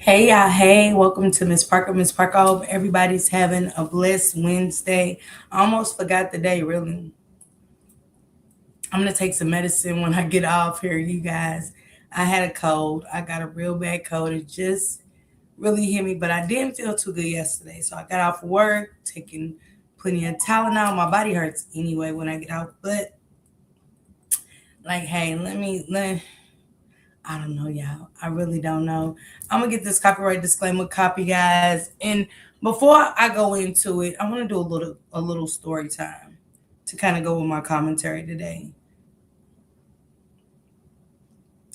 Hey y'all, hey, welcome to Miss Parker. Miss Parker, I hope everybody's having a blessed Wednesday. I almost forgot the day, really. I'm gonna take some medicine when I get off here, you guys. I had a cold. I got a real bad cold. It just really hit me, but I didn't feel too good yesterday. So I got off work, taking plenty of Tylenol. My body hurts anyway when I get out, but like, hey, let I don't know, y'all. I really don't know. I'm gonna get this copyright disclaimer copy, guys. And before I go into it, I want to do a little story time to kind of go with my commentary today,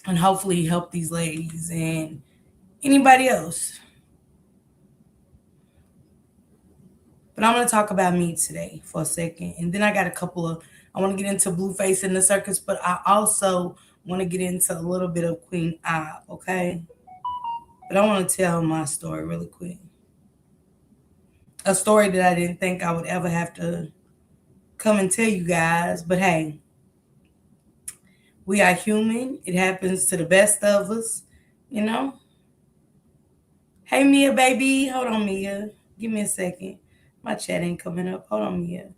and hopefully help these ladies and anybody else. But I'm gonna talk about me today for a second, and then I got a couple of. I want to get into Blueface in the circus, but I also want to get into a little bit of Queen Ob, okay? But I want to tell my story really quick. A story that I didn't think I would ever have to come and tell you guys. But hey, we are human. It happens to the best of us, you know? Hey, Mia, baby. Hold on, Mia. Give me a second. My chat ain't coming up. Hold on, Mia.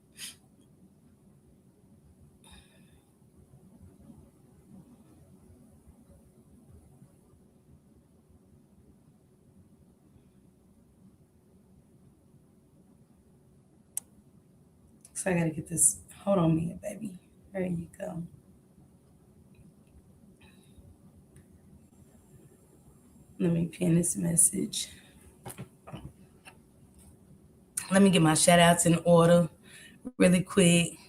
So I got to get this. Hold on, Mia, baby. There you go. Let me pin this message. Let me get my shout outs in order really quick.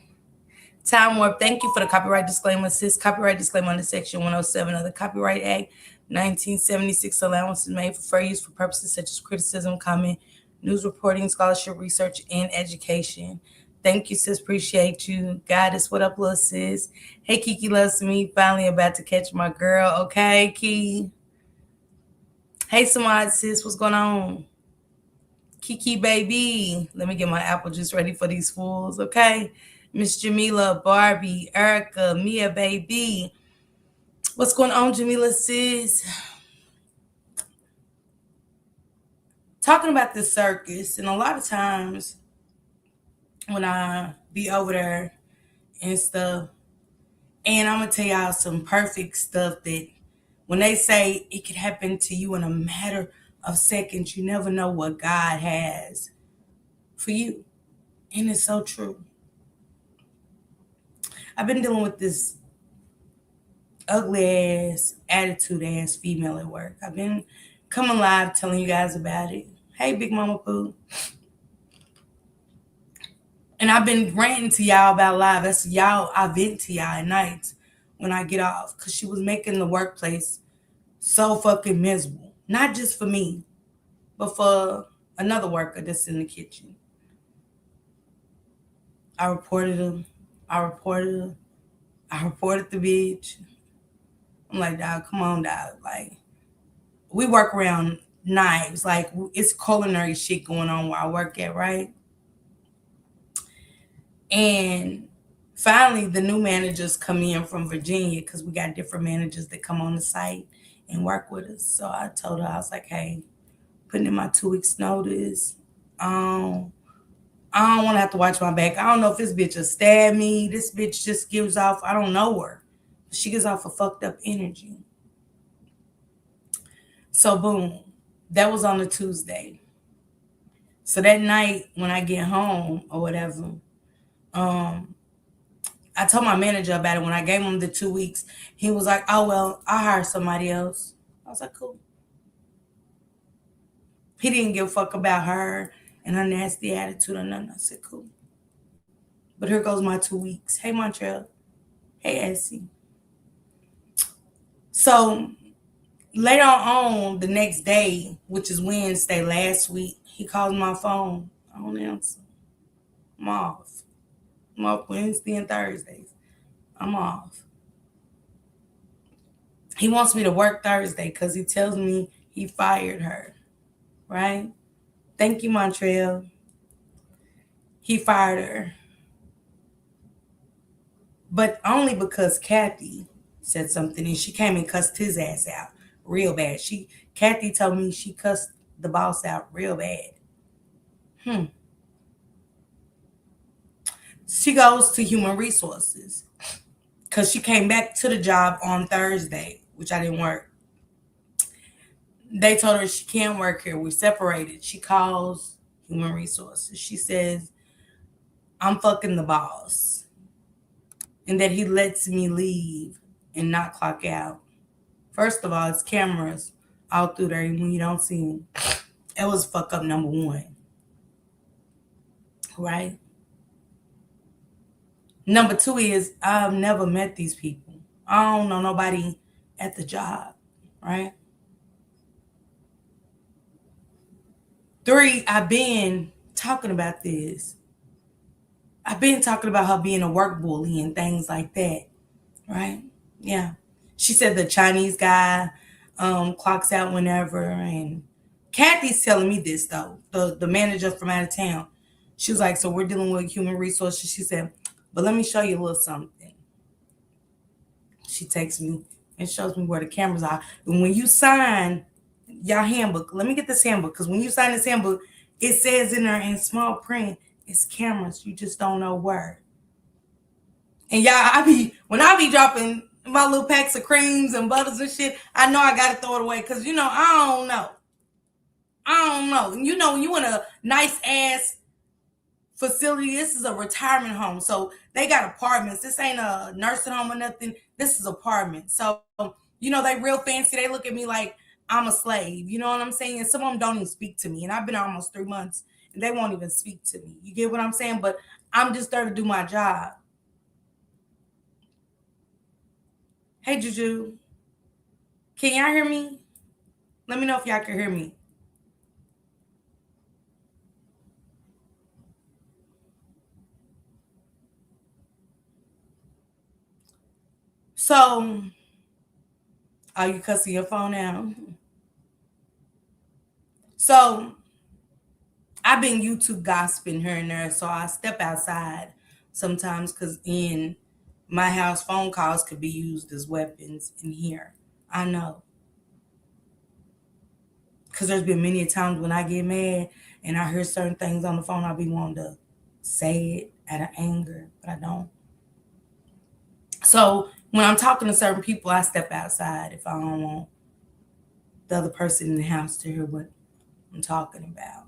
Time Warp, thank you for the copyright disclaimer. Sis, copyright disclaimer under Section 107 of the Copyright Act 1976. Allowance is made for fair use for purposes such as criticism, comment, news reporting, scholarship, research, and education. Thank you, sis. Appreciate you. Goddess, what up, little sis? Hey, Kiki loves me. Finally about to catch my girl. Okay, Key. Hey, Samad, sis. What's going on? Kiki, baby. Let me get my apple juice ready for these fools, okay? Miss Jamila, Barbie, Erica, Mia, baby. What's going on, Jamila, sis? Talking about the circus, and a lot of times when I be over there and stuff, and I'm gonna tell y'all some perfect stuff that when they say it could happen to you in a matter of seconds, you never know what God has for you. And it's so true. I've been dealing with this ugly ass, attitude ass female at work. I've been coming live telling you guys about it. Hey, Big Mama Pooh. And I've been ranting to y'all about live. That's y'all, I vent to y'all at night when I get off. Because she was making the workplace so fucking miserable. Not just for me, but for another worker that's in the kitchen. I reported her. I reported her. I reported the bitch. I'm like, dog, come on, dog. Like, we work around knives. Like, it's culinary shit going on where I work at, right? And finally, the new managers come in from Virginia because we got different managers that come on the site and work with us. So I told her, I was like, hey, putting in my 2 weeks notice. Um, I don't want to have to watch my back. I don't know if this bitch will stab me. This bitch just gives off, I don't know her. She gives off a fucked up energy. So boom, that was on a Tuesday. So that night when I get home or whatever, um, I told my manager about it when I gave him the 2 weeks. He was like, "Oh well, I hire somebody else." I was like, "Cool." He didn't give a fuck about her and her nasty attitude or nothing. I said, "Cool." But here goes my 2 weeks. Hey Montreal. Hey Essie. So later on the next day, which is Wednesday last week, he calls my phone. I don't answer. I'm off. I'm off Wednesday and Thursdays. I'm off. He wants me to work Thursday because he tells me he fired her. Right? Thank you, Montreal. He fired her. But only because Kathy said something and she came and cussed his ass out. real bad. Kathy told me she cussed the boss out real bad. Hmm. She goes to human resources because she came back to the job on Thursday, which I didn't work. They told her she can't work here. We separated. She calls human resources. She says, I'm fucking the boss, and that he lets me leave and not clock out. First of all, it's cameras all through there when you don't see him. That was fuck up number one, right? Number two is I've never met these people. I don't know nobody at the job, right? Three, I've been talking about this. I've been talking about her being a work bully and things like that, right? Yeah. She said the Chinese guy clocks out whenever. And Kathy's telling me this, though, the manager from out of town. She was like, so we're dealing with human resources. She said, but let me show you a little something. She takes me and shows me where the cameras are. And when you sign your handbook, let me get this handbook, because when you sign this handbook, it says in there in small print, it's cameras. You just don't know where. And y'all, when I be dropping my little packs of creams and butters and shit, I know I gotta throw it away because I don't know. I don't know. When you in a nice ass facility, this is a retirement home, so they got apartments. This ain't a nursing home or nothing. This is apartment. So they real fancy. They look at me like I'm a slave. You know what I'm saying? And some of them don't even speak to me. And I've been almost 3 months, and they won't even speak to me. You get what I'm saying? But I'm just there to do my job. Hey, Juju, can y'all hear me? Let me know if y'all can hear me. So, are you cussing your phone out? So, I've been YouTube gossiping here and there, so I step outside sometimes because in my house, phone calls could be used as weapons in here. I know. Because there's been many times when I get mad and I hear certain things on the phone, I be wanting to say it out of anger, but I don't. So when I'm talking to certain people, I step outside if I don't want the other person in the house to hear what I'm talking about.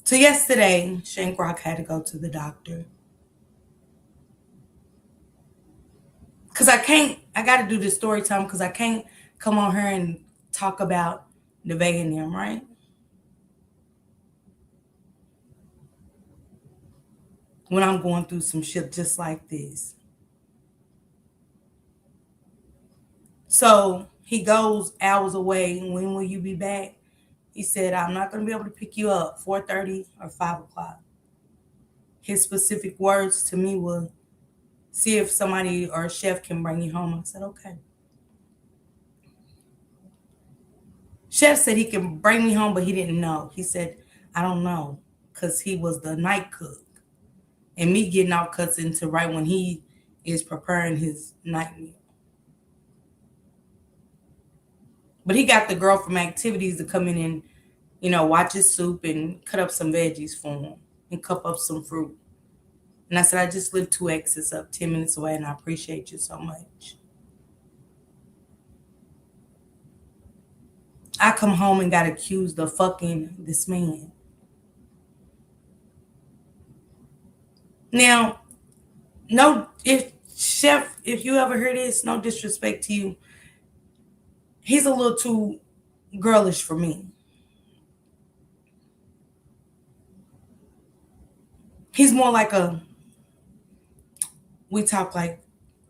So yesterday, Shank Rock had to go to the doctor. Because I got to do this story time because I can't come on here and talk about Nevaeh and them, right? When I'm going through some shit just like this. So he goes hours away. When will you be back? He said, I'm not going to be able to pick you up 4:30 or 5 o'clock. His specific words to me were, see if somebody or a chef can bring you home. I said, okay. Chef said he can bring me home, but he didn't know. He said, I don't know, because he was the night cook. And me getting all cuts into right when he is preparing his night meal. But he got the girl from activities to come in and, watch his soup and cut up some veggies for him and cup up some fruit. And I said, I just live 2 exits up, 10 minutes away, and I appreciate you so much. I come home and got accused of fucking this man. Now, no, if you ever hear this, no disrespect to you, he's a little too girlish for me. He's more like we talk like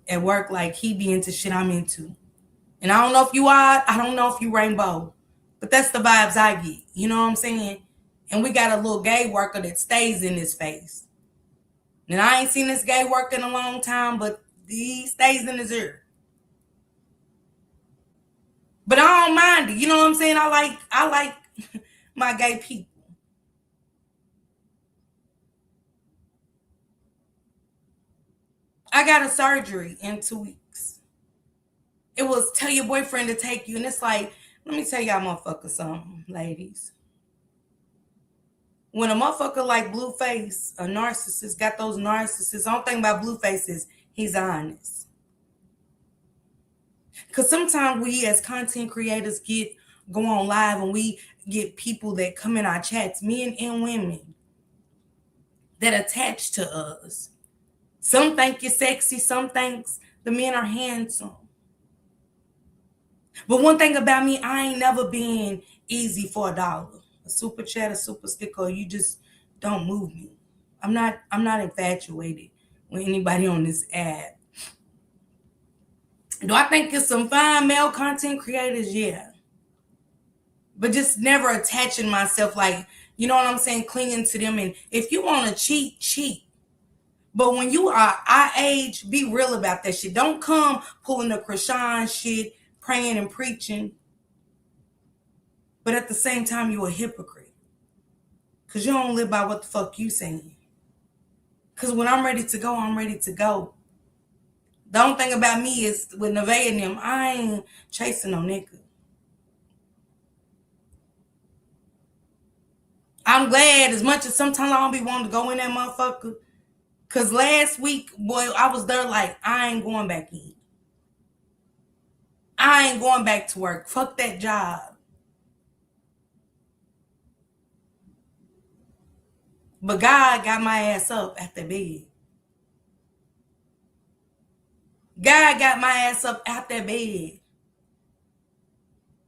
at work, like he be into shit I'm into. And I don't know if you are, I don't know if you rainbow, but that's the vibes I get. You know what I'm saying? And we got a little gay worker that stays in his face. And I ain't seen this gay worker in a long time, but he stays in his ear. But I don't mind it. You know what I'm saying? I like my gay people. I got a surgery in 2 weeks. It was tell your boyfriend to take you. And it's like, let me tell y'all motherfuckers something, ladies. When a motherfucker like Blueface, a narcissist, got those narcissists, the only thing about Blueface is he's honest. Because sometimes we as content creators go on live and we get people that come in our chats, men and women, that attach to us. Some think you're sexy, some thinks the men are handsome. But one thing about me, I ain't never been easy for $1. A super chat, a super sticker, you just don't move me. I'm not infatuated with anybody on this app. Do I think it's some fine male content creators? Yeah. But just never attaching myself, like, you know what I'm saying, clinging to them. And if you want to cheat, cheat. But when you are our age, be real about that shit. Don't come pulling the Krishan shit, praying and preaching. But at the same time, you're a hypocrite. Because you don't live by what the fuck you saying. Because when I'm ready to go, I'm ready to go. The only thing about me is with Nevaeh and them, I ain't chasing no nigga. I'm glad, as much as sometimes I don't be wanting to go in that motherfucker. Because last week, boy, I was there like, I ain't going back in. I ain't going back to work. Fuck that job. But God got my ass up at the bed. God got my ass up out that bed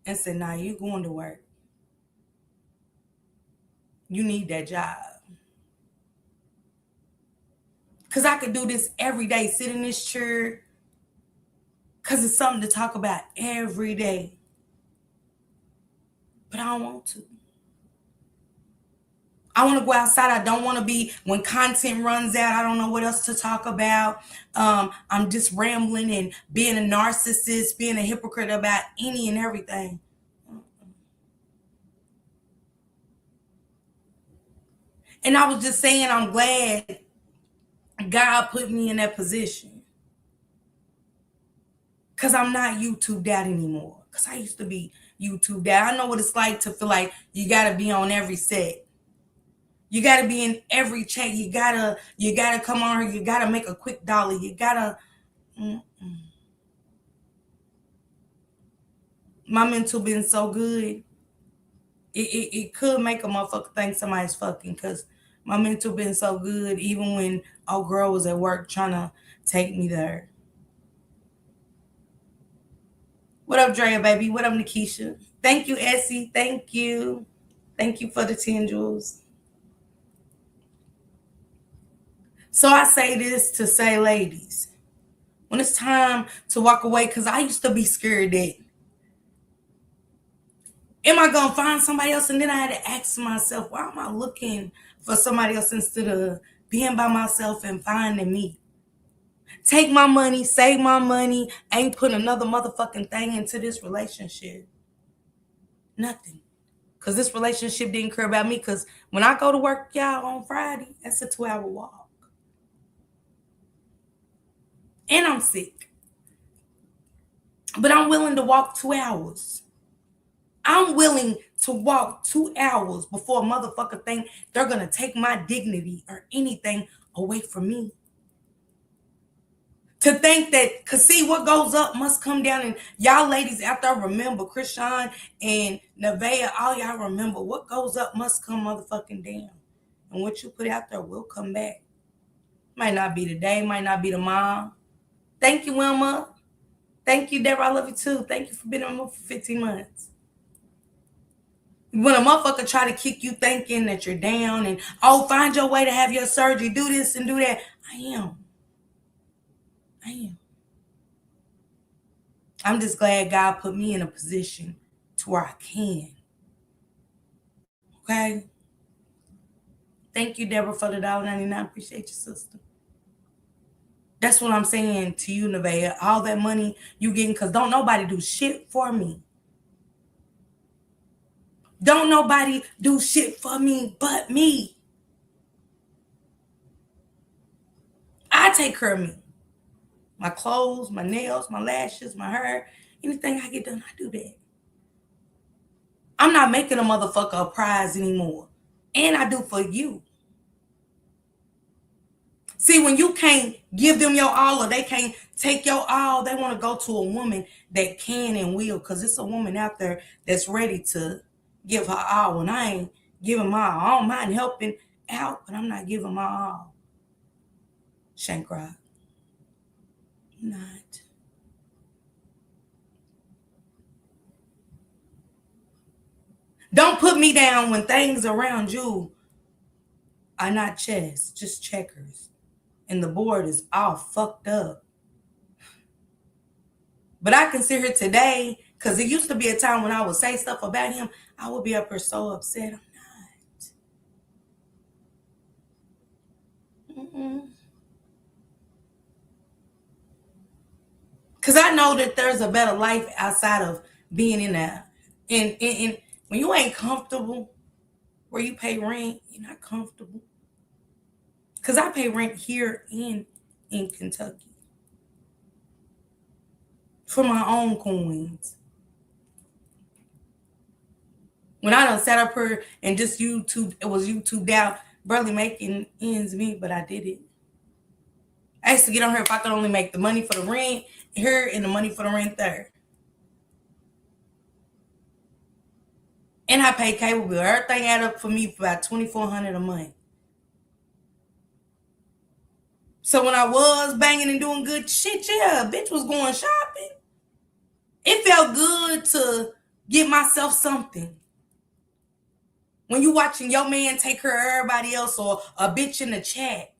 and said, nah, you going to work. You need that job. Because I could do this every day, sit in this chair, because it's something to talk about every day. But I don't want to. I want to go outside. I don't want to be, when content runs out, I don't know what else to talk about. I'm just rambling and being a narcissist, being a hypocrite about any and everything. And I was just saying, I'm glad God put me in that position. Because I'm not YouTubed out anymore. Because I used to be YouTubed out. I know what it's like to feel like you got to be on every set. You got to be in every chat. You gotta come on here. You got to make a quick dollar. You got to... My mental been so good. It could make a motherfucker think somebody's fucking, because my mental been so good even when old girl was at work trying to take me there. What up, Drea, baby? What up, Nikisha? Thank you, Essie. Thank you. Thank you for the 10 jewels. So I say this to say, ladies, when it's time to walk away, because I used to be scared that, am I going to find somebody else? And then I had to ask myself, why am I looking for somebody else instead of being by myself and finding me? Take my money, save my money, ain't put another motherfucking thing into this relationship. Nothing. Because this relationship didn't care about me. Because when I go to work, y'all, on Friday, that's a 2-hour walk. And I'm sick. But I'm willing to walk 2 hours. I'm willing to walk 2 hours before a motherfucker think they're going to take my dignity or anything away from me. To think that, because see, what goes up must come down. And y'all ladies out there remember, Krishan and Nevaeh, all y'all remember, what goes up must come motherfucking down. And what you put out there will come back. Might not be today, might not be tomorrow. Thank you, Wilma. Thank you, Deborah. I love you too. Thank you for being on for 15 months. When a motherfucker try to kick you thinking that you're down and, oh, find your way to have your surgery, do this and do that. I am. I'm just glad God put me in a position to where I can. Okay? Thank you, Deborah, for the $1.99. Appreciate you, sister. That's what I'm saying to you, Nevaeh. All that money you getting, because don't nobody do shit for me. Don't nobody do shit for me but me. I take care of me. My clothes, my nails, my lashes, my hair, anything I get done, I do that. I'm not making a motherfucker a prize anymore. And I do for you. See, when you can't give them your all or they can't take your all, they want to go to a woman that can and will, because it's a woman out there that's ready to give her all. And I ain't giving my all. I don't mind helping out, but I'm not giving my all. Shank Rock. Not. Don't put me down when things around you are not chess, just checkers. And the board is all fucked up. But I can sit here today, because it used to be a time when I would say stuff about him, I would be up here so upset. I'm not. Because I know that there's a better life outside of being in that. In when you ain't comfortable where you pay rent, you're not comfortable. Because I pay rent here in Kentucky for my own coins. When I done sat up here and just it was YouTube out, barely making ends meet, but I did it. I used to get on here if I could only make the money for the rent here and the money for the rent there. And I pay cable bill. Everything add up for me for about $2,400 a month. So when I was banging and doing good shit, yeah, bitch was going shopping. It felt good to get myself something. When you watching your man take care of everybody else, or a bitch in the chat.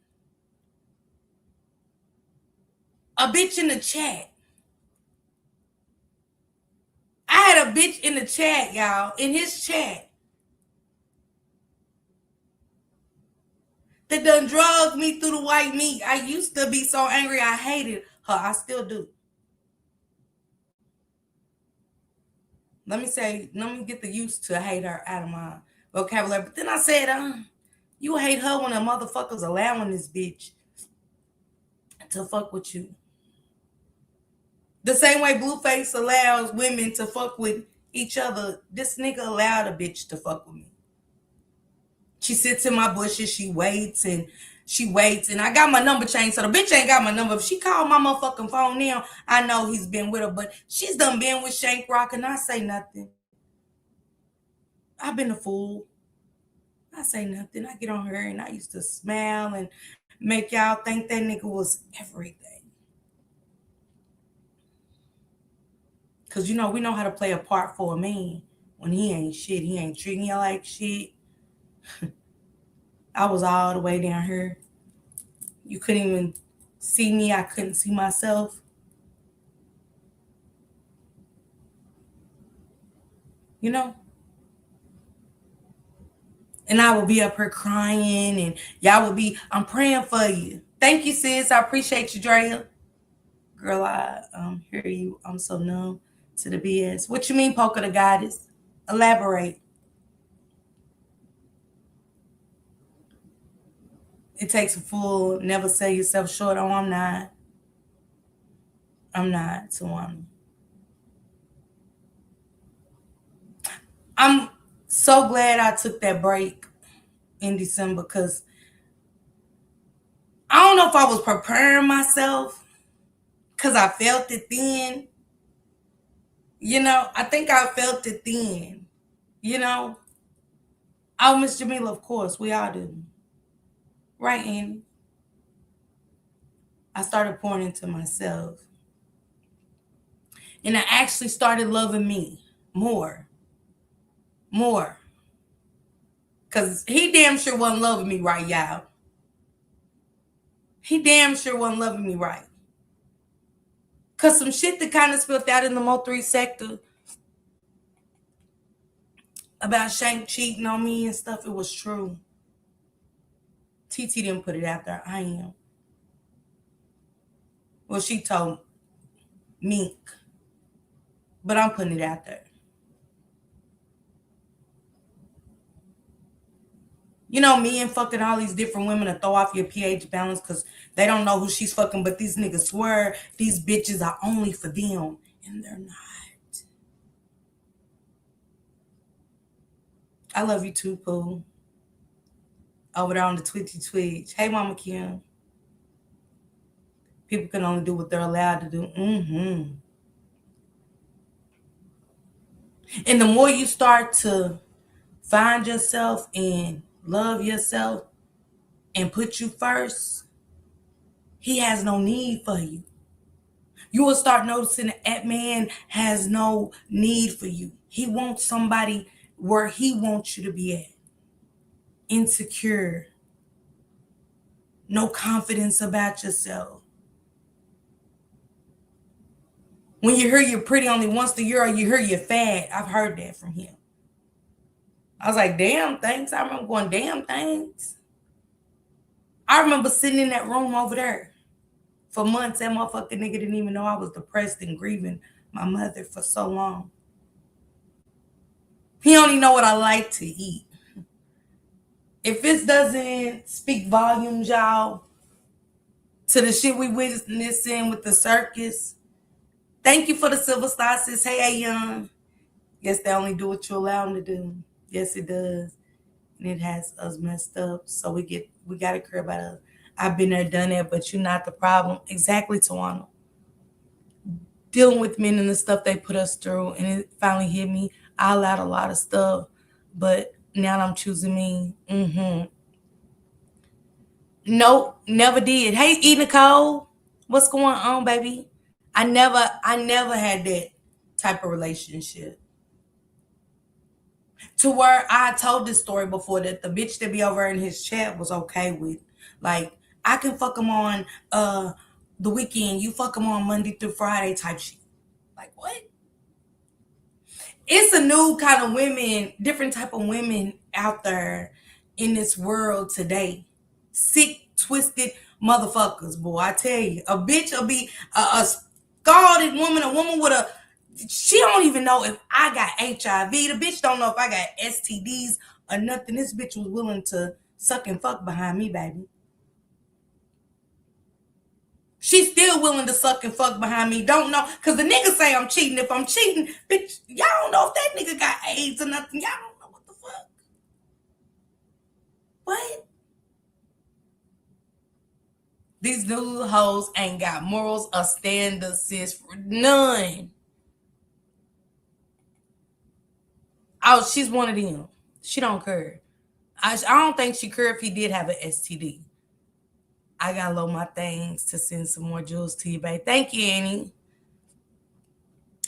A bitch in the chat. I had a bitch in the chat, y'all, in his chat, that done drugged me through the white meat. I used to be so angry. I hated her. I still do. Let me get the used to hate her out of my vocabulary. But then I said, you hate her when a motherfucker's allowing this bitch to fuck with you. The same way Blueface allows women to fuck with each other, this nigga allowed a bitch to fuck with me. She sits in my bushes, she waits, and I got my number changed, so the bitch ain't got my number. If she called my motherfucking phone now, I know he's been with her, but she's done been with Shank Rock, and I say nothing. I've been a fool. I say nothing. I get on her, and I used to smile and make y'all think that nigga was everything. Because, we know how to play a part for a man when he ain't shit. He ain't treating you like shit. I was all the way down here. You couldn't even see me. I couldn't see myself. And I would be up here crying, and y'all would be, I'm praying for you. Thank you, sis. I appreciate you, Drea. Girl, I hear you. I'm so numb to the BS. What you mean, Poker the Goddess? Elaborate. It takes a fool. Never sell yourself short. Oh, I'm not. Tawana. I'm so glad I took that break in December, because I don't know if I was preparing myself, because I felt it then. I think I felt it then. Oh, Miss Jamila, of course, we all do. Right, Annie? I started pouring into myself. And I actually started loving me more. More. Because he damn sure wasn't loving me right, y'all. He damn sure wasn't loving me right. Because some shit that kind of spilled out in the Mo3 sector about Shank cheating on me and stuff, it was true. TT didn't put it out there. I am. Well, she told Mink. But I'm putting it out there. You know, men fucking all these different women to throw off your pH balance because they don't know who she's fucking, but these niggas swear these bitches are only for them, and they're not. I love you too, Pooh. Over there on the Twitchy Twitch. Hey, Mama Kim. People can only do what they're allowed to do. And the more you start to find yourself and love yourself and put you first, he has no need for you. You will start noticing that man has no need for you. He wants somebody where he wants you to be at. Insecure. No confidence about yourself. When you hear you're pretty only once a year or you hear you're fat, I've heard that from him. I was like, damn, thanks. I remember going, damn, thanks. I remember sitting in that room over there for months. That motherfucking nigga didn't even know I was depressed and grieving my mother for so long. He only know what I like to eat. If this doesn't speak volumes, y'all, to the shit we witnessing with the circus, thank you for the silver star, sis. Hey, young. Yes, they only do what you allow them to do. Yes, it does. And it has us messed up. So we got to care about us. I've been there, done that, but you're not the problem. Exactly, Tawana. Dealing with men and the stuff they put us through, and it finally hit me. I allowed a lot of stuff, but now I'm choosing me. Nope, never did. Hey, E Nicole, what's going on, baby? I never had that type of relationship. To where I told this story before that the bitch that be over in his chat was okay with. Like, I can fuck him on the weekend, you fuck him on Monday through Friday type shit. Like, what? It's a new kind of women, different type of women out there in this world today. Sick, twisted motherfuckers, boy. I tell you, a bitch will be a scalded woman, a woman with a. She don't even know if I got HIV. The bitch don't know if I got STDs or nothing. This bitch was willing to suck and fuck behind me, baby. She's still willing to suck and fuck behind me. Don't know. Because the nigga say I'm cheating. If I'm cheating, bitch, y'all don't know if that nigga got AIDS or nothing. Y'all don't know what the fuck. What? These new hoes ain't got morals or standards, sis. None. Oh, she's one of them. She don't care. I don't think she care if he did have an STD. I gotta load my things to send some more jewels to you, babe. Thank you, Annie.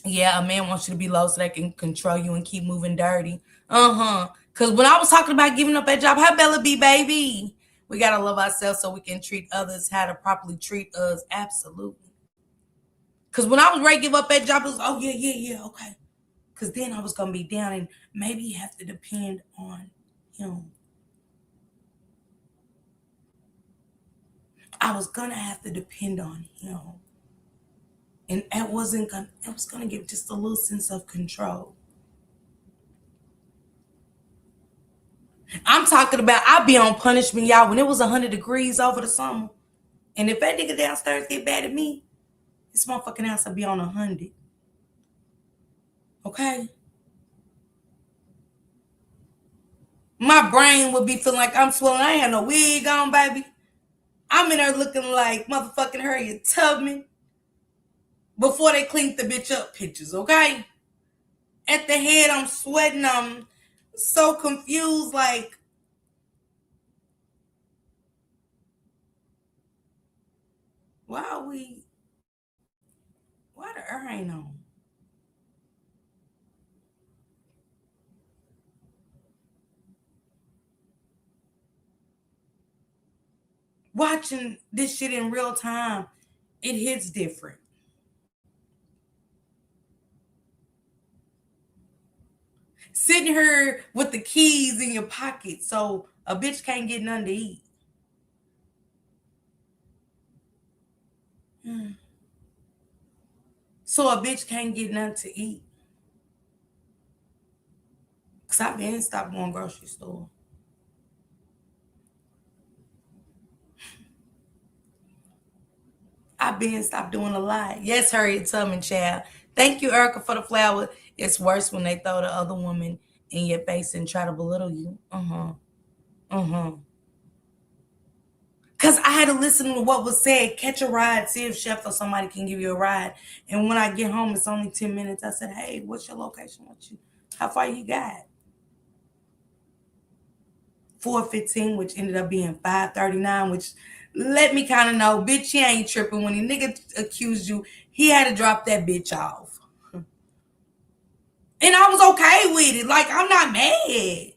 Yeah, a man wants you to be low so they can control you and keep moving dirty. Because when I was talking about giving up that job, how Bella be, baby? We gotta love ourselves so we can treat others how to properly treat us. Absolutely. Because when I was ready to give up that job, it was, oh, yeah, okay. Because then I was gonna be down and maybe you have to depend on him. I was gonna have to depend on him. And it was gonna give just a little sense of control. I'm talking about I be on punishment, y'all, when it was 100 degrees over the summer. And if that nigga downstairs get bad at me, this motherfucking house will be on 100. Okay? My brain would be feeling like I'm swollen. I ain't had no wig on, baby. I'm in there looking like motherfucking Harriet Tubman before they cleaned the bitch up pictures, okay? At the head, I'm sweating. I'm so confused, like, why the air ain't on? Watching this shit in real time, it hits different. Sitting here with the keys in your pocket so a bitch can't get nothing to eat. So a bitch can't get nothing to eat. Because I've been stopped going grocery store. I've been stopped doing a lot. Yes, Harriet Tubman, child. Thank you, Erica, for the flower. It's worse when they throw the other woman in your face and try to belittle you. Because I had to listen to what was said. Catch a ride, see if Chef or somebody can give you a ride. And when I get home, it's only 10 minutes. I said, hey, what's your location? How far you got? 4:15, which ended up being 5:39, which let me kind of know, bitch, he ain't tripping. When the nigga accused you, he had to drop that bitch off. And I was okay with it. Like, I'm not mad.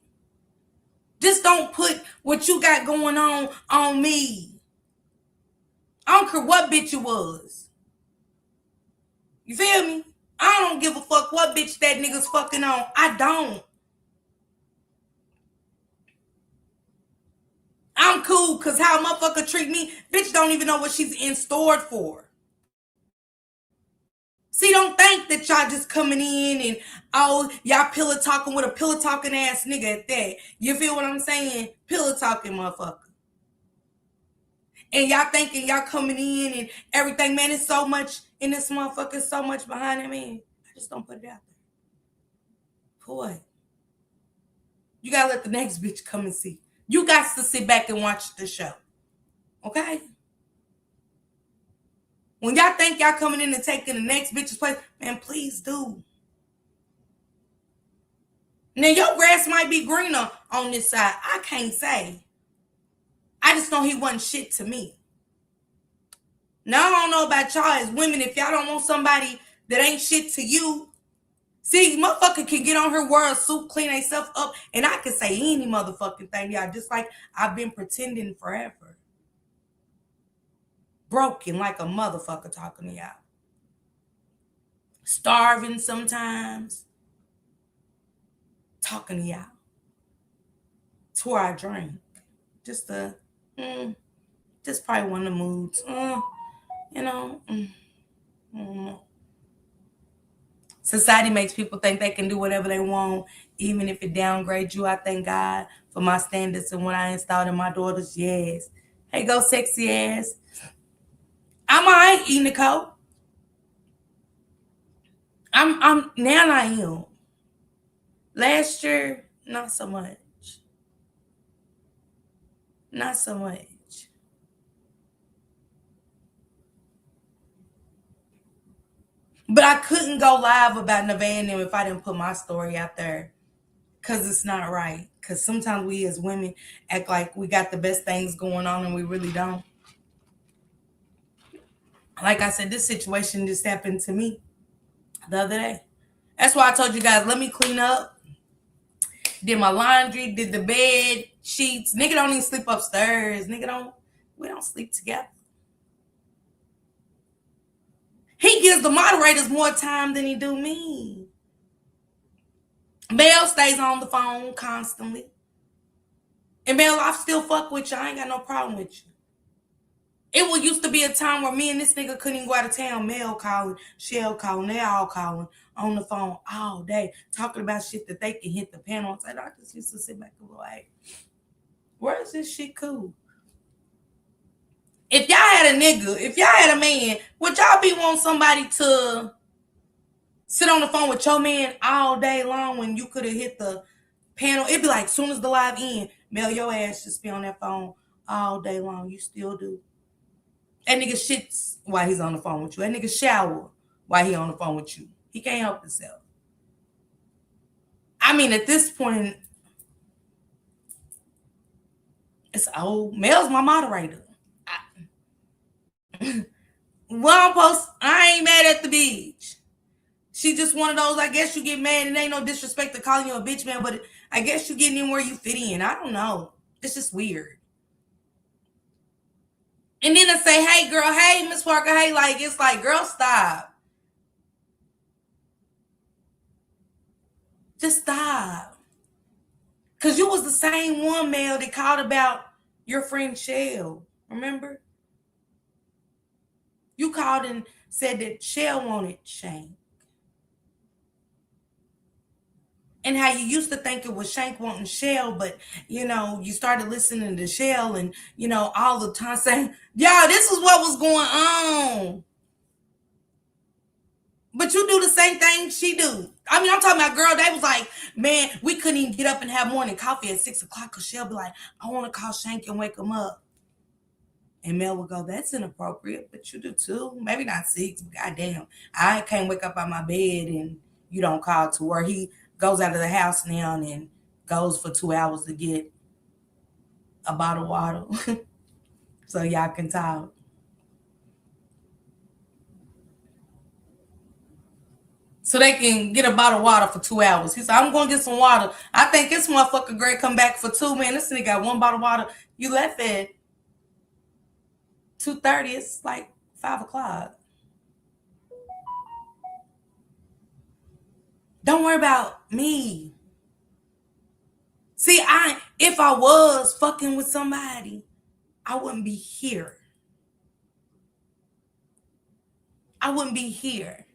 Just don't put what you got going on me. I don't care what bitch it was. You feel me? I don't give a fuck what bitch that nigga's fucking on. I don't. I'm cool because how a motherfucker treat me, bitch don't even know what she's in store for. See, don't think that y'all just coming in and, oh, y'all pillow talking with a pillow talking ass nigga at that. You feel what I'm saying? Pillow talking motherfucker. And y'all thinking y'all coming in and everything, man, it's so much in this motherfucker, so much behind that man. I just don't put it out there. For what? You gotta let the next bitch come and see. You got to sit back and watch the show. Okay? When y'all think y'all coming in and taking the next bitch's place, man, please do. Now, your grass might be greener on this side. I can't say. I just know he wasn't shit to me. Now, I don't know about y'all as women. If y'all don't want somebody that ain't shit to you, see, motherfucker can get on her world soup, clean themselves up, and I can say any motherfucking thing, y'all, just like I've been pretending forever. Broken like a motherfucker talking to y'all. Starving sometimes. Talking to y'all. It's where I drink. Just probably one of the moods. You know. Society makes people think they can do whatever they want, even if it downgrades you. I thank God for my standards and what I installed in my daughters. Yes. Hey, go sexy ass. I'm all right eating the coat. I'm now I am. Last year, not so much. Not so much. But I couldn't go live about Nevaeh and them if I didn't put my story out there. Because it's not right. Because sometimes we as women act like we got the best things going on and we really don't. Like I said, this situation just happened to me the other day. That's why I told you guys, let me clean up. Did my laundry, did the bed, sheets. Nigga don't even sleep upstairs. We don't sleep together. He gives the moderators more time than he do me. Mel stays on the phone constantly. And Mel, I still fuck with you. I ain't got no problem with you. It used to be a time where me and this nigga couldn't even go out of town. Mel calling, Shell calling, they all calling on the phone all day, talking about shit that they can hit the panel and say, I just used to sit back and go, hey, where is this shit cool? If y'all had a nigga, if y'all had a man, would y'all be want somebody to sit on the phone with your man all day long when you could have hit the panel? It'd be like, soon as the live end, Mel, your ass just be on that phone all day long. You still do. That nigga shits while he's on the phone with you. That nigga shower while he on the phone with you. He can't help himself. I mean, at this point, it's old. Mel's my moderator. I ain't mad at the bitch. She just one of those, I guess you get mad and ain't no disrespect to calling you a bitch, man, but I guess you getting in where you fit in. I don't know. It's just weird. And then I say, hey, girl, hey, Miss Parker, hey, like, it's like, girl, stop. Just stop. Because you was the same one, Mel, that called about your friend Shell. Remember? You called and said that Shell wanted Shane. And how you used to think it was Shank wanting Shell, but you started listening to Shell and all the time saying, "Yo, this is what was going on." But you do the same thing she do. I mean, I'm talking about girl. They was like, man, we couldn't even get up and have morning coffee at 6 o'clock because she'll be like, I want to call Shank and wake him up. And Mel would go, that's inappropriate, but you do too. Maybe not 6, but goddamn. I can't wake up out my bed and you don't call to where he goes out of the house now and goes for 2 hours to get a bottle of water so y'all can talk. So they can get a bottle of water for 2 hours. He said, I'm going to get some water. I think this motherfucker Greg come back for 2, man. This nigga got one bottle of water. You left at 2:30. It's like 5 o'clock. Don't worry about me. See, if I was fucking with somebody, I wouldn't be here. I wouldn't be here.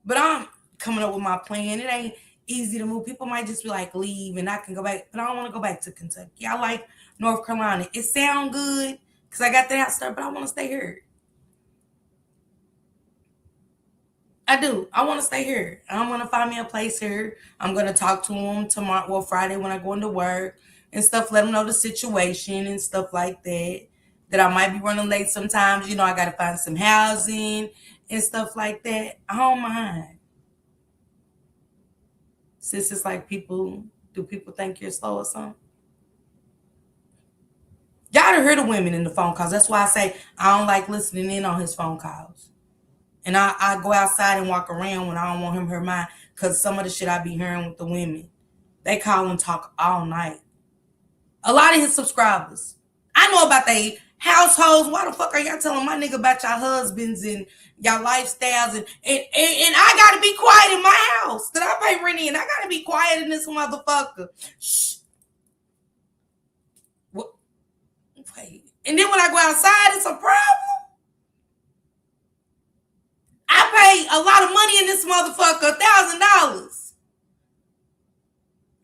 But I'm coming up with my plan. It ain't easy to move. People might just be like, leave, and I can go back. But I don't want to go back to Kentucky. I like North Carolina. It sound good because I got the house there, but I want to stay here. I do. I want to stay here. I'm going to find me a place here. I'm going to talk to them tomorrow, well, Friday when I go into work and stuff. Let them know the situation and stuff like that. That I might be running late sometimes. I got to find some housing and stuff like that. I don't mind. Since it's like do people think you're slow or something? Y'all done heard the women in the phone calls. That's why I say I don't like listening in on his phone calls. And I go outside and walk around when I don't want him to hear mine. Because some of the shit I be hearing with the women. They call and talk all night. A lot of his subscribers. I know about they households. Why the fuck are y'all telling my nigga about y'all husbands and y'all lifestyles? And I gotta be quiet in my house that I pay rent in. I gotta be quiet in this motherfucker. Shh. What? Wait. And then when I go outside, it's a problem. I pay a lot of money in this motherfucker, $1,000.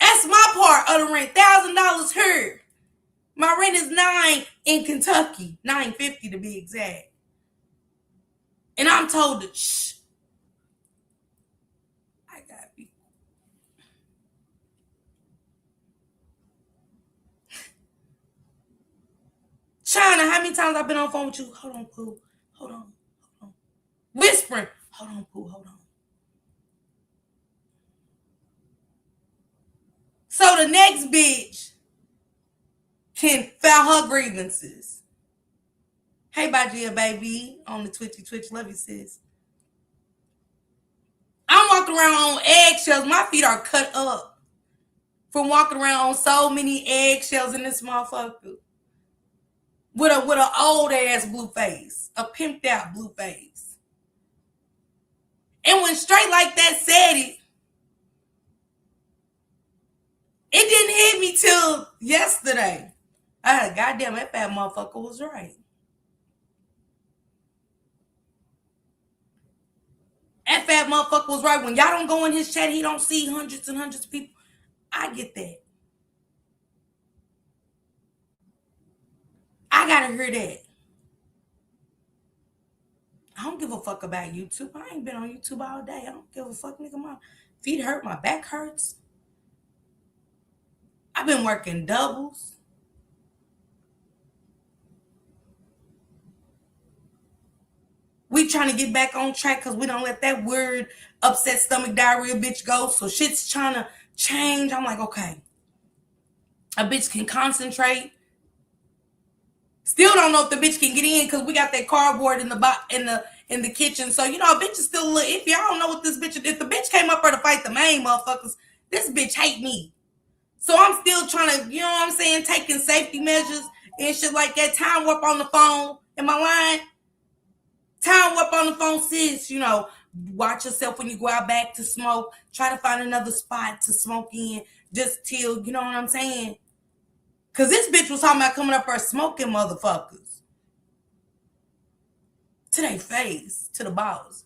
That's my part of the rent, $1,000 here. My rent is $9 in Kentucky, $9.50 to be exact. And I'm told to shh. I gotta be. China, how many times I've been on the phone with you? Hold on, Pooh. Hold on. Whispering. Hold on, Pooh. Hold on. So the next bitch can file her grievances. Hey, Bajia, baby, on the Twitch. Love you, sis. I'm walking around on eggshells. My feet are cut up from walking around on so many eggshells in this motherfucker. With an old ass Blueface, a pimped out Blueface. And when Straight Like That said it didn't hit me till yesterday. I had goddamn that fat motherfucker was right. That fat motherfucker was right. When y'all don't go in his chat, he don't see hundreds and hundreds of people. I get that. I gotta hear that. I don't give a fuck about YouTube. I ain't been on YouTube all day. I don't give a fuck, nigga. My feet hurt. My back hurts. I've been working doubles. We trying to get back on track because we don't let that weird upset stomach diarrhea bitch go. So shit's trying to change. I'm like, okay. A bitch can concentrate. Still don't know if the bitch can get in because we got that cardboard in the kitchen. So a bitch is still a little iffy. I don't know what this bitch. If the bitch came up here to fight the main motherfuckers, this bitch hate me. So I'm still trying to, taking safety measures and shit like that. Time warp on the phone. Am I lying? Time warp on the phone, sis. Watch yourself when you go out back to smoke. Try to find another spot to smoke in. Just till, you know what I'm saying? Because this bitch was talking about coming up here smoking motherfuckers. To their face. To the balls.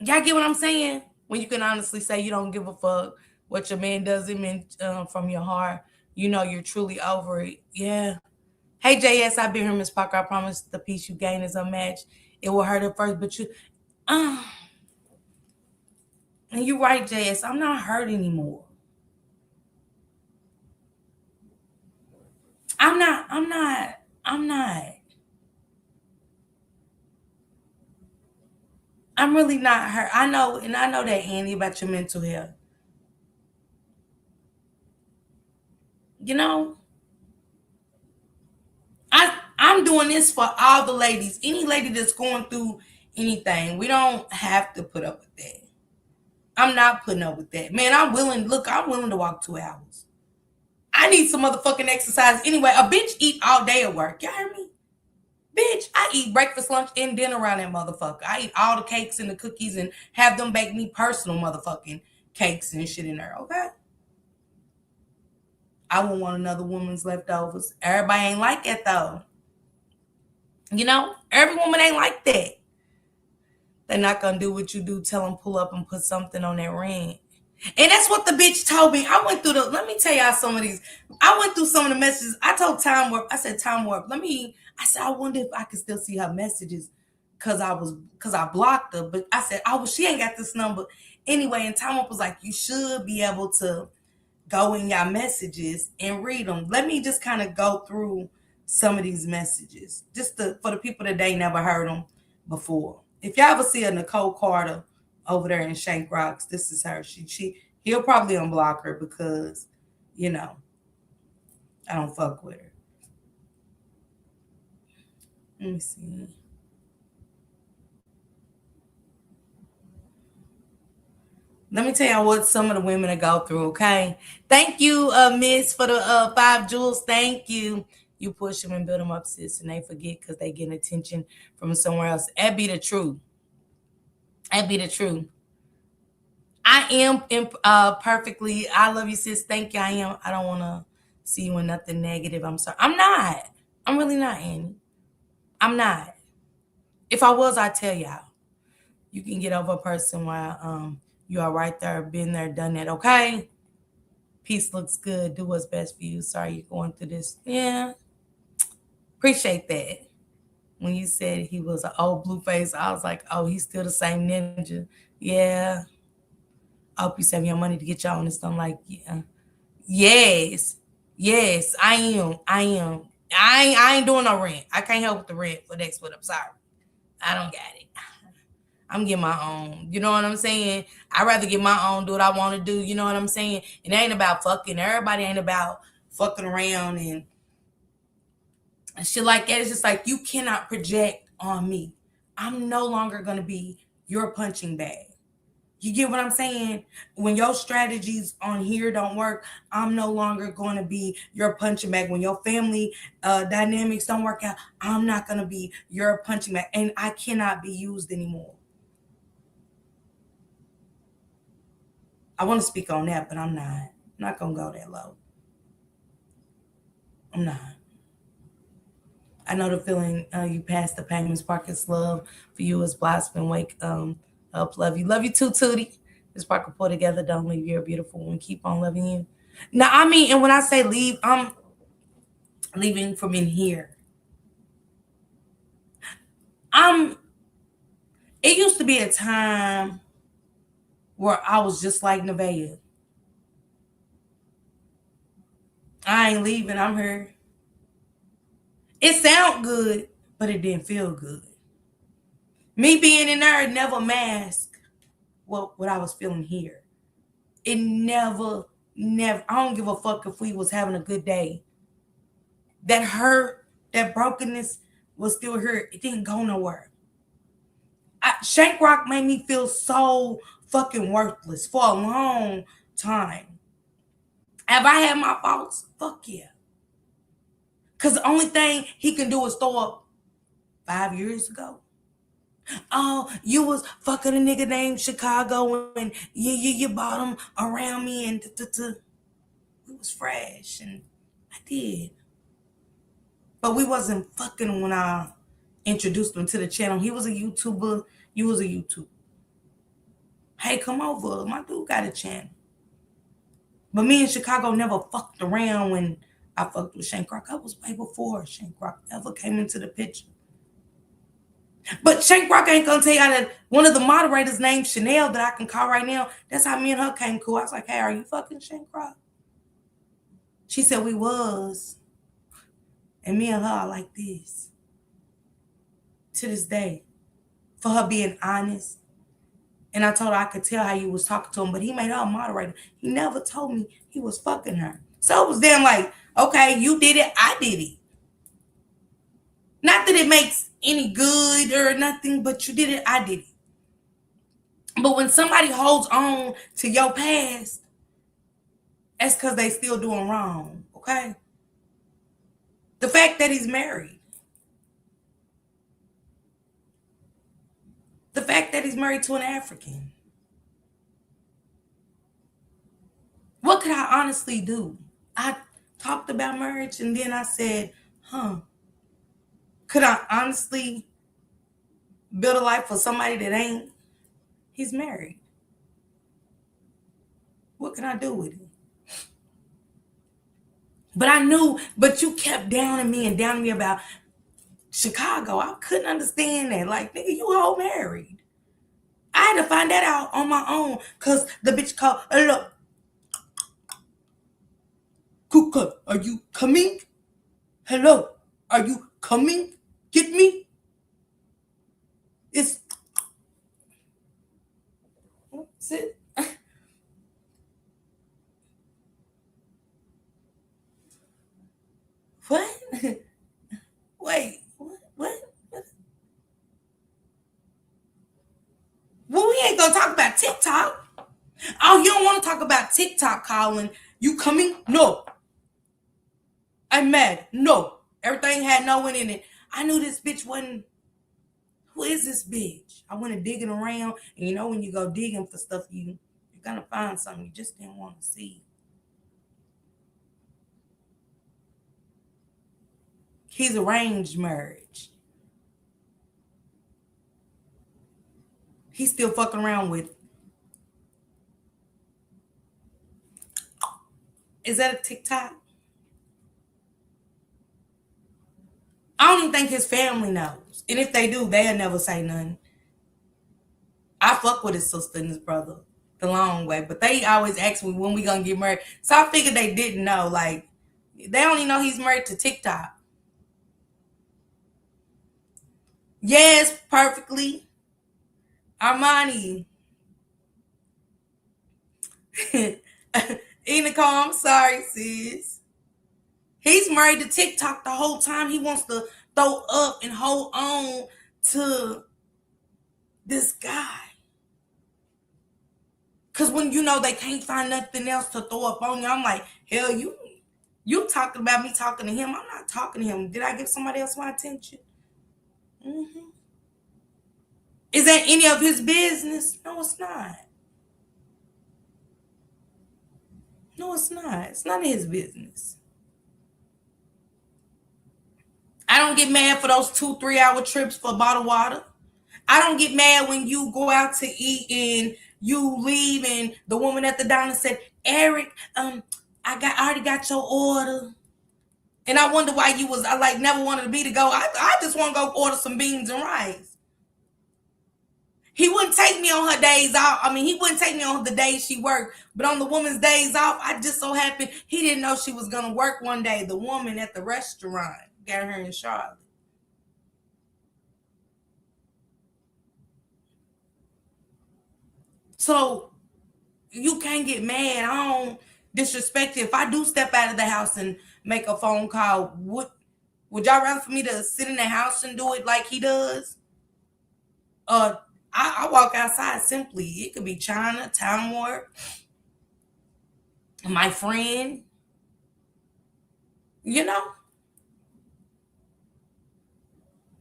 Y'all get what I'm saying? When you can honestly say you don't give a fuck what your man does, it mean from your heart. You know you're truly over it. Yeah. Hey JS, I've been here, Miss Parker. I promise the peace you gain is unmatched. It will hurt at first, but you uh and you're right, JS. I'm not hurt anymore. I'm not, I'm not, I'm not. I'm really not hurt. I know, and I know that, Andy, about your mental health. You know, I'm doing this for all the ladies. Any lady that's going through anything, we don't have to put up with that. I'm not putting up with that. Man, I'm willing, look, I'm willing to walk 2 hours. I need some motherfucking exercise anyway. A bitch eat all day at work. Y'all hear me? Bitch, I eat breakfast, lunch, and dinner around that motherfucker. I eat all the cakes and the cookies and have them bake me personal motherfucking cakes and shit in there, okay? I wouldn't want another woman's leftovers. Everybody ain't like that though. You know, every woman ain't like that. They're not gonna do what you do. Tell them pull up and put something on that ring. And that's what the bitch told me. I went through let me tell y'all some of these. I went through some of the messages. I told Time Warp, I said, Time Warp, I said, I wonder if I could still see her messages because I blocked her. But I said, oh, she ain't got this number. Anyway, and Time Warp was like, you should be able to go in your messages and read them. Let me just kind of go through some of these messages, just for the people that they never heard them before. If y'all ever see a Nicole Carter over there in Shank Rocks, this is her. He'll probably unblock her because, you know, I don't fuck with her. Let me see. Let me tell y'all what some of the women that go through, okay? Thank you, Miss, for the 5 jewels. Thank you. You push them and build them up, sis, and they forget because they getting attention from somewhere else. That be the truth. That be the truth. I am perfectly. I love you, sis. Thank you. I am. I don't want to see you in nothing negative. I'm sorry. I'm not. I'm really not, Annie. I'm not. If I was, I'd tell y'all. You can get over a person while you are right there, been there, done that. Okay. Peace looks good. Do what's best for you. Sorry you're going through this. Yeah. Appreciate that. When you said he was an old Blueface, I was like, oh, he's still the same ninja. Yeah. I hope you save your money to get y'all on this. I'm like, yeah. Yes. Yes, I am. I am. I ain't doing no rent. I can't help with the rent for next one. I'm sorry. I don't got it. I'm getting my own. You know what I'm saying? I'd rather get my own, do what I want to do. You know what I'm saying? It ain't about fucking. Everybody ain't about fucking around and shit like that. It's just like you cannot project on me. I'm no longer gonna be your punching bag. You get what I'm saying? When your strategies on here don't work, I'm no longer going to be your punching bag. When your family dynamics don't work out, I'm not going to be your punching bag. And I cannot be used anymore. I want to speak on that, but I'm not. I'm not going to go that low. I'm not. I know the feeling you passed the pain. Miss Parker's love for you is blossom. Wake up. Love you. Love you too, Tootie. Miss Parker, pull together. Don't leave. You're beautiful and keep on loving you. Now, I mean, and when I say leave, I'm leaving from in here. I'm it used to be a time where I was just like Nevaeh. I ain't leaving, I'm here. It sound good, but it didn't feel good. Me being in there never masked what I was feeling here. It never, I don't give a fuck if we was having a good day. That hurt, that brokenness was still here. It didn't go nowhere. Shank Rock made me feel so fucking worthless for a long time. Have I had my faults? Fuck yeah. Because the only thing he can do is throw up 5 years ago. Oh, you was fucking a nigga named Chicago and you bought him around me and it was fresh and I did. But we wasn't fucking when I introduced him to the channel. He was a YouTuber. You was a YouTuber. Hey, come over. My dude got a channel. But me in Chicago never fucked around when I fucked with Shank Rock. I was way before Shank Rock ever came into the picture. But Shank Rock ain't gonna tell you that one of the moderators named Chanel that I can call right now. That's how me and her came cool. I was like, hey, are you fucking Shank Rock? She said we was. And me and her are like this. To this day. For her being honest. And I told her I could tell how you was talking to him, but he made her a moderator. He never told me he was fucking her. So it was then like, okay, you did it, I did it. Not that it makes any good or nothing, but you did it, I did it. But when somebody holds on to your past, that's because they still doing wrong, okay? The fact that he's married. The fact that he's married to an African. What could I honestly do? I talked about marriage and then I said, could I honestly build a life for somebody that ain't? He's married. What can I do with it? But I knew, but you kept downing me about Chicago. I couldn't understand that. Like, nigga, you all married. I had to find that out on my own because the bitch called, look, Kuka, are you coming? Hello, are you coming? Get me? It's, what's it? What? Wait, what? Well, we ain't gonna talk about TikTok. Oh, you don't want to talk about TikTok, Colin. You coming? No. I'm mad. No. Everything had no one in it. I knew this bitch wasn't. Who is this bitch? I went digging around, and you know when you go digging for stuff, you're gonna find something you just didn't want to see. He's arranged marriage. He's still fucking around with. Is that a TikTok? I don't even think his family knows. And if they do, they'll never say nothing. I fuck with his sister and his brother the long way, but they always ask me when we gonna get married. So I figured they didn't know. Like, they only know he's married to TikTok. Yes, perfectly. Armani. Nicole, I'm sorry, sis. He's married to TikTok the whole time. He wants to throw up and hold on to this guy. Cause when you know they can't find nothing else to throw up on you, I'm like, hell, you talking about me talking to him. I'm not talking to him. Did I give somebody else my attention? Mm-hmm. Is that any of his business? No, it's not. No, it's not. It's none of his business. I don't get mad for those 2-3 hour trips for a bottle of water. I don't get mad when you go out to eat and you leave and the woman at the diner said, Eric, I already got your order. And I wonder why I like never wanted me to go. I just want to go order some beans and rice. He wouldn't take me on her days off. I mean, he wouldn't take me on the days she worked. But on the woman's days off, I just so happened he didn't know she was going to work one day. The woman at the restaurant got her in Charlotte. So you can't get mad. I don't disrespect you. If I do step out of the house and make a phone call, would y'all rather for me to sit in the house and do it like he does? I walk outside simply. It could be China, Time Warp, my friend. You know,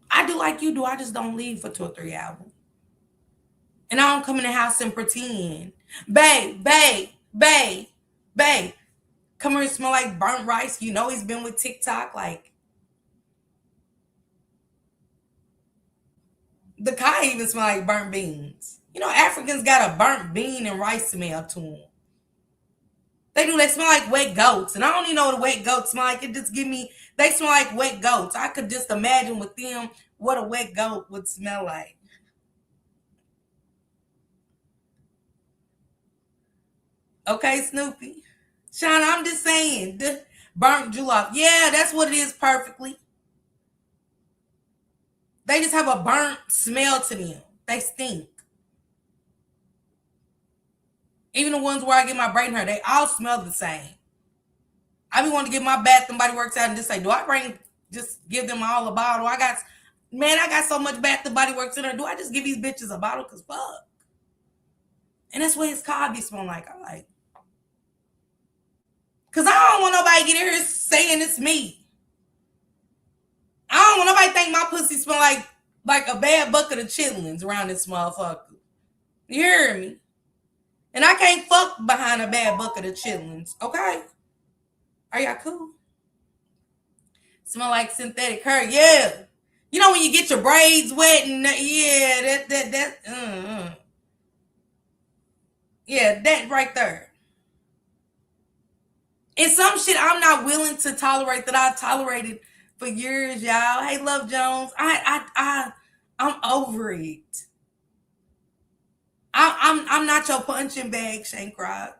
I do like you do. I just don't leave for 2 or 3 hours. And I don't come in the house and pretend. Babe, babe, babe, babe. Come here and smell like burnt rice. You know he's been with TikTok. Like, the car even smell like burnt beans. You know, Africans got a burnt bean and rice smell to them. They do. They smell like wet goats, and I don't even know what a wet goat smell like. It just give me. They smell like wet goats. I could just imagine with them what a wet goat would smell like. Okay, Snoopy. Shauna, I'm just saying, the burnt jollof. Yeah, that's what it is perfectly. They just have a burnt smell to them. They stink. Even the ones where I get my braiding hair, they all smell the same. I be wanting to get my Bath and Body Works out and just say, do I bring, just give them all a bottle? I got so much Bath and Body Works in there. Do I just give these bitches a bottle? Cause fuck. And that's what his car be smelling like. I'm like, cause I don't want nobody get in here saying it's me. I don't want nobody think my pussy smell like a bad bucket of chitlins around this motherfucker. You hear me? And I can't fuck behind a bad bucket of chitlins. Okay? Are y'all cool? Smell like synthetic hair. Yeah. You know when you get your braids wet and yeah, yeah, that right there. And some shit I'm not willing to tolerate that I tolerated for years, y'all. Hey, Love Jones, I'm over it. I'm not your punching bag, Shank Rock.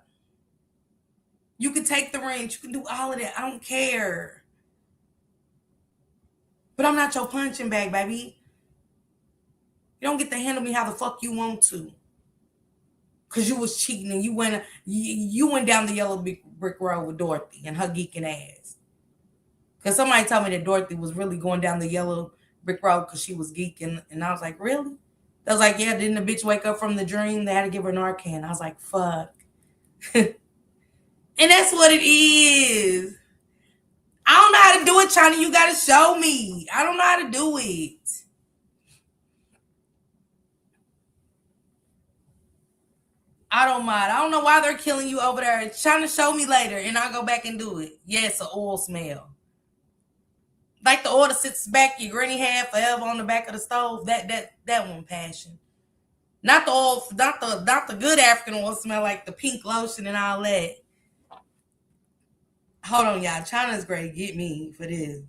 You can take the wrench, you can do all of that. I don't care. But I'm not your punching bag, baby. You don't get to handle me how the fuck you want to. Cause you was cheating and you went down the yellow brick road with Dorothy and her geeking ass. Cause somebody told me that Dorothy was really going down the yellow brick road because she was geeking, and I was like, really? I was like, yeah. Didn't the bitch wake up from the dream? They had to give her Narcan. I was like, fuck. And that's what it is. I don't know how to do it, China. You gotta show me. I don't know how to do it. I don't mind. I don't know why they're killing you over there. Trying to show me later, and I'll go back and do it. Yes, an oil smell. Like the oil that sits back your granny had forever on the back of the stove. That one passion. Not the oil, not the good African oil smell like the pink lotion and all that. Hold on, y'all. China's great. Get me for this.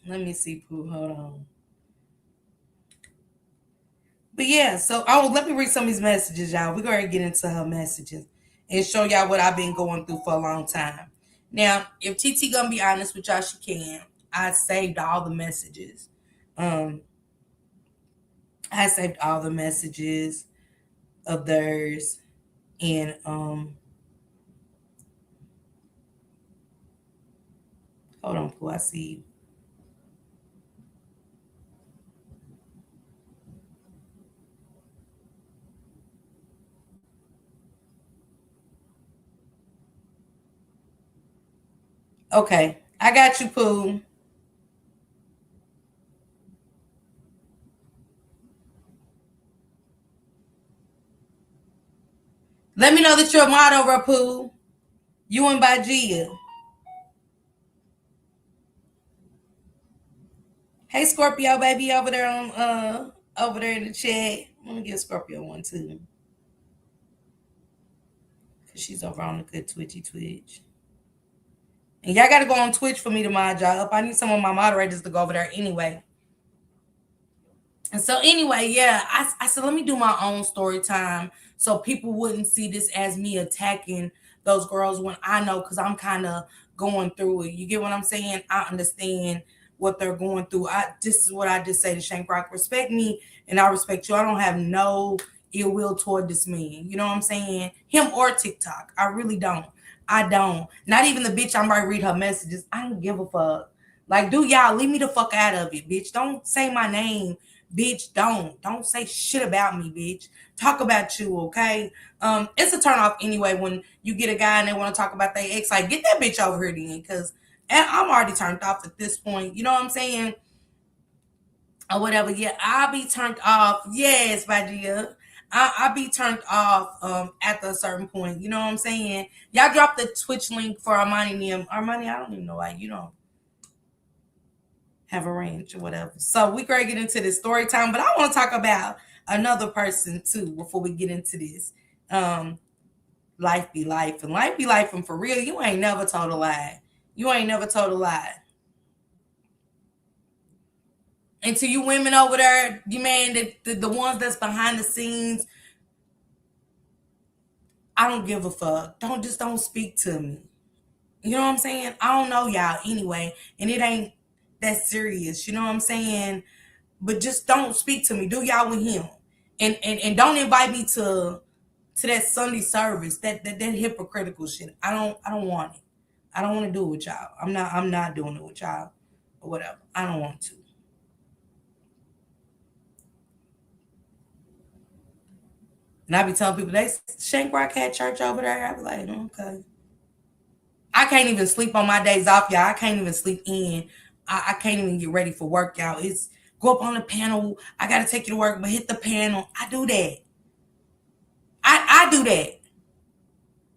Let me see, Pooh. Hold on. But yeah, so let me read some of these messages, y'all. We're gonna get into her messages and show y'all what I've been going through for a long time. Now, if TT gonna be honest with y'all, she can. I saved all the messages. Um, I saved all the messages of theirs, and hold on, Pooh. I see you. Okay, I got you, Pooh. Let me know that you're a mod over, Pooh. You and Bajia. Hey, Scorpio, baby, over there on over there in the chat. Let me give Scorpio one too, cause she's over on the good Twitchy Twitch. And y'all gotta go on Twitch for me to mod y'all up. I need some of my moderators to go over there anyway. And so anyway, yeah, I said let me do my own story time so people wouldn't see this as me attacking those girls when I know, because I'm kind of going through it. You get what I'm saying? I understand what they're going through. This is what I just say to Shank Rock. Respect me and I respect you. I don't have no ill will toward this man. You know what I'm saying? Him or TikTok. I really don't. I don't. Not even the bitch I'm about to read her messages. I don't give a fuck. Like, do y'all leave me the fuck out of it, bitch. Don't say my name, bitch. Don't say shit about me, bitch. Talk about you, okay? It's a turn off anyway when you get a guy and they want to talk about their ex. Like, get that bitch over here then, because I'm already turned off at this point. You know what I'm saying? Or whatever. Yeah, I'll be turned off. Yes, my dear. I'll be turned off after a certain point. You know what I'm saying? Y'all drop the Twitch link for Armani and them. Armani, I don't even know why you don't have a ranch or whatever. So we gonna get into this story time, but I want to talk about another person too before we get into this. Um, life be life, and life be life, and for real, you ain't never told a lie. You ain't never told a lie. And to you women over there, you man, the ones that's behind the scenes, I don't give a fuck. Don't speak to me. You know what I'm saying? I don't know y'all anyway, and it ain't that serious. You know what I'm saying? But just don't speak to me. Do y'all with him, and don't invite me to that Sunday service. That hypocritical shit. I don't want it. I don't want to do it with y'all. I'm not doing it with y'all or whatever. I don't want to. And I be telling people they Shank Rock had church over there. I be like, okay. I can't even sleep on my days off, y'all. I can't even sleep in. I can't even get ready for work, y'all. It's go up on the panel. I gotta take you to work, but hit the panel. I do that. I do that.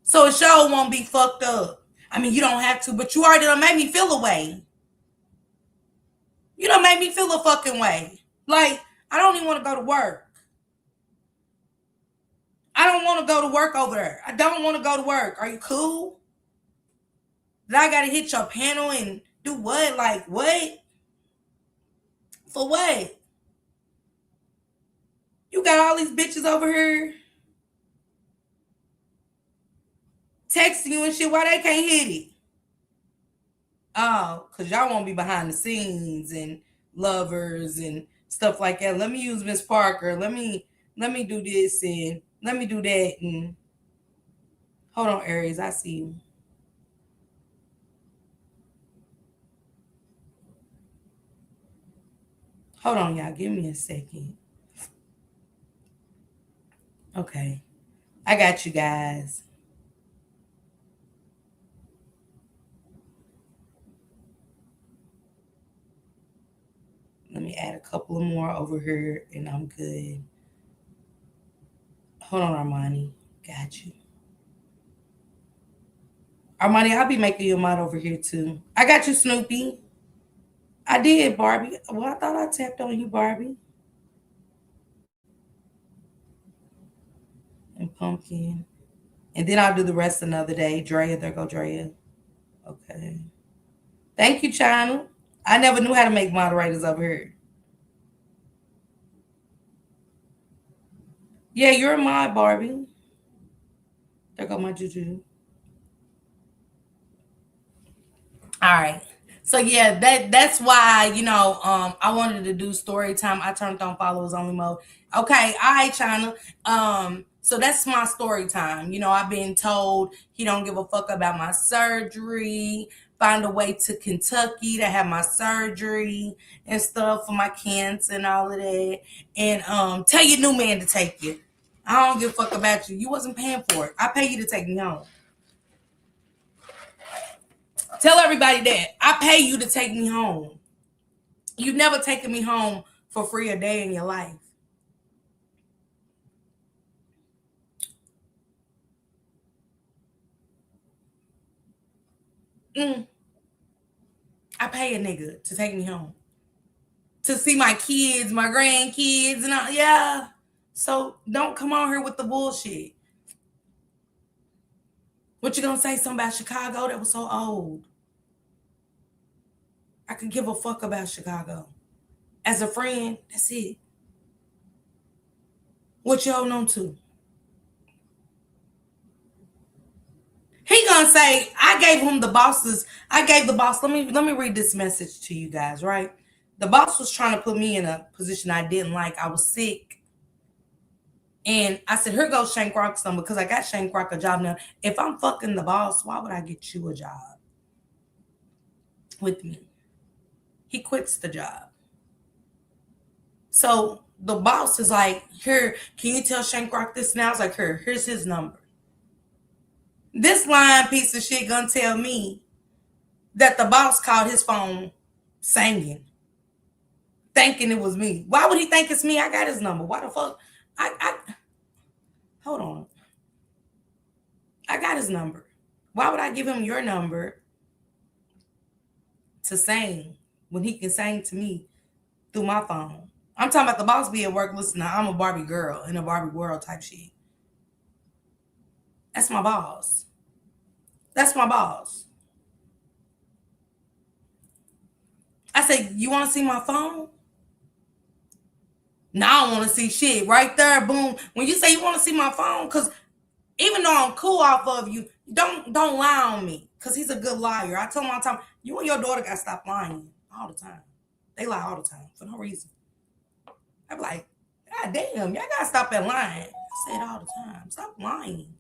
So a show won't be fucked up. I mean, you don't have to, but you already done made me feel a way. You done made me feel a fucking way. Like, I don't even want to go to work. I don't want to go to work over there. I don't want to go to work. Are you cool? That I gotta hit your panel and do what? Like, what? For what? You got all these bitches over here texting you and shit. Why they can't hit it? Oh, because y'all won't be behind the scenes and lovers and stuff like that. Let me use Miss Parker. Let me do this and let me do that. And hold on, Aries. I see you. Hold on, y'all. Give me a second. Okay. I got you guys. Let me add a couple of more over here and I'm good. Hold on, Armani. Got you. Armani, I'll be making you a mod over here too. I got you, Snoopy. I did, Barbie. Well, I thought I tapped on you, Barbie. And Pumpkin. And then I'll do the rest another day. Drea, there go Drea. Okay. Thank you, China. I never knew how to make moderators over here. Yeah, you're a mod, Barbie. There go my juju. All right. So yeah, that's why, I wanted to do story time. I turned on followers only mode. Okay, all right, China. So that's my story time. I've been told he don't give a fuck about my surgery. Find a way to Kentucky to have my surgery and stuff for my cancer and all of that. And tell your new man to take you. I don't give a fuck about you. You wasn't paying for it. I pay you to take me home. Tell everybody that. I pay you to take me home. You've never taken me home for free a day in your life. Mm. I pay a nigga to take me home. To see my kids, my grandkids, and all. Yeah. So don't come on here with the bullshit. What you gonna say something about Chicago that was so old? I could give a fuck about Chicago. As a friend, that's it. What you holding on to? He gonna say, I gave him the bosses. I gave the boss. Let me read this message to you guys, right? The boss was trying to put me in a position I didn't like. I was sick. And I said, here goes Shank Rock's number because I got Shank Rock a job now. If I'm fucking the boss, why would I get you a job with me? He quits the job. So the boss is like, here, can you tell Shank Rock this now? I was like, here's his number. This lying piece of shit gonna tell me that the boss called his phone singing, thinking it was me. Why would he think it's me? I got his number. Why the fuck? I hold on. I got his number. Why would I give him your number to sing? when he can sing to me through my phone. I'm talking about the boss be at work listening to I'm a Barbie girl in a Barbie world type shit. That's my boss. That's my boss. I say, you want to see my phone? No, I don't want to see shit. Right there, boom. When you say you want to see my phone, because even though I'm cool off of you, don't lie on me. Because he's a good liar. I tell him all the time, you and your daughter got to stop lying all the time. They lie all the time for no reason. I'm like, God damn, y'all got to stop that lying. I say it all the time. Stop lying.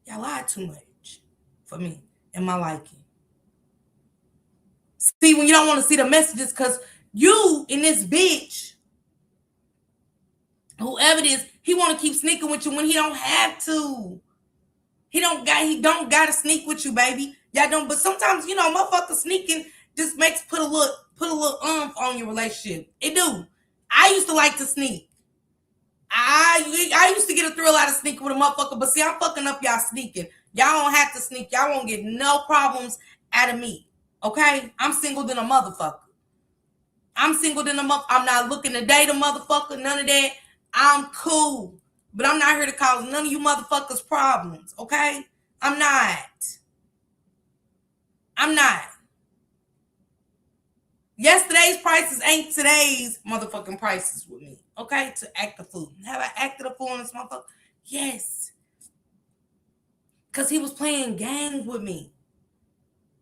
Y'all lie too much for me and my liking. See, when you don't want to see the messages, because you and this bitch, whoever it is, he want to keep sneaking with you when he don't have to. He don't gotta sneak with you, baby. Y'all don't, but sometimes, motherfucker sneaking just makes put a little on your relationship. It do. I used to like to sneak. I used to get a thrill out of sneaking with a motherfucker, but see, I'm fucking up y'all sneaking. Y'all don't have to sneak. Y'all won't get no problems out of me. Okay? I'm single than a motherfucker. I'm not looking to date a motherfucker, none of that. I'm cool. But I'm not here to cause none of you motherfuckers problems, okay? I'm not. Yesterday's prices ain't today's motherfucking prices with me, okay? To act a fool. Have I acted a fool in this motherfucker? Yes. Because he was playing games with me.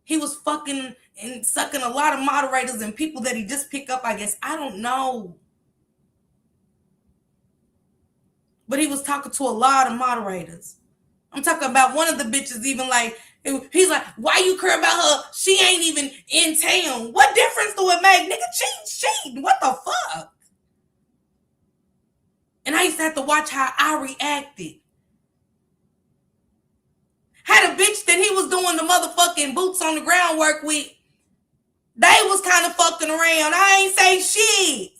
He was fucking and sucking a lot of moderators and people that he just picked up, I guess. I don't know. But he was talking to a lot of moderators. I'm talking about one of the bitches even like, he's like, why you care about her? She ain't even in town. What difference do it make? Nigga, cheat. What the fuck? And I used to have to watch how I reacted. Had a bitch that he was doing the motherfucking boots on the ground work with, they was kind of fucking around. I ain't say shit.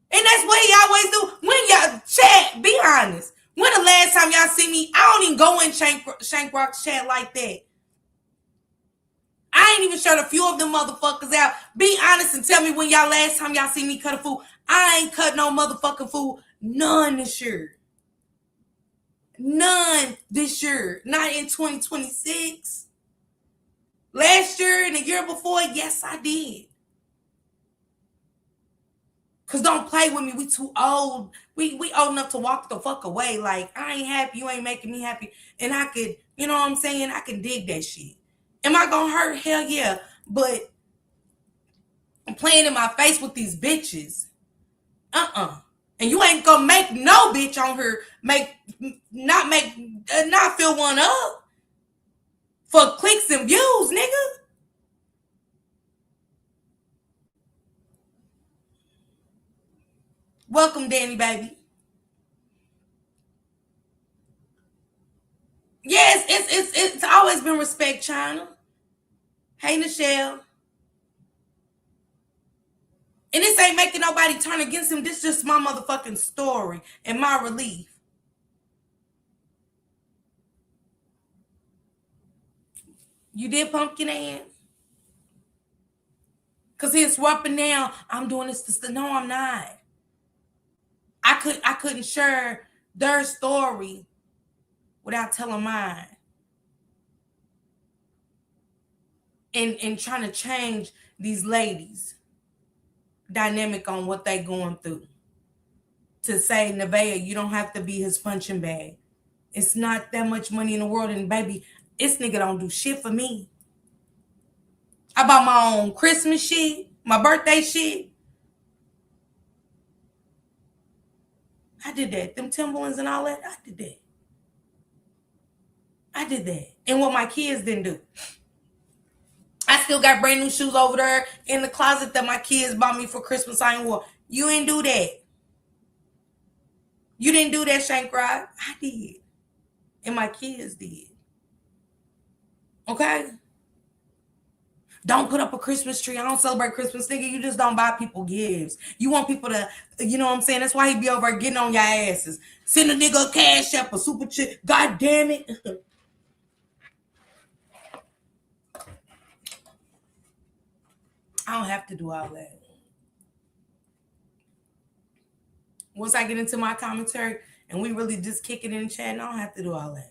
And that's what he always do. When y'all chat, be honest. When the last time y'all see me, I don't even go in Shank Rock's chat like that. I ain't even shut a few of them motherfuckers out. Be honest and tell me when y'all last time y'all see me cut a fool. I ain't cut no motherfucking fool. None this year. None this year. Not in 2026. Last year and the year before, yes, I did. Cause don't play with me. We too old. We old enough to walk the fuck away. Like, I ain't happy. You ain't making me happy. And I could, you know what I'm saying? I can dig that shit. Am I gonna hurt? Hell yeah. But I'm playing in my face with these bitches. And you ain't gonna make no bitch on her not fill one up for clicks and views, nigga. Welcome, Danny, baby. Yes, it's always been respect, China. Hey, Nichelle. And this ain't making nobody turn against him. This is just my motherfucking story and my relief. You did pumpkin and? Cause he's swapping down. I'm doing this. No, I'm not. I couldn't share their story without telling mine. And trying to change these ladies' dynamic on what they going through. To say, Nevaeh, you don't have to be his punching bag. It's not that much money in the world. And baby, this nigga don't do shit for me. I bought my own Christmas shit, my birthday shit. I did that. Them Timberlands and all that, I did that. And what my kids didn't do. I still got brand new shoes over there in the closet that my kids bought me for Christmas. I ain't wore. You ain't do that. You didn't do that, Shank Rod. I did. And my kids did. Okay? Don't put up a Christmas tree. I don't celebrate Christmas, nigga. You just don't buy people gifts. You want people to, you know what I'm saying? That's why he be over getting on your asses. Send a nigga a cash app, a super chick. God damn it. I don't have to do all that. Once I get into my commentary and we really just kick it in the chat, I don't have to do all that.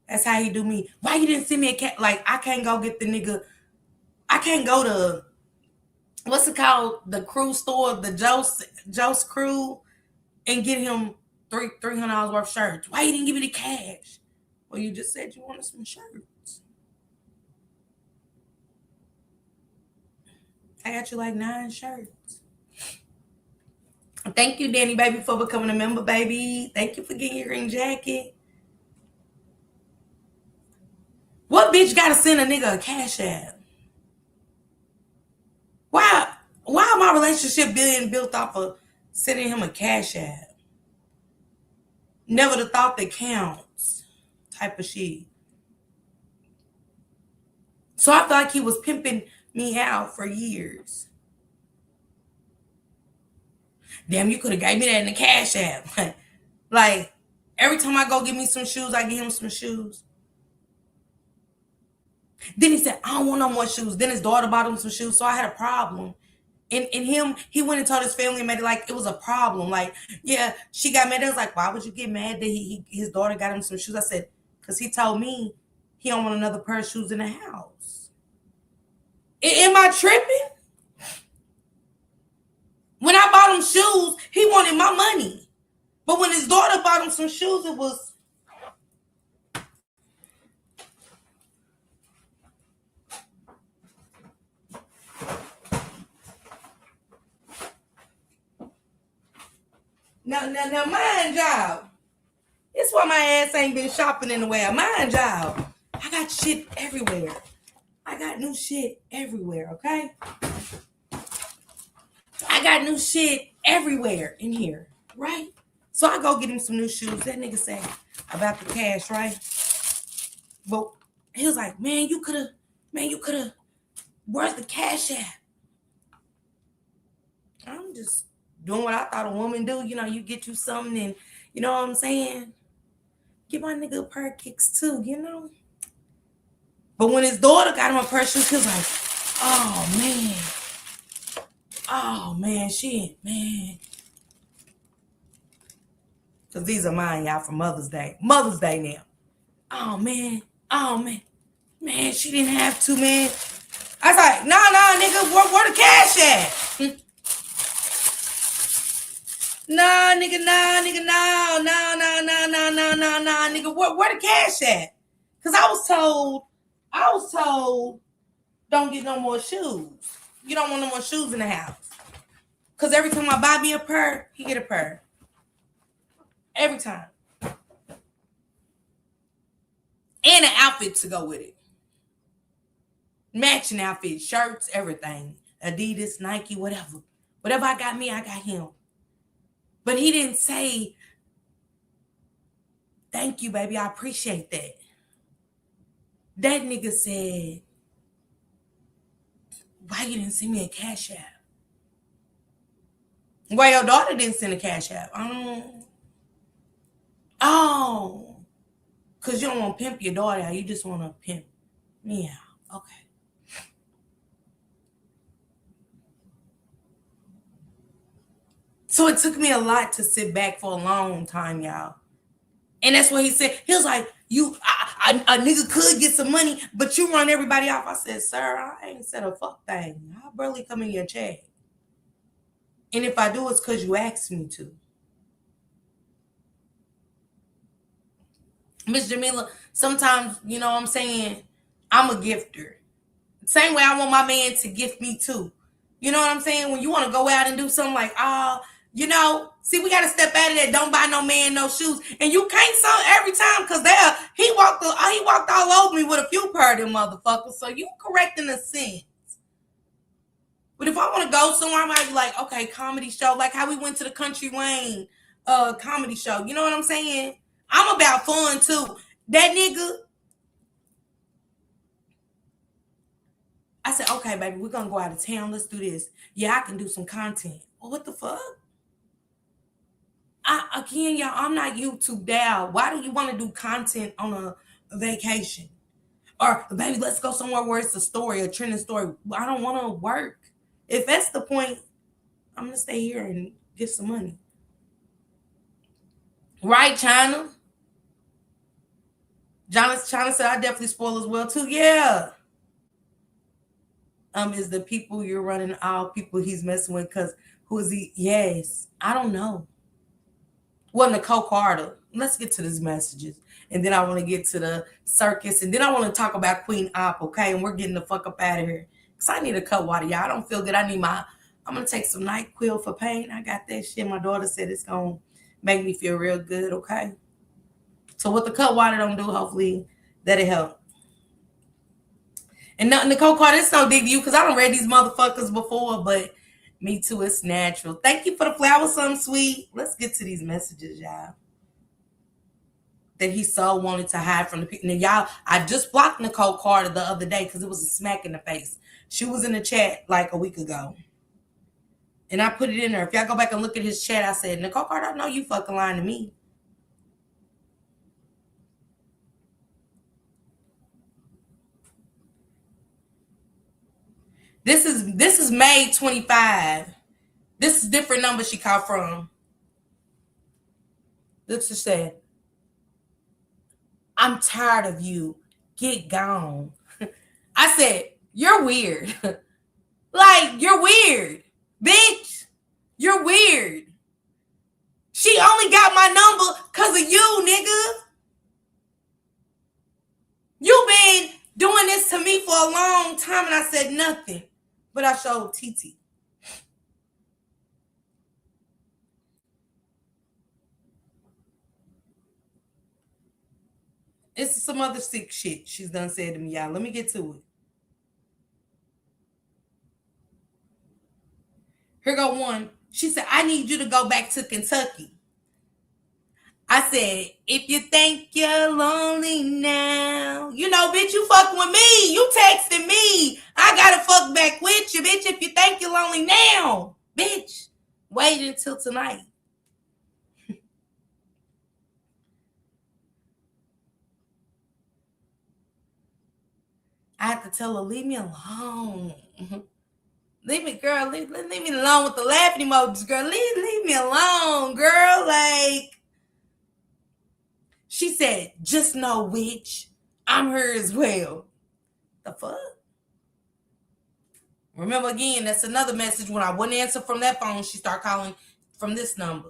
That's how he do me. Why you didn't send me a cat? Like, I can't go get the nigga. I can't go to, what's it called? The crew store, the Joe's crew, and get him $300 worth of shirts. Why you didn't give me the cash? Well, you just said you wanted some shirts. I got you like 9 shirts. Thank you, Danny Baby, for becoming a member, baby. Thank you for getting your green jacket. What bitch gotta send a nigga a cash app? Why my relationship being built off of sending him a cash app? Never the thought that counts type of shit. So I feel like he was pimping me out for years. Damn, you could have gave me that in the cash app. Like, every time I go get me some shoes, I give him some shoes. Then he said, I don't want no more shoes. Then his daughter bought him some shoes, so I had a problem. And he went and told his family and made it like it was a problem. Like, yeah, she got mad. I was like, why would you get mad that his daughter got him some shoes? I said, because he told me he don't want another pair of shoes in the house. Am I tripping? When I bought him shoes, he wanted my money. But when his daughter bought him some shoes, it was... Now, mind y'all. That's why my ass ain't been shopping in a while. Mind y'all. I got shit everywhere. I got new shit everywhere, okay? I got new shit everywhere in here, right? So I go get him some new shoes. That nigga said about the cash, right? But he was like, man, you could have, where's the cash at? I'm just doing what I thought a woman do. You know, you get you something and, you know what I'm saying? Give my nigga a pair of kicks too, you know? But when his daughter got him a pair of shoes, he was like, oh man, man. Because these are mine, y'all, for Mother's Day. Mother's Day now. Oh man. Man, she didn't have to, man. I was like, nah, nigga, where the cash at? Nah, nigga, no, nigga, where the cash at? Because I was told, don't get no more shoes. You don't want no more shoes in the house. Because every time I buy me a pair, he get a pair. Every time. And an outfit to go with it. Matching outfit, shirts, everything. Adidas, Nike, whatever. Whatever I got me, I got him. But he didn't say, thank you, baby. I appreciate that. That nigga said, why you didn't send me a cash app? Why your daughter didn't send a cash app? Oh. Because you don't want to pimp your daughter out. You just want to pimp me out. Okay. So it took me a lot to sit back for a long time, y'all. And that's what he said. He was like, a nigga could get some money, but you run everybody off. I said, sir, I ain't said a fuck thing. I barely come in your check. And if I do, it's because you asked me to. Miss Jamila, sometimes, you know what I'm saying, I'm a gifter. Same way I want my man to gift me too. You know what I'm saying? When you want to go out and do something like, you know, see, we got to step out of that. Don't buy no man no shoes. And you can't sell every time because he walked all over me with a few pair of them motherfuckers. So you correcting a sense. But if I want to go somewhere, I might be like, okay, comedy show. Like how we went to the Country Wayne comedy show. You know what I'm saying? I'm about fun too. That nigga. I said, okay, baby, we're going to go out of town. Let's do this. Yeah, I can do some content. Well, what the fuck? Again, y'all, I'm not YouTube down. Why do you want to do content on a vacation? Or, baby, let's go somewhere where it's a story, a trending story. I don't want to work. If that's the point, I'm gonna stay here and get some money. Right, China? China said I definitely spoil as well too. Yeah. Is the people you're running all people he's messing with? Cause who is he? Yes. I don't know. Well, Nicole Carter. Let's get to these messages. And then I want to get to the circus. And then I want to talk about Queen Op, okay? And we're getting the fuck up out of here. Because I need a cut water, y'all. I don't feel good. I'm going to take some NyQuil for pain. I got that shit. My daughter said it's going to make me feel real good, okay? So what the cut water don't do, hopefully that'll help. And Nicole Carter, it's no dig to you because I don't read these motherfuckers before, but me too, it's natural. Thank you for the flowers, something sweet. Let's get to these messages, y'all. That he so wanted to hide from the people. And y'all, I just blocked Nicole Carter the other day because it was a smack in the face. She was in the chat like a week ago. And I put it in there. If y'all go back and look at his chat, I said, Nicole Carter, I know you fucking lying to me. This is May 25. This is different number she called from. Let's just say, I'm tired of you. Get gone. I said, you're weird. Like, you're weird. Bitch, you're weird. She only got my number because of you, nigga. You've been doing this to me for a long time and I said nothing. But I showed TT. It's some other sick shit she's done said to me, y'all. Let me get to it. Here go one. She said, I need you to go back to Kentucky. I said, if you think you're lonely now, you know, bitch, you fucking with me. You texting me. I gotta fuck back with you, bitch. If you think you're lonely now, bitch, wait until tonight. I have to tell her, leave me alone. Leave me, girl. Leave me alone with the laughing emojis, girl. Leave me alone, girl. Like, she said, just know, witch, I'm her as well. The fuck? Remember, again, that's another message. When I wouldn't answer from that phone, she started calling from this number.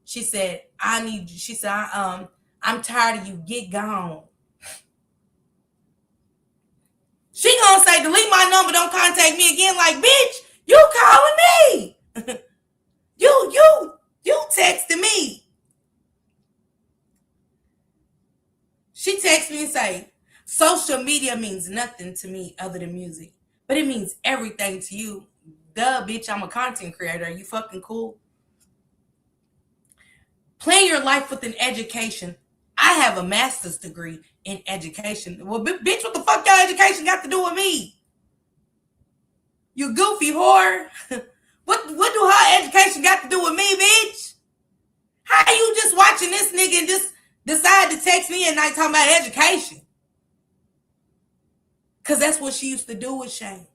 She said, I need you. She said, I'm tired of you. Get gone. She gonna say, delete my number. Don't contact me again. Like, bitch, you calling me. you texting me. She texts me and say, social media means nothing to me other than music. But it means everything to you. Duh, bitch, I'm a content creator. Are you fucking cool? Plan your life with an education. I have a master's degree in education. Well, bitch, what the fuck your education got to do with me? You goofy whore. What do her education got to do with me, bitch? How you just watching this nigga and just decide to text me at night talking about education? Because that's what she used to do with Shane.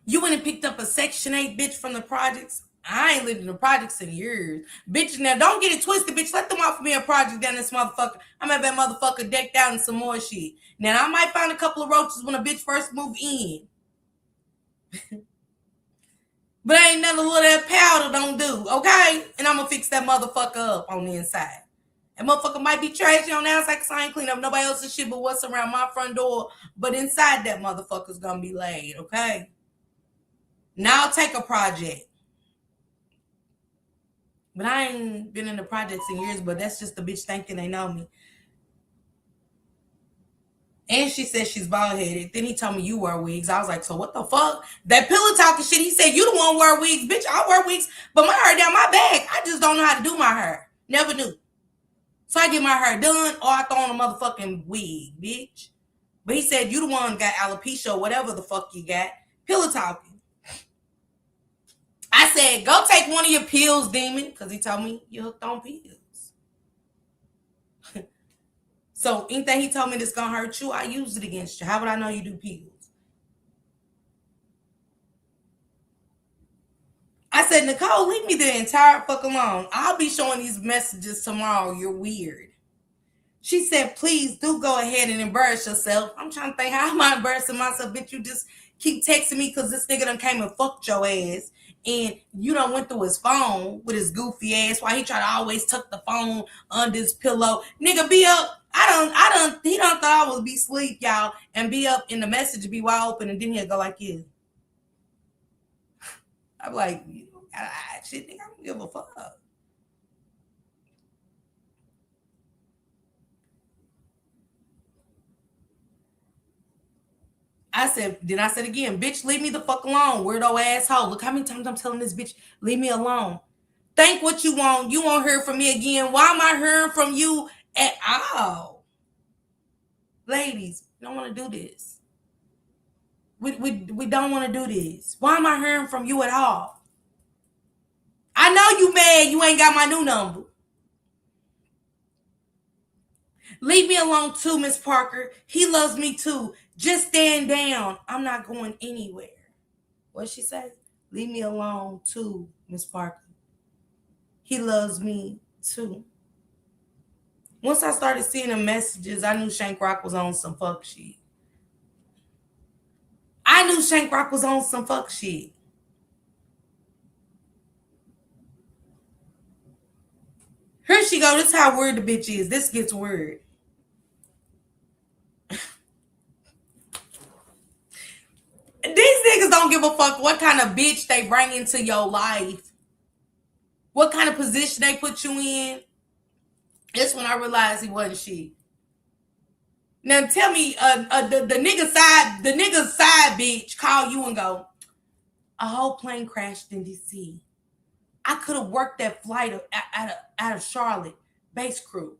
You went and picked up a Section 8 bitch from the projects. I ain't lived in the projects in years. Bitch, now don't get it twisted, bitch. Let them offer me a project down this motherfucker. I'm at that motherfucker decked out in some more shit. Now, I might find a couple of roaches when a bitch first move in. But ain't none of that powder don't do, okay? And I'm going to fix that motherfucker up on the inside. That motherfucker might be trashy on the outside because I ain't clean up nobody else's shit but what's around my front door. But inside that motherfucker's going to be laid, okay? Now I'll take a project. But I ain't been in the projects in years, but that's just the bitch thinking they know me. And she said she's bald-headed. Then he told me you wear wigs. I was like, so what the fuck? That pillow talking shit, he said, you the one wear wigs. Bitch, I wear wigs, but my hair down my back. I just don't know how to do my hair. Never knew. So I get my hair done or I throw on a motherfucking wig, bitch. But he said, you the one got alopecia or whatever the fuck you got. Pillow talking. I said, go take one of your pills, demon, because he told me you hooked on pills. So anything he told me that's going to hurt you, I use it against you. How would I know you do pills? I said, Nicole, leave me the entire fuck alone. I'll be showing these messages tomorrow. You're weird. She said, please do go ahead and embarrass yourself. I'm trying to think, how am I embarrassing myself? Bitch, you just keep texting me because this nigga done came and fucked your ass. And you done went through his phone with his goofy ass while he try to always tuck the phone under his pillow. Nigga, be up. He done thought I was be asleep, y'all, and be up in the message be wide open, and then he'll go like this. I'm like, shit, nigga, I don't give a fuck. I said it again, bitch, leave me the fuck alone, weirdo asshole. Look how many times I'm telling this bitch, leave me alone. Think what you want. You won't hear from me again. Why am I hearing from you at all? Ladies, we don't want to do this. We don't want to do this. Why am I hearing from you at all? I know you mad you ain't got my new number. Leave me alone too, Miss Parker. He loves me too. Just stand down. I'm not going anywhere. What'd she say? Leave me alone too, Miss Parker. He loves me too. Once I started seeing the messages, I knew Shank Rock was on some fuck shit. Here she go. This is how weird the bitch is. This gets weird. These niggas don't give a fuck what kind of bitch they bring into your life. What kind of position they put you in. That's when I realized he wasn't shit. Now tell me, the nigga side bitch call you and go, a whole plane crashed in DC. I could have worked that flight out of Charlotte, base crew.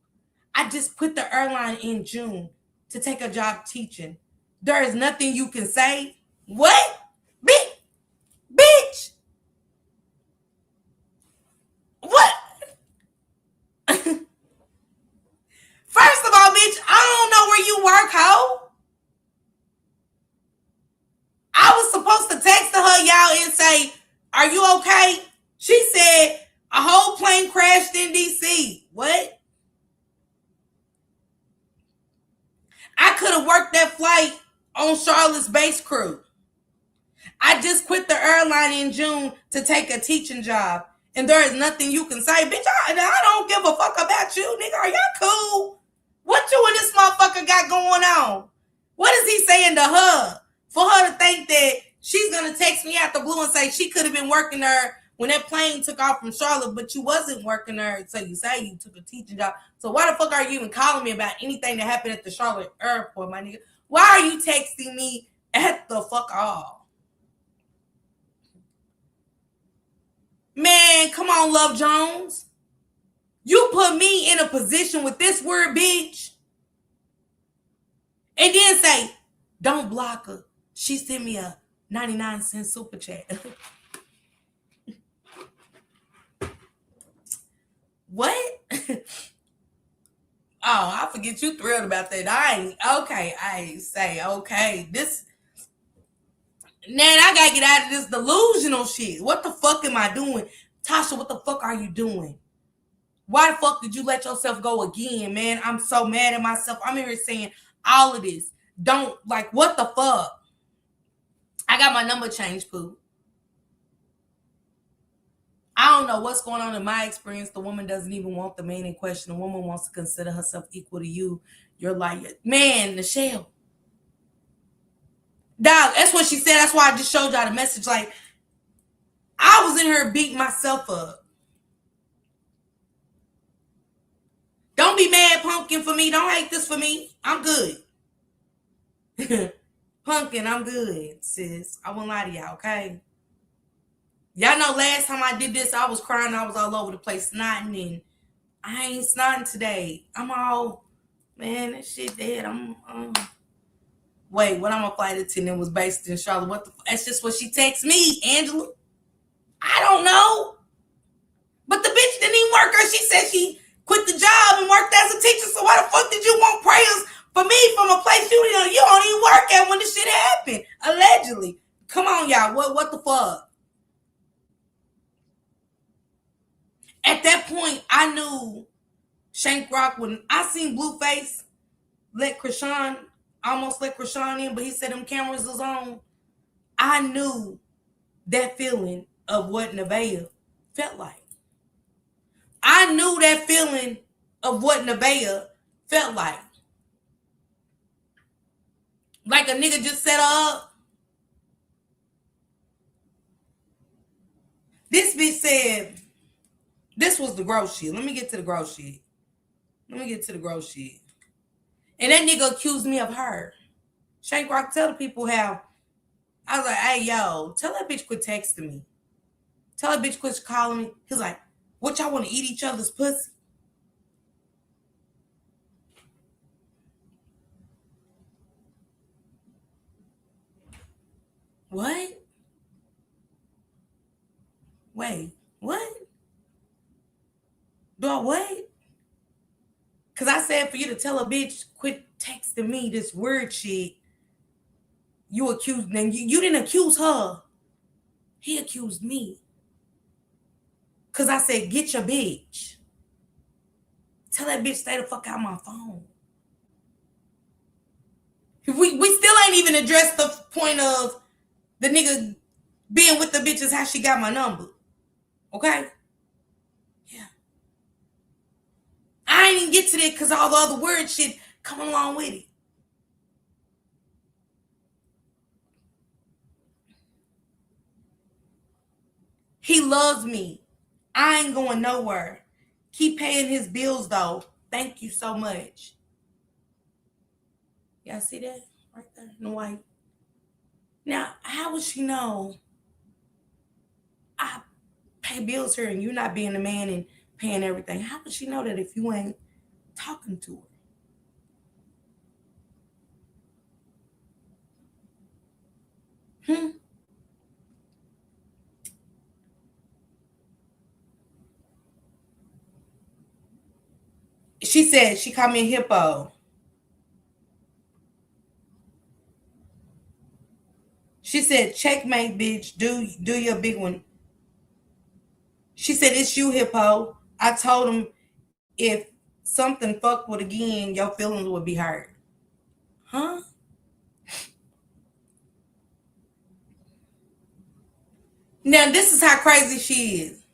I just quit the airline in June to take a job teaching. There is nothing you can say. What? Bitch. What? First of all, bitch, I don't know where you work, ho. I was supposed to text her, y'all, and say, are you okay? She said, a whole plane crashed in DC. What? I could have worked that flight on Charlotte's base crew. I just quit the airline in June to take a teaching job. And there is nothing you can say. Bitch, I don't give a fuck about you, nigga. Are y'all cool? What you and this motherfucker got going on? What is he saying to her? For her to think that she's going to text me out the blue and say she could have been working there when that plane took off from Charlotte, but you wasn't working there, so you say you took a teaching job. So why the fuck are you even calling me about anything that happened at the Charlotte airport, my nigga? Why are you texting me at the fuck all? Man, come on, Love Jones. You put me in a position with this word, bitch. And then say, don't block her. She sent me a 99-cent super chat. What? I forget you thrilled about that. I say, okay. Man, I gotta get out of this delusional shit. What the fuck am I doing? Tasha, what the fuck are you doing? Why the fuck did you let yourself go again, man? I'm so mad at myself. I'm here saying all of this. Don't, like, what the fuck? I got my number changed, Pooh. I don't know what's going on in my experience. The woman doesn't even want the man in question. The woman wants to consider herself equal to you. You're like, man, Nichelle. Dog, that's what she said. That's why I just showed y'all the message. Like, I was in here beating myself up. Don't be mad, Pumpkin, for me. Don't hate this for me. I'm good. Pumpkin, I'm good, sis. I won't lie to y'all, okay? Y'all know last time I did this, I was crying. I was all over the place snotting, and I ain't snotting today. I'm all, man, that shit dead. Wait, what? I'm a flight attendant was based in Charlotte. What the? That's just what she texts me, Angela. I don't know. But the bitch didn't even work her. She said she quit the job and worked as a teacher. So why the fuck did you want prayers for me from a place you don't even work at when this shit happened? Allegedly. Come on, y'all. What the fuck? At that point, I knew Shank Rock, when I seen Blueface almost let Krishan in, but he said them cameras was on. I knew that feeling of what Nevaeh felt like. I knew that feeling of what Nevaeh felt like. Like a nigga just set her up. This bitch said, this was the gross shit. Let me get to the gross shit. And that nigga accused me of her. Shank Rock, tell the people how. I was like, hey, yo, tell that bitch quit texting me. Tell that bitch quit calling me. He's like, what, y'all want to eat each other's pussy? What? Wait, what? Do I wait? Because I said for you to tell a bitch, quit texting me this weird shit. You accused, and you didn't accuse her. He accused me. Because I said, get your bitch. Tell that bitch stay the fuck out of my phone. We still ain't even addressed the point of the nigga being with the bitch is how she got my number. Okay? Yeah. I ain't even get to that because all the other weird shit coming along with it. He loves me. I ain't going nowhere. Keep paying his bills though. Thank you so much. Y'all see that? Right there in the white. Now, how would she know I pay bills here and you not being the man and paying everything? How would she know that if you ain't talking to her? She said she called me a hippo. She said, checkmate, bitch. Do your big one. She said, it's you, hippo. I told him if something fucked with again, your feelings would be hurt. Huh? Now, this is how crazy she is.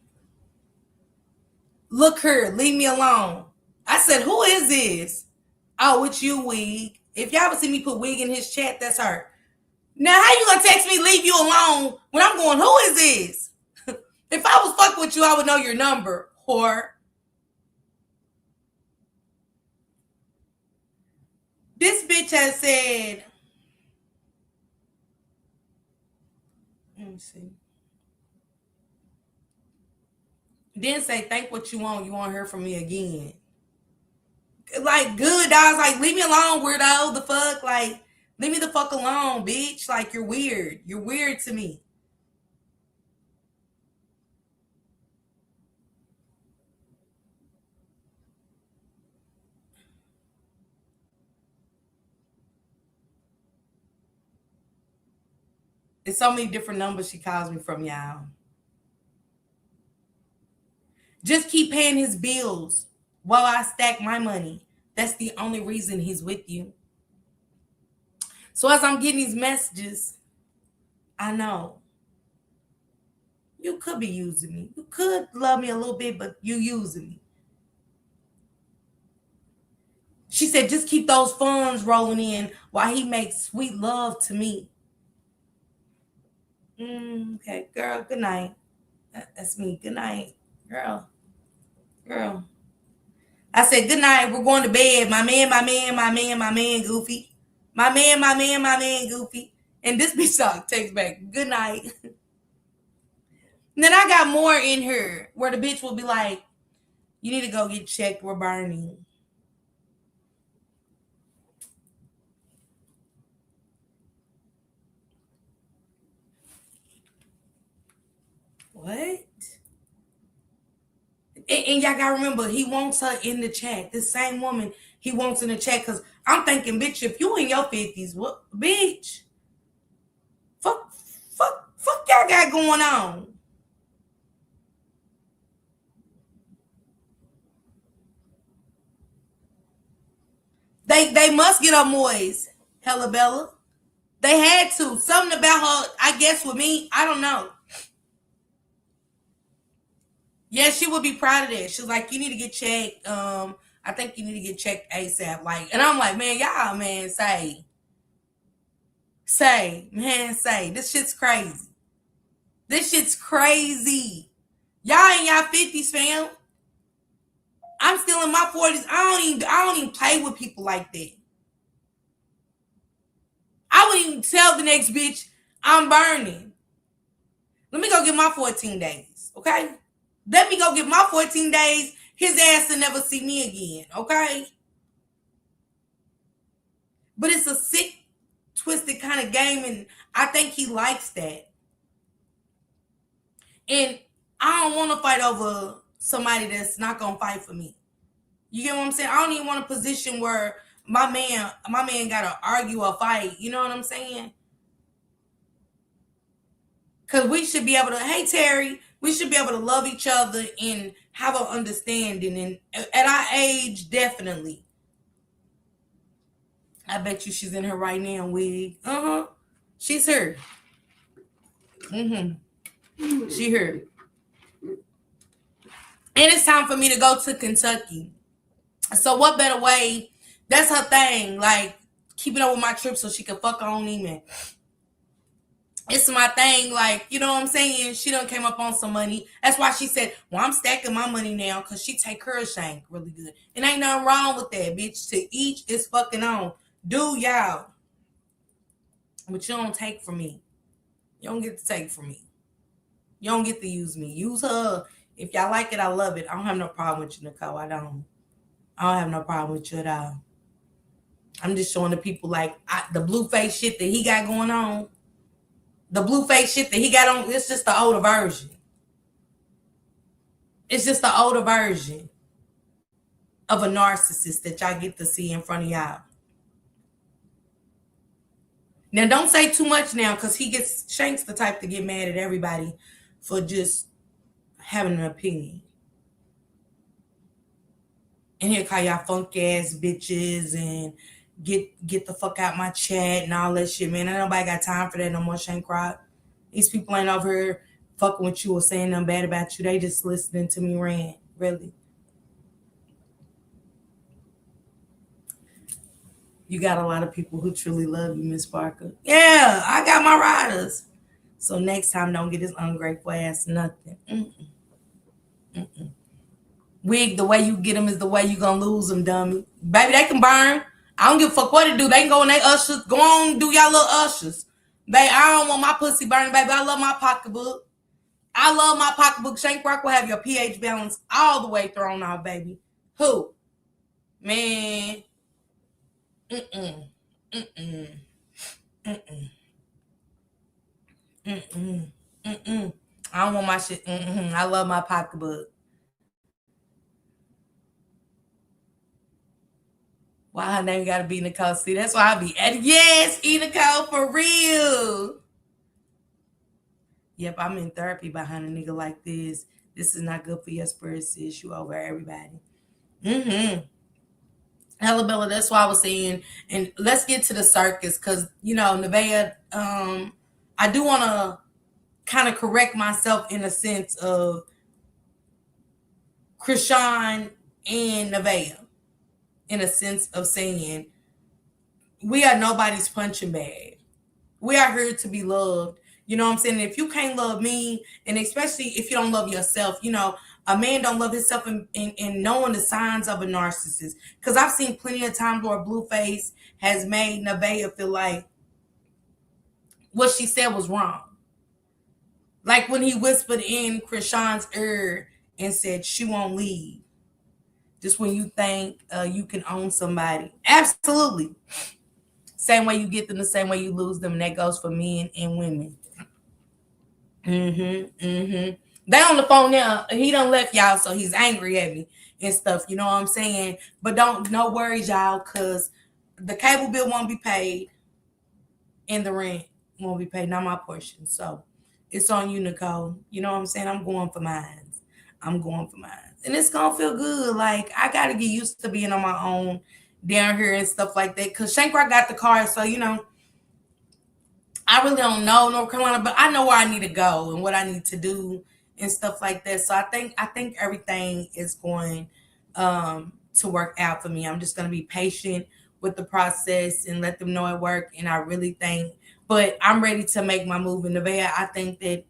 Look her, leave me alone. I said, who is this? Oh, it's you, Wig. If y'all ever see me put Wig in his chat, that's her. Now, how you gonna text me, leave you alone, when I'm going, who is this? If I was fucking with you, I would know your number, whore. This bitch has said, let me see. Then say, think what you want. You won't hear from me again. Like, good. I was like, leave me alone, weirdo. The fuck? Like, leave me the fuck alone, bitch. Like, you're weird. You're weird to me. It's so many different numbers she calls me from, y'all. Just keep paying his bills while I stack my money. That's the only reason he's with you. So as I'm getting these messages, I know you could be using me. You could love me a little bit, but you using me. She said, just keep those funds rolling in while he makes sweet love to me. Okay, girl, good night. That's me. Good night, girl. Girl. I said, good night. We're going to bed. My man, Goofy. My man, Goofy. And this bitch talk takes back. Good night. And then I got more in her where the bitch will be like, you need to go get checked. We're burning. What? And y'all gotta remember, he wants her in the chat. This same woman he wants in the chat. Because I'm thinking, bitch, if you in your 50s, what, bitch? Fuck y'all got going on. They must get her moist. Hella Bella. They had to. Something about her, I guess with me, I don't know. Yeah, she would be proud of that. She was like, you need to get checked. I think you need to get checked ASAP. Like, and I'm like, man, y'all, man, say, this shit's crazy. This shit's crazy. Y'all in y'all 50s, fam. I'm still in my 40s. I don't even play with people like that. I wouldn't even tell the next bitch I'm burning. Let me go get my 14 days, okay? Let me go get my 14 days. His ass will never see me again, okay? But it's a sick, twisted kind of game, and I think he likes that. And I don't want to fight over somebody that's not gonna fight for me. You get what I'm saying? I don't even want a position where my man gotta argue or fight. You know what I'm saying? Because we should be able to, hey Terry, we should be able to love each other and have an understanding. And at our age, definitely. I bet you she's in here right now, wig. She's here. She here. And it's time for me to go to Kentucky. So what better way? That's her thing. Like, keeping up with my trip so she can fuck her own email. It's my thing. Like, you know what I'm saying? She done came up on some money. That's why she said, well, I'm stacking my money now because she take her shank really good. And ain't nothing wrong with that, bitch. To each is fucking on. Do y'all. But you don't take from me. You don't get to take from me. You don't get to use me. Use her. If y'all like it, I love it. I don't have no problem with you, Nicole. I don't have no problem with you at all. I'm just showing the people like the Blueface shit that he got going on. The Blueface shit that he got on, it's just the older version. It's just the older version of a narcissist that y'all get to see in front of y'all. Now, don't say too much now, because Shank's the type to get mad at everybody for just having an opinion. And he'll call y'all funk ass bitches and get the fuck out my chat and all that shit, man. Ain't nobody got time for that no more, Shank Rock. These people ain't over here fucking with you or saying nothing bad about you. They just listening to me rant, really. You got a lot of people who truly love you, Miss Parker. Yeah, I got my riders. So next time, don't get this ungrateful ass nothing. Wig, the way you get them is the way you gonna lose them, dummy. Baby, they can burn. I don't give a fuck what it do. They can go in they ushers. Go on, do y'all little ushers. Baby, I don't want my pussy burning, baby. I love my pocketbook. I love my pocketbook. Shank Rock will have your pH balance all the way thrown off, baby. Who? Man. I don't want my shit. I love my pocketbook. Why her name gotta be Nicole? See, that's why I be at yes, Nicole for real. Yep, I'm in therapy behind a nigga like this. This is not good for your spirit, sis. You over everybody. Hella Bella, that's why I was saying, and let's get to the circus, because Nevaeh, I do want to kind of correct myself in a sense of Krishan and Nevaeh, in a sense of saying we are nobody's punching bag. We are here to be loved. You know what I'm saying? If you can't love me, and especially if you don't love yourself, a man don't love himself in knowing the signs of a narcissist. Because I've seen plenty of times where Blueface has made Nevaeh feel like what she said was wrong. Like when he whispered in Krishan's ear and said, she won't leave. Just when you think you can own somebody. Absolutely. Same way you get them, the same way you lose them. And that goes for men and women. They on the phone now. He done left y'all, so he's angry at me and stuff. You know what I'm saying? But no worries, y'all, because the cable bill won't be paid and the rent won't be paid. Not my portion. So it's on you, Nicole. You know what I'm saying? I'm going for mine. And it's going to feel good. Like, I got to get used to being on my own down here and stuff like that. Cause Shank Rock got the car, so I really don't know North Carolina, but I know where I need to go and what I need to do and stuff like that. So I think everything is going to work out for me. I'm just gonna be patient with the process and let them know it worked. And I really think, but I'm ready to make my move in Nevada. I think that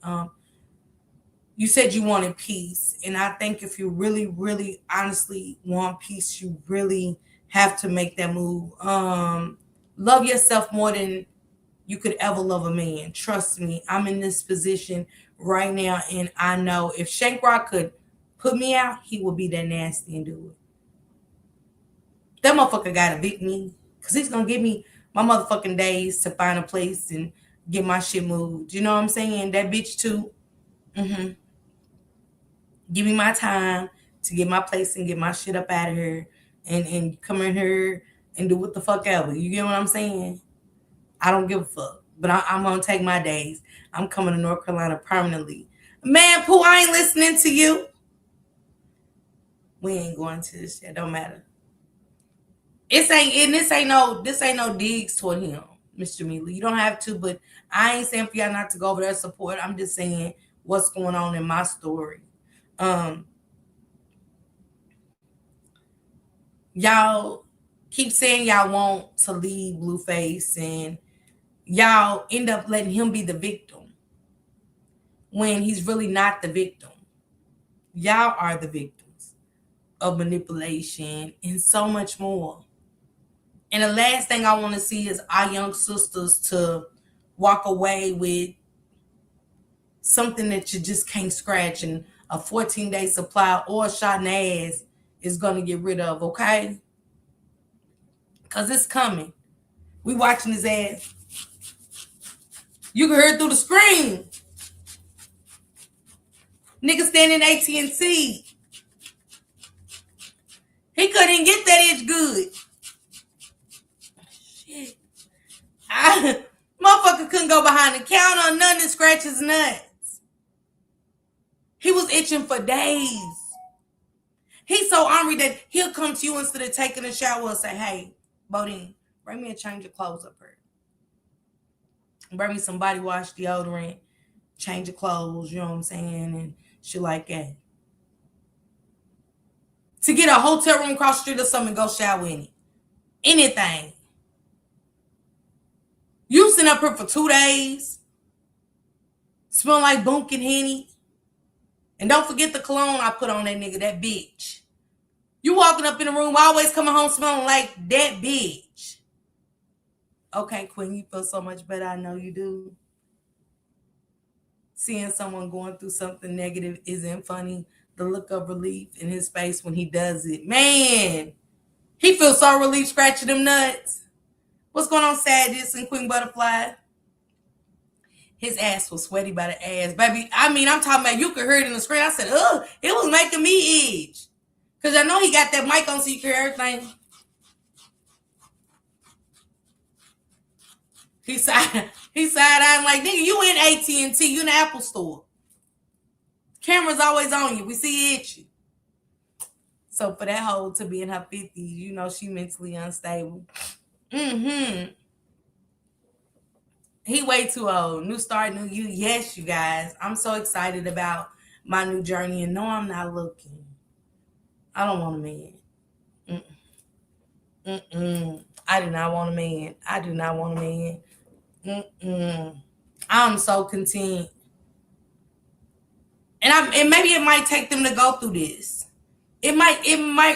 you said you wanted peace, and I think if you really, really, honestly want peace, you really have to make that move. Love yourself more than you could ever love a man. Trust me, I'm in this position right now, and I know if Shank Rock could put me out, he would be that nasty and do it. That motherfucker gotta beat me, cause he's gonna give me my motherfucking days to find a place and get my shit moved. You know what I'm saying? That bitch too. Mm-hmm. Give me my time to get my place and get my shit up out of here, and come in here and do what the fuck ever. You get what I'm saying? I don't give a fuck. But I'm gonna take my days. I'm coming to North Carolina permanently. Man, Pooh, I ain't listening to you. We ain't going to this shit. Don't matter. This ain't no digs toward him, Mr. Mealy. You don't have to, but I ain't saying for y'all not to go over there support. I'm just saying what's going on in my story. Um, y'all keep saying y'all want to leave Blueface, and y'all end up letting him be the victim when he's really not the victim. Y'all are the victims of manipulation and so much more. And the last thing I want to see is our young sisters to walk away with something that you just can't scratch, and a 14-day supply or a shot in the ass is going to get rid of, okay? Because it's coming. We watching his ass. You can hear it through the screen. Nigga standing AT&T. He couldn't get that itch good. Shit. Motherfucker couldn't go behind the counter or nothing and scratch his nuts. He was itching for days. He's so ornery that he'll come to you instead of taking a shower and say, hey, Bodine, bring me a change of clothes up here. Bring me some body wash, deodorant, change of clothes, you know what I'm saying? And shit like that. To get a hotel room across the street or something, go shower in it. Anything. You sitting up here for 2 days, smell like Bunkin Henny. And don't forget the cologne I put on that nigga, that bitch. You walking up in the room, always coming home smelling like that bitch. Okay, Queen, you feel so much better. I know you do. Seeing someone going through something negative isn't funny. The look of relief in his face when he does it. Man, he feels so relieved scratching them nuts. What's going on, Sadness and Queen Butterfly? His ass was sweaty by the ass. Baby, I mean, I'm talking about, you could hear it in the screen. I said, ugh, it was making me itch. Because I know he got that mic on so you can hear everything. He side-eyeing like, nigga, you in AT&T, you in the Apple store. Camera's always on you. We see it itchy. So for that hoe to be in her 50s, you know she mentally unstable. Mm-hmm. He way too old. New start, new you. Yes, you guys. I'm so excited about my new journey. And no, I'm not looking. I don't want a man. I do not want a man. I do not want a man. I'm so content. And maybe it might take them to go through this. It might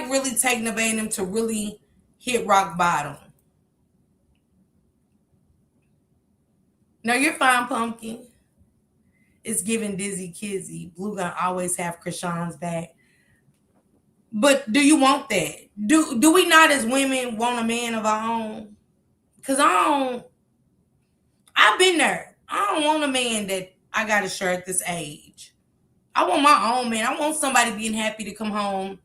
really take Nevaeh and them to really hit rock bottom. No, you're fine, Pumpkin. It's giving Dizzy Kizzy. Blue gonna always have Krishan's back. But do you want that? Do we not as women want a man of our own? Because I've been there. I don't want a man that I gotta share at this age. I want my own man. I want somebody being happy to come home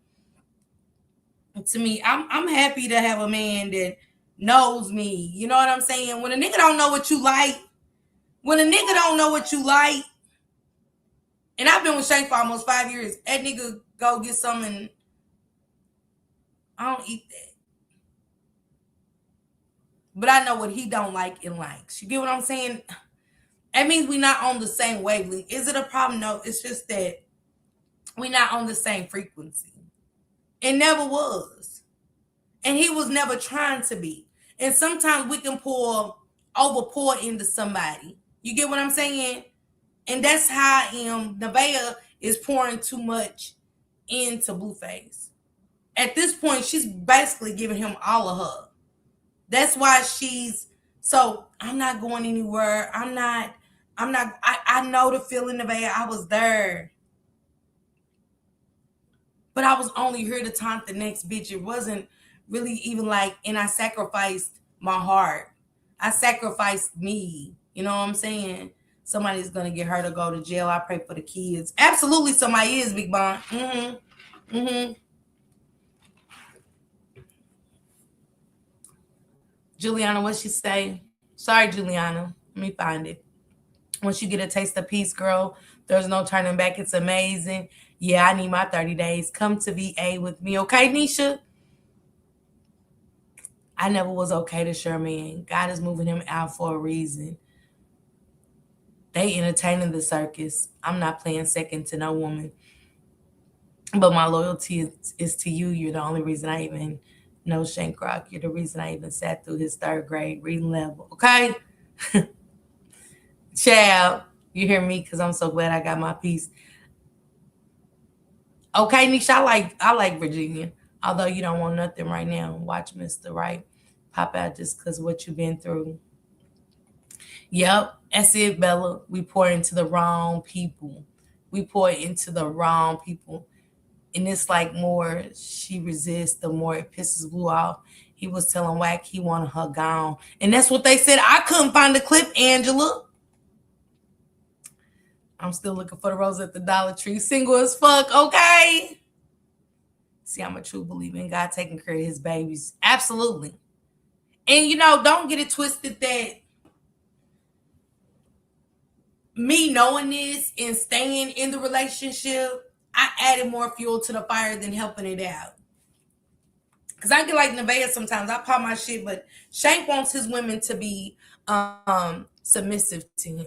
to me. I'm happy to have a man that knows me. You know what I'm saying? When a nigga don't know what you like, and I've been with Shank for almost 5 years, that nigga go get something. I don't eat that. but I know what he don't like and likes. You get what I'm saying? That means we're not on the same wavelength. Is it a problem? No, it's just that we're not on the same frequency. It never was. And he was never trying to be. And sometimes we can pour into somebody. You get what I'm saying? And that's how Nevaeh is pouring too much into Blueface. At this point, she's basically giving him all of her. That's why so I'm not going anywhere. I know the feeling of it. I was there. But I was only here to taunt the next bitch. It wasn't really even like, and I sacrificed my heart. I sacrificed me. You know what I'm saying? Somebody's gonna get hurt or go to jail. I pray for the kids. Absolutely, somebody is, Big Bon. Juliana, what she say? Sorry, Juliana. Let me find it. Once you get a taste of peace, girl, there's no turning back. It's amazing. Yeah, I need my 30 days. Come to VA with me. Okay, Nisha? I never was okay to Sherman. God is moving him out for a reason. They entertaining the circus. I'm not playing second to no woman. But my loyalty is to you. You're the only reason I even know Shankrock. You're the reason I even sat through his third grade reading level. Okay? Child, you hear me? Because I'm so glad I got my piece. Okay, Nisha, I like Virginia. Although you don't want nothing right now. Watch Mr. Right pop out just because what you've been through. Yep, that's it, Bella. We pour into the wrong people. We pour into the wrong people. And it's like more she resists, the more it pisses Blue off. He was telling Wack he wanted her gone. And that's what they said. I couldn't find the clip, Angela. I'm still looking for the rose at the Dollar Tree. Single as fuck, okay? See, I'm a true believer in God taking care of his babies. Absolutely. And, don't get it twisted that me knowing this and staying in the relationship, I added more fuel to the fire than helping it out. Because I get like Nevaeh sometimes. I pop my shit, but Shank wants his women to be submissive to him.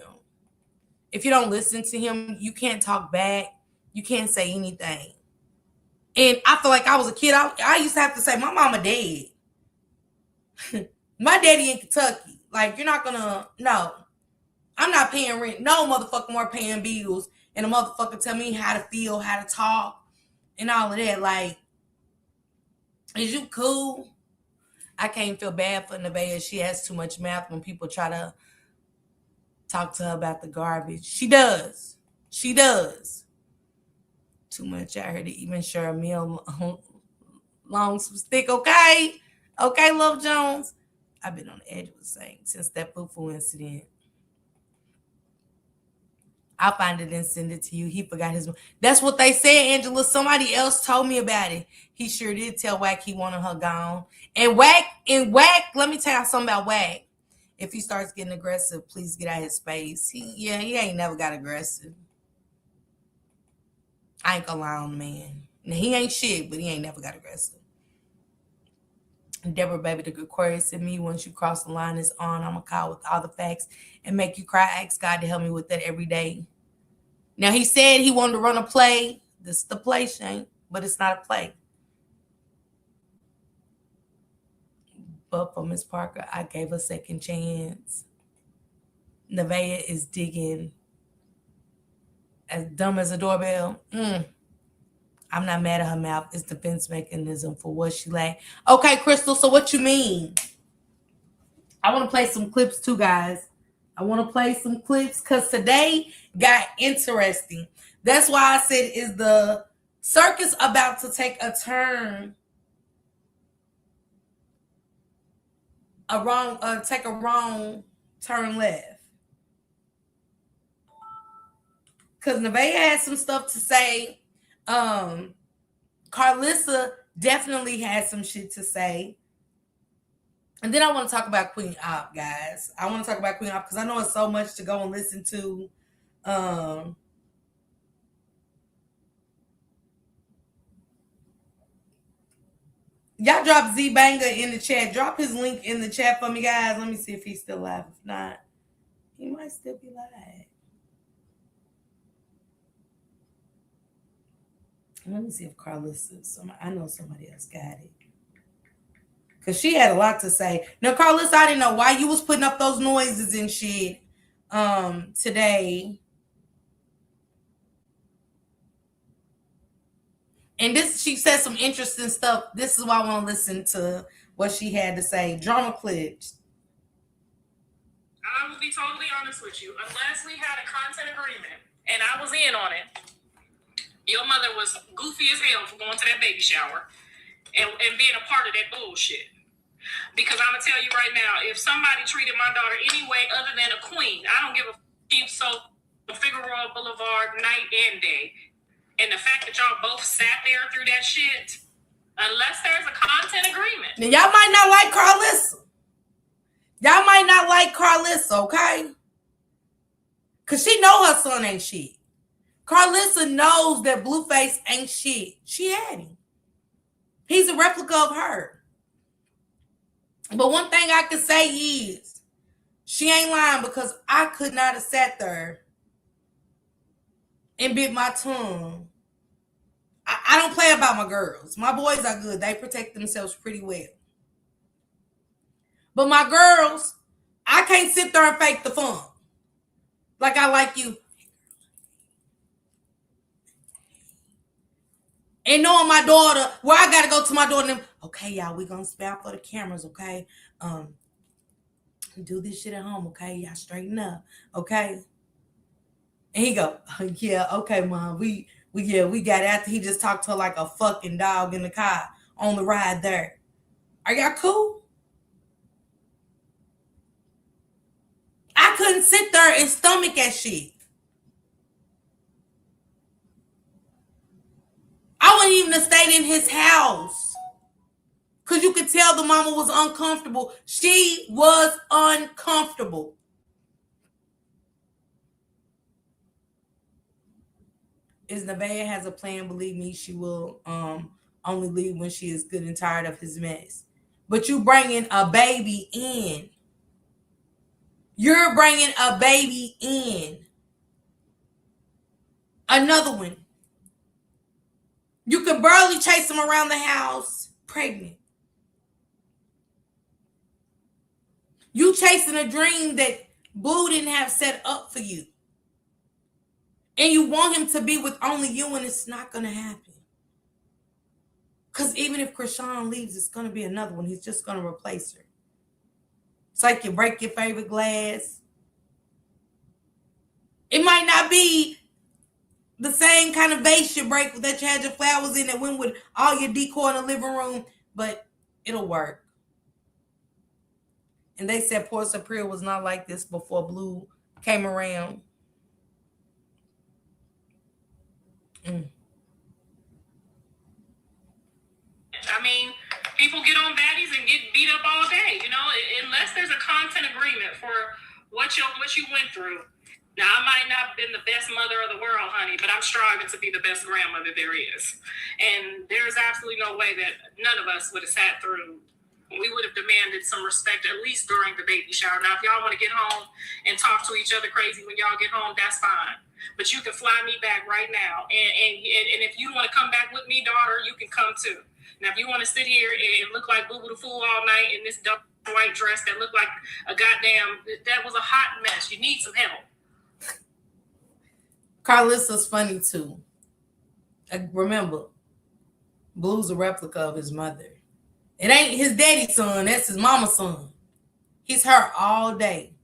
If you don't listen to him, you can't talk back. You can't say anything. And I feel like I was a kid. I used to have to say, my mama dead. My daddy in Kentucky. Like, you're not gonna, no. I'm not paying rent. No motherfucker more paying bills. And a motherfucker tell me how to feel, how to talk, and all of that. Like, is you cool? I can't feel bad for Nevaeh. She has too much mouth when people try to talk to her about the garbage. She does. She does. Too much out here to even share a meal long some stick, okay? Okay, Love Jones. I've been on the edge of the same since that foo incident. I'll find it and send it to you. He forgot his. That's what they said, Angela. Somebody else told me about it. He sure did tell Wack he wanted her gone. And Wack, let me tell you something about Wack. If he starts getting aggressive, please get out of his space. He ain't never got aggressive. I ain't gonna lie on the man. Now, he ain't shit, but he ain't never got aggressive. Deborah, baby, the Aquarius in me, once you cross the line is on. I'm going to call with all the facts and make you cry. Ask God to help me with that every day. Now, he said he wanted to run a play. This is the play, Shane, but it's not a play. But for Miss Parker, I gave a second chance. Nevaeh is digging as dumb as a doorbell. I'm not mad at her mouth. It's defense mechanism for what she lacked. Okay, Crystal, so what you mean? I want to play some clips too, guys. I want to play some clips because today got interesting. That's why I said, is the circus about to take a turn? Take a wrong turn left. Because Nevaeh had some stuff to say. Carlissa definitely had some shit to say. And then I want to talk about Queen Op, guys. I want to talk about Queen Op because I know it's so much to go and listen to. Y'all drop Z Banger in the chat. Drop his link in the chat for me, guys. Let me see if he's still live. If not, he might still be live. Let me see if Carlissa, I know somebody else got it. Because she had a lot to say. Now, Carlissa, I didn't know why you was putting up those noises and shit today. And this, she said some interesting stuff. This is why I want to listen to what she had to say. Drama clips. I will be totally honest with you. Unless we had a content agreement and I was in on it, your mother was goofy as hell for going to that baby shower and being a part of that bullshit. Because I'm going to tell you right now, if somebody treated my daughter any way other than a queen, I don't give a f*** so Figueroa Boulevard night and day. And the fact that y'all both sat there through that shit, unless there's a content agreement. Now, y'all might not like Carlissa. Y'all might not like Carlissa, okay? Because she know her son ain't shit. Carlissa knows that Blueface ain't shit. She had him. He's a replica of her. But one thing I can say is, she ain't lying, because I could not have sat there and bit my tongue. I don't play about my girls. My boys are good. They protect themselves pretty well. But my girls, I can't sit there and fake the fun. Like I like you. And knowing my daughter, where I gotta go to my daughter and them, okay, y'all, we gonna spam for the cameras, okay? Do this shit at home, okay? Y'all straighten up, okay? And he go, yeah, okay, mom. We got it. After he just talked to her like a fucking dog in the car on the ride there. Are y'all cool? I couldn't sit there and stomach that shit. I wouldn't even have stayed in his house. Because you could tell the mama was uncomfortable. She was uncomfortable. If Nevaeh has a plan, believe me, she will only leave when she is good and tired of his mess. But you bringing a baby in. You're bringing a baby in. Another one. You could barely chase him around the house pregnant. You chasing a dream that Blue didn't have set up for you. And you want him to be with only you, and it's not going to happen. Because even if Krishan leaves, it's going to be another one. He's just going to replace her. It's like you break your favorite glass. It might not be the same kind of vase you break that you had your flowers in that went with all your decor in the living room, but it'll work. And they said Port Superior was not like this before Blue came around. I mean, people get on baddies and get beat up all day, you know, unless there's a content agreement for what you went through. Now, I might not have been the best mother of the world, honey, but I'm striving to be the best grandmother there is. And there's absolutely no way that none of us would have sat through. We would have demanded some respect, at least during the baby shower. Now, if y'all want to get home and talk to each other crazy when y'all get home, that's fine. But you can fly me back right now. And if you want to come back with me, daughter, you can come too. Now, if you want to sit here and look like Boo Boo the Fool all night in this dumb white dress that looked like a goddamn, that was a hot mess. You need some help. Carlissa's funny too. Remember, Blue's a replica of his mother. It ain't his daddy's son, that's his mama's son. He's her all day.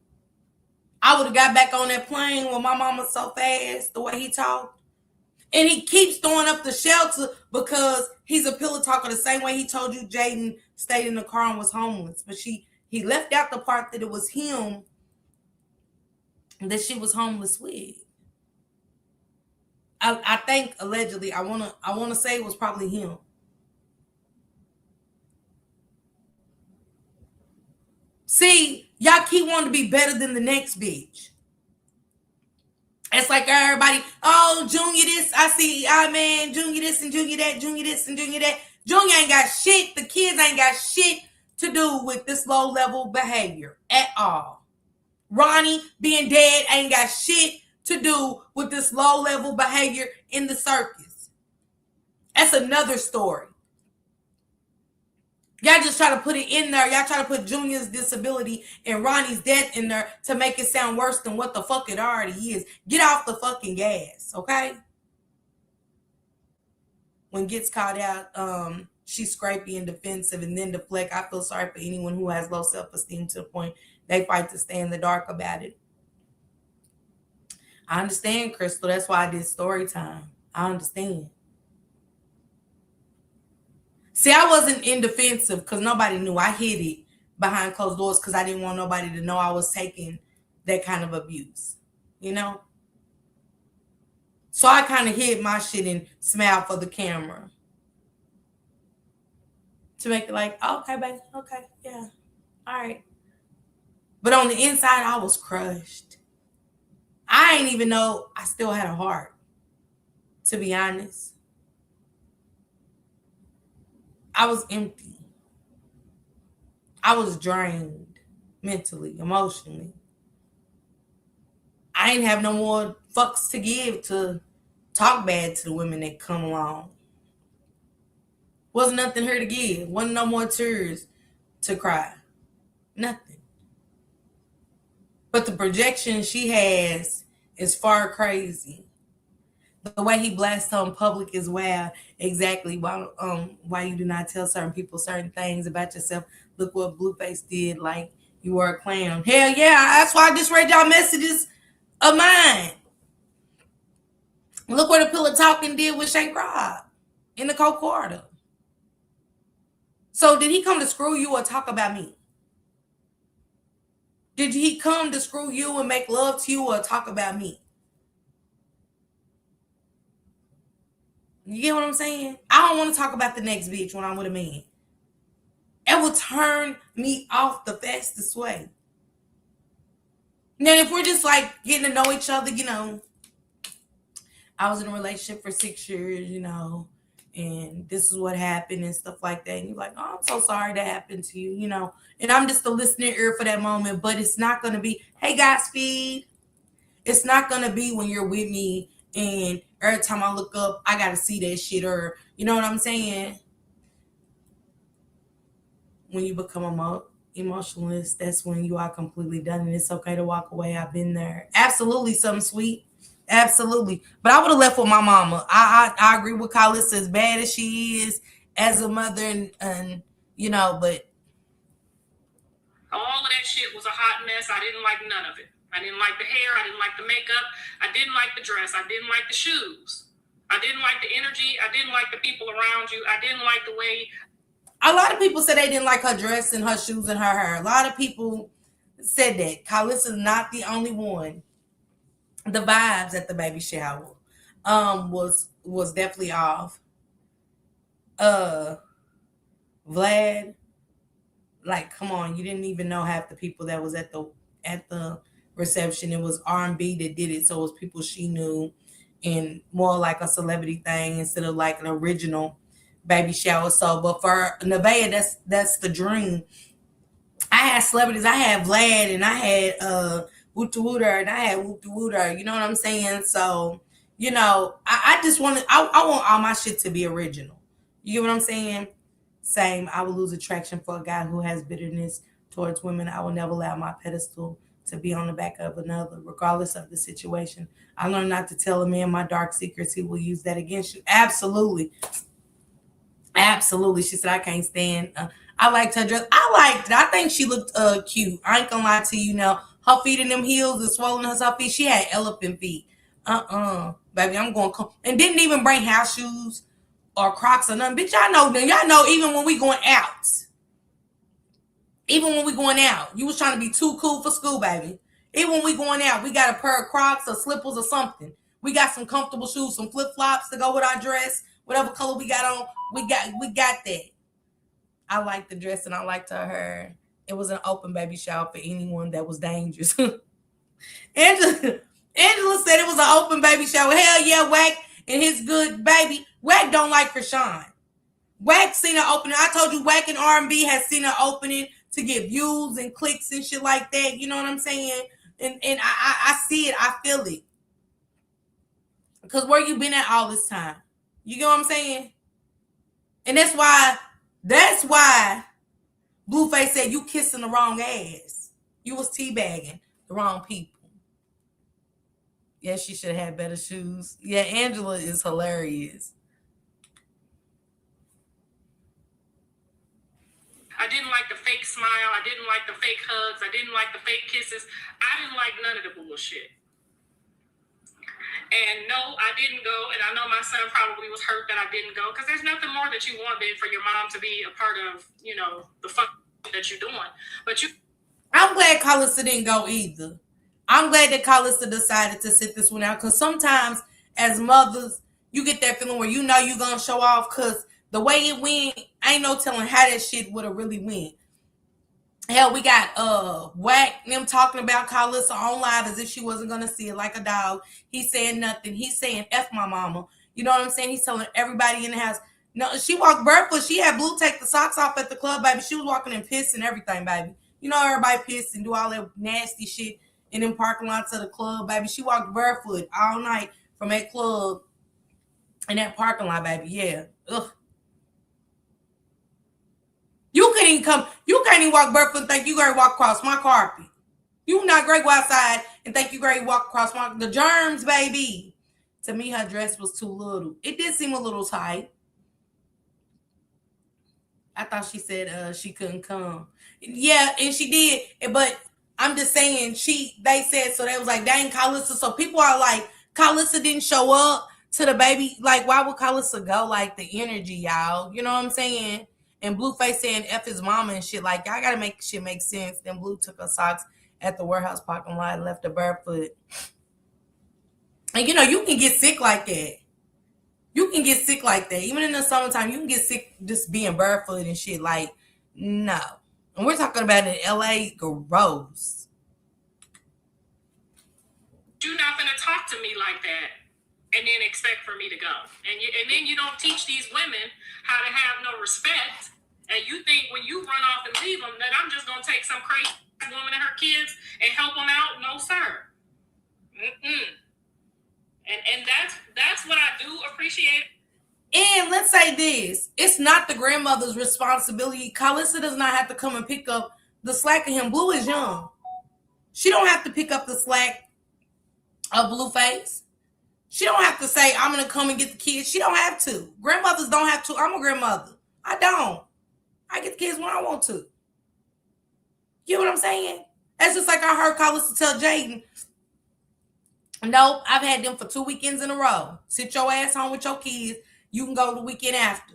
I would have got back on that plane with my mama so fast, the way he talked. And he keeps throwing up the shelter because he's a pillow talker, the same way he told you Jaden stayed in the car and was homeless. But he left out the part that it was him that she was homeless with. I think allegedly, I wanna say it was probably him. See, y'all keep wanting to be better than the next bitch. It's like everybody, oh, Junior this, I see, man, Junior this and Junior that, Junior this and Junior that. Junior ain't got shit. The kids ain't got shit to do with this low-level behavior at all. Ronnie being dead ain't got shit to do with this low-level behavior in the circus. That's another story. Y'all just try to put it in there. Y'all try to put Junior's disability and Ronnie's death in there to make it sound worse than what the fuck it already is. Get off the fucking gas, okay? When gets caught out, she's scrapey and defensive and then deflect. I feel sorry for anyone who has low self-esteem to the point they fight to stay in the dark about it. I understand, Crystal. That's why I did story time. I understand. See, I wasn't in defensive because nobody knew. I hid it behind closed doors because I didn't want nobody to know I was taking that kind of abuse, you know? So I kind of hid my shit and smiled for the camera. To make it like, oh, okay, baby, okay, yeah, all right. But on the inside, I was crushed. I ain't even know I still had a heart, to be honest. I was empty. I was drained mentally, emotionally. I ain't have no more fucks to give to talk bad to the women that come along. Wasn't nothing here to give. Wasn't no more tears to cry. Nothing. But the projection she has is far crazy. The way he blasts her in public is wild. Exactly why you do not tell certain people certain things about yourself. Look what Blueface did, like you were a clown. Hell yeah, that's why I just read y'all messages of mine. Look what the Pillow Talking did with Shank Rob in the Coke Quarter. So did he come to screw you or talk about me? Did he come to screw you and make love to you or talk about me? You get what I'm saying? I don't want to talk about the next bitch when I'm with a man. It will turn me off the fastest way. Now, if we're just like getting to know each other, you know, I was in a relationship for 6 years, you know, and this is what happened and stuff like that. And you're like, oh, I'm so sorry that happened to you, you know. And I'm just a listening ear for that moment, but it's not going to be, hey, Godspeed. It's not going to be when you're with me and every time I look up, I got to see that shit, or, you know what I'm saying? When you become emotionalist, that's when you are completely done and it's okay to walk away. I've been there. Absolutely, something sweet. Absolutely. But I would have left with my mama. I agree with Carlissa, as bad as she is as a mother and you know, but all of that shit was a hot mess. I didn't like none of it. I didn't like the hair. I didn't like the makeup. I didn't like the dress. I didn't like the shoes. I didn't like the energy. I didn't like the people around you. I didn't like the way. A lot of people said they didn't like her dress and her shoes and her hair. A lot of people said that. Carlissa's not the only one. The vibes at the baby shower was definitely off. Vlad, like, come on, you didn't even know half the people that was at the reception. It was R&B that did it, so it was people she knew, and more like a celebrity thing instead of like an original baby shower. So, but for Nevaeh, that's the dream. I had celebrities. I had Vlad, and I had Woota Wooter, and I had Woota Wooter. You know what I'm saying? So, you know, I just want I want all my shit to be original. You get what I'm saying? Same. I will lose attraction for a guy who has bitterness towards women. I will never allow my pedestal to be on the back of another, regardless of the situation. I learned not to tell a man my dark secrets. He will use that against you. Absolutely. Absolutely. She said, I can't stand. I liked her dress. I liked it. I think she looked cute. I ain't gonna lie to you now. Her feet in them heels and swollen her feet. She had elephant feet. Baby, I'm going to come. And didn't even bring house shoes or Crocs or nothing. Bitch, y'all know even when we going out. Even when we going out. You was trying to be too cool for school, baby. Even when we going out, we got a pair of Crocs or slippers or something. We got some comfortable shoes, some flip-flops to go with our dress. Whatever color we got on, we got that. I liked the dress and I liked her hair. It was an open baby shower for anyone that was dangerous. Angela said it was an open baby shower. Hell yeah, Wack and his good baby. Wack don't like Krishan. Wack seen an opening. I told you Wack and R&B has seen an opening to get views and clicks and shit like that. You know what I'm saying? And I see it. I feel it. Because where you been at all this time? You get what I'm saying? And that's why Blueface said you kissing the wrong ass. You was teabagging the wrong people. Yeah, she should have had better shoes. Yeah, Angela is hilarious. I didn't like the fake smile. I didn't like the fake hugs. I didn't like the fake kisses. I didn't like none of the bullshit. And no, I didn't go. And I know my son probably was hurt that I didn't go, because there's nothing more that you want than for your mom to be a part of, you know, the fuck that you're doing. But I'm glad Carlissa didn't go either. I'm glad that Carlissa decided to sit this one out, because sometimes as mothers, you get that feeling where you know you're going to show off, because the way it went, ain't no telling how that shit would have really went. Hell, we got Wack them talking about Carlissa on live as if she wasn't gonna see it, like a dog. He's saying nothing. He's saying F my mama. You know what I'm saying? He's telling everybody in the house. No, she walked barefoot. She had Blue take the socks off at the club, baby. She was walking in piss and everything, baby. You know everybody piss and do all that nasty shit in them parking lots of the club, baby. She walked barefoot all night from that club in that parking lot, baby. Yeah. Ugh. You can't even walk barefoot and think you gotta walk across my carpet. You not great go outside and think you great walk across the germs, baby. To me, her dress was too little. It did seem a little tight. I thought she said she couldn't come. Yeah, and she did, but I'm just saying they said so. They was like, dang, Carlissa. So people are like, Carlissa didn't show up to the baby. Like, why would Carlissa go? Like the energy, y'all. You know what I'm saying? And Blueface saying F his mama and shit. Like, y'all gotta make shit make sense. Then Blue took her socks at the warehouse parking lot and left her barefoot. And you know, you can get sick like that. You can get sick like that. Even in the summertime, you can get sick just being barefoot and shit. Like, no. And we're talking about in LA, gross. You're not gonna talk to me like that and then expect for me to go. And then you don't teach these women how to have no respect. And you think when you run off and leave them that I'm just gonna take some crazy woman and her kids and help them out? No, sir. And that's what I do appreciate. And let's say this: it's not the grandmother's responsibility. Carlissa does not have to come and pick up the slack of him. Blue is young. She don't have to pick up the slack of Blueface. She don't have to say, I'm going to come and get the kids. She don't have to. Grandmothers don't have to. I'm a grandmother. I don't. I get the kids when I want to. You know what I'm saying? That's just like I heard Carlissa tell Jaden, nope, I've had them for 2 weekends in a row. Sit your ass home with your kids. You can go the weekend after.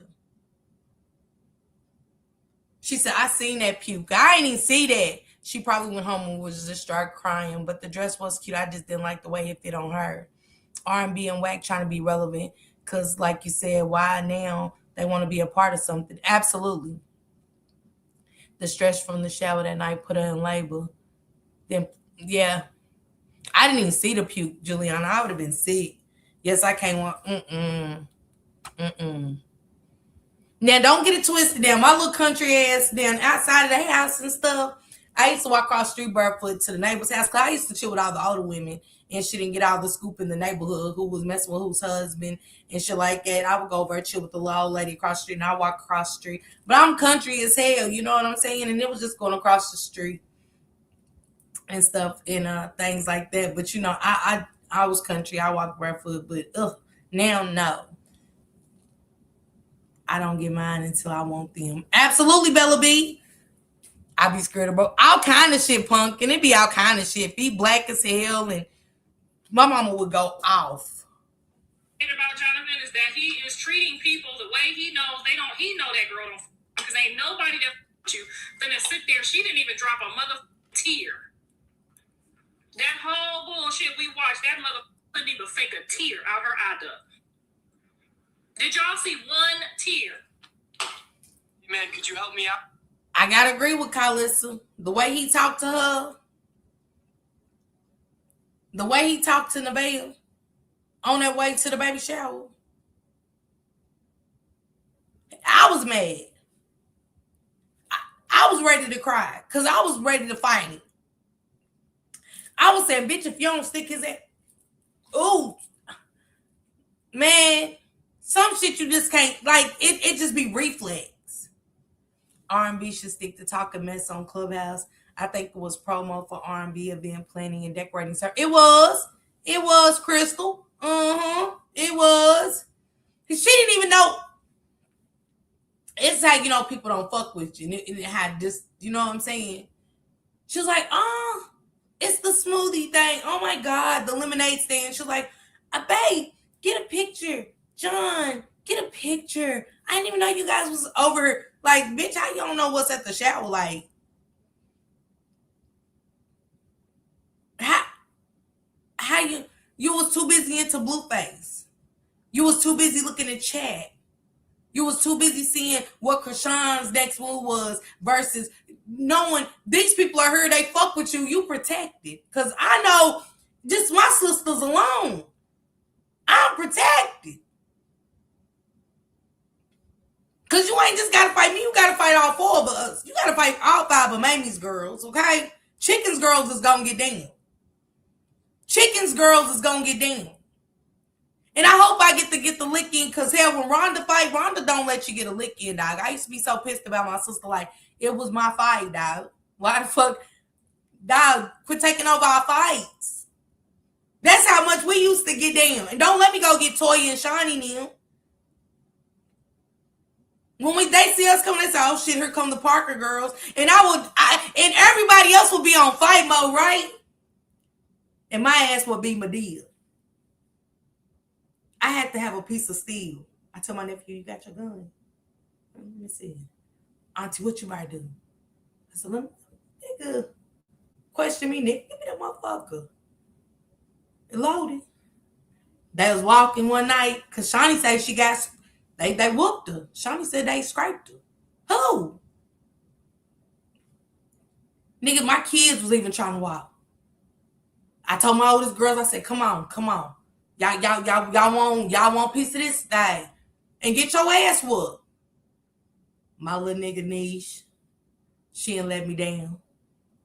She said, I seen that puke. I ain't even see that. She probably went home and was just started crying, but the dress was cute. I just didn't like the way it fit on her. R&B and Wack trying to be relevant because, like you said, why now they want to be a part of something? Absolutely. The stretch from the shower that night put her in labor. Then, yeah. I didn't even see the puke, Juliana. I would have been sick. Yes, I can't want. Now, don't get it twisted. Down my little country ass down outside of the house and stuff. I used to walk across the street barefoot to the neighbor's house because I used to chill with all the older women and she didn't get all the scoop in the neighborhood who was messing with whose husband and shit like that. I would go over and chill with the little old lady across the street and I walk across the street. But I'm country as hell, you know what I'm saying? And it was just going across the street and stuff and things like that. But you know, I was country. I walked barefoot, but now no. I don't get mine until I want them. Absolutely, Bella B. I be scared about all kind of shit, punk, and it be all kind of shit. Be black as hell, and my mama would go off. About Jonathan is that he is treating people the way he knows they don't. He know that girl don't, because ain't nobody that you finna sit there. She didn't even drop a mother tear. That whole bullshit we watched, that mother couldn't even fake a tear out her eye duct. Did y'all see one tear? Man, could you help me out? I gotta agree with Carlissa. The way he talked to her, the way he talked to Nevaeh on that way to the baby shower. I was mad. I was ready to cry because I was ready to fight him. I was saying, bitch, if you don't stick his ass. Ooh. Man, some shit you just can't, like, it just be reflex. R&B should stick to talking mess on Clubhouse. I think it was promo for R&B event planning and decorating. It was, Crystal. It was. She didn't even know. It's like, you know, people don't fuck with you. And it had just, you know what I'm saying? She was like, oh, it's the smoothie thing. Oh my God, the lemonade stand. She was like, babe, get a picture. John, get a picture. I didn't even know you guys was over. Like, bitch, how you don't know what's at the shower? Like, how you was too busy into Blueface. You was too busy looking at chat. You was too busy seeing what Krishan's next move was versus knowing these people are here, they fuck with you, you protected. Because I know just my sisters alone, I'm protected. Because you ain't just got to fight me, you got to fight all four of us. You got to fight all five of Mamie's girls, okay? Chicken's girls is going to get down. Chicken's girls is going to get down. And I hope I get the lick in, because hell, when Rhonda fight, Rhonda don't let you get a lick in, dog. I used to be so pissed about my sister, like, it was my fight, dog. Why the fuck? Dog, quit taking over our fights. That's how much we used to get down. And don't let me go get Toya and Shawnee now. When they see us coming, they say, oh shit, here come the Parker girls. And and everybody else would be on fight mode, right? And my ass would be Madea. I had to have a piece of steel. I told my nephew, you got your gun? Let me see. Auntie, what you might do? I said, nigga, question me, nigga. Give me that motherfucker. It loaded. They was walking one night, because Shawnee said she got, they whooped her. Shawnee said they scraped her. Who? Nigga, my kids was even trying to walk. I told my oldest girls, I said, come on. Y'all want a piece of this thing and get your ass whooped. My little nigga Niche, she didn't let me down.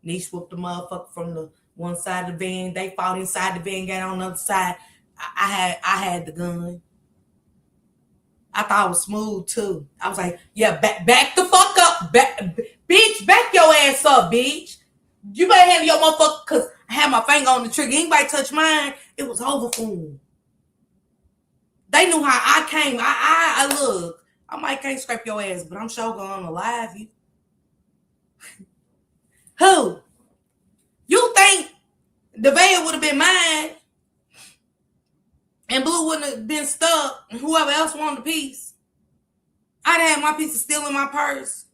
Niche whooped the motherfucker from the one side of the van. They fought inside the van, got on the other side. I had the gun. I thought it was smooth too. I was like, yeah, back the fuck up, bitch, back your ass up, bitch. You better have your motherfucker, because I had my finger on the trigger. Anybody touch mine, it was over for them. They knew how I came. I look. I might can't scrape your ass, but I'm sure going to alive you. Who? You think the veil would have been mine and Blue wouldn't have been stuck and whoever else wanted a piece? I'd have my piece of steel in my purse.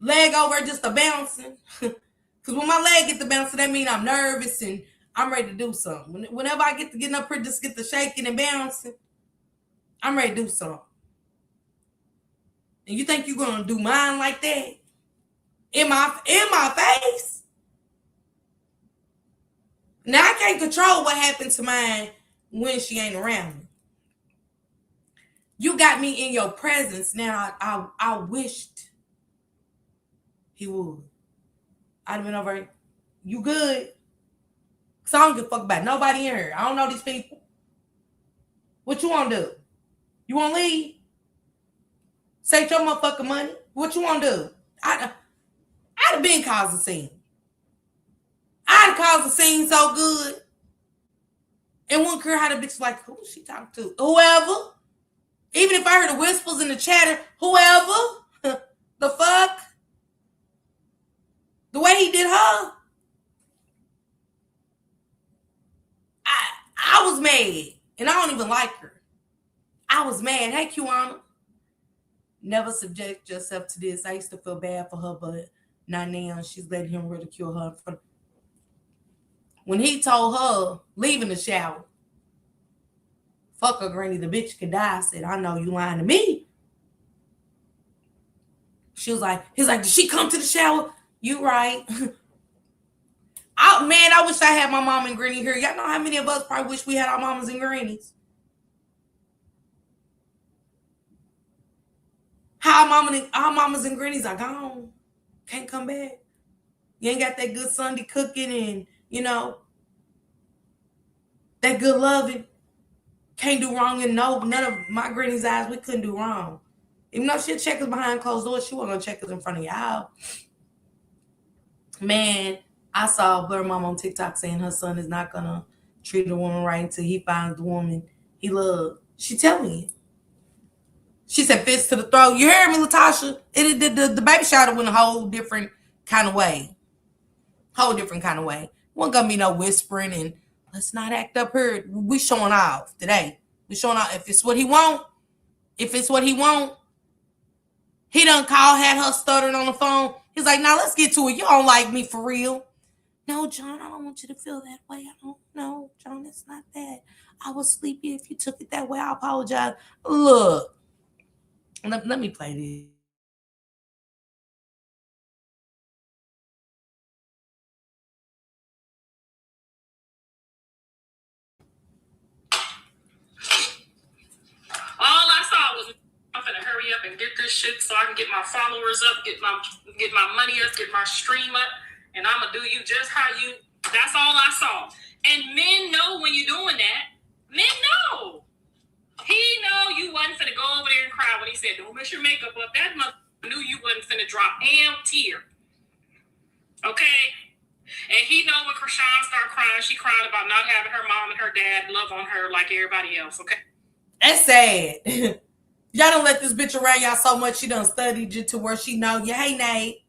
Leg over just a bouncing. Because when my leg get to bouncing, that means I'm nervous and I'm ready to do something. Whenever I get to getting up here, just get to shaking and bouncing, I'm ready to do something. And you think you're going to do mine like that? In my face? Now, I can't control what happened to mine when she ain't around me. You got me in your presence. Now, I wished he would. I'd have been over, you good? Because I don't give a fuck about nobody in here. I don't know these people. What you want to do? You want to leave? Save your motherfucking money? What you want to do? I'd have been causing a scene. I'd have caused a scene so good. And wouldn't care how the bitch like, who is she talking to? Whoever. Even if I heard the whispers in the chatter, whoever. The fuck? The way he did her. I was mad. And I don't even like her. I was mad. Hey, Kiwana. Never subject yourself to this. I used to feel bad for her, but not now. She's letting him ridicule her. When he told her, leaving the shower, fuck her, granny, the bitch could die. I said, I know you lying to me. He's like, did she come to the shower? You right. I wish I had my mom and granny here. Y'all know how many of us probably wish we had our mamas and grannies? our mamas and grannies are gone. Can't come back. You ain't got that good Sunday cooking and, that good loving. Can't do wrong, and no, none of my granny's eyes, we couldn't do wrong. Even though she'll check us behind closed doors, she wasn't gonna check us in front of y'all. Man, I saw Blur Mom on TikTok saying her son is not gonna treat a woman right until he finds the woman he loves. She tell me. She said fist to the throat. You heard me, Latasha? The baby shower went a whole different kind of way. Whole different kind of way. Wasn't gonna be no whispering and let's not act up here. We showing off today. We showing off. If it's what he want, he done called, had her stuttering on the phone. He's like, now let's get to it. You don't like me for real. No, John, I don't want you to feel that way. I don't know, John, it's not that. I was sleepy. If you took it that way, I apologize. Look, let me play this. All I saw was I'm gonna hurry up and get this shit so I can get my followers up, get my money up, get my stream up, and I'm gonna do you just how you. That's all I saw. And men know when you're doing that. Men know. He know you wasn't finna go over there and cry when he said, "Don't mess your makeup up." That mother knew you wasn't finna drop a tear. Okay. And he know when Krishan started crying, she crying about not having her mom and her dad love on her like everybody else. Okay. That's sad. Y'all don't let this bitch around y'all so much she done studied you to where she know you. Hey, Nate.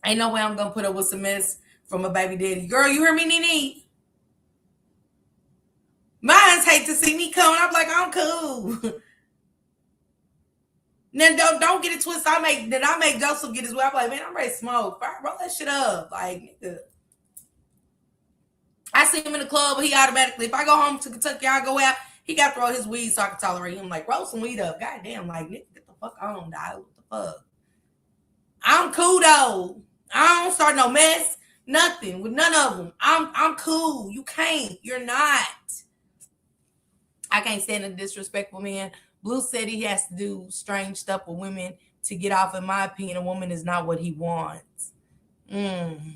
Ain't no way I'm gonna put up with some mess from a baby daddy. Girl, you hear me, Nene? Mine's hate to see me coming. I'm like, I'm cool. Then don't get it twisted. I make Joseph get his way. I'm like, man, I'm ready to smoke. Roll that shit up. Like, nigga. I see him in the club, he automatically, if I go home to Kentucky, I go out, he got to throw his weed so I can tolerate him. Like, roll some weed up. Goddamn, like, nigga, get the fuck on, dog. What the fuck? I'm cool, though. I don't start no mess. Nothing with none of them. I'm cool. You can't. You're not. I can't stand a disrespectful man. Blue said he has to do strange stuff with women to get off. In my opinion, a woman is not what he wants. The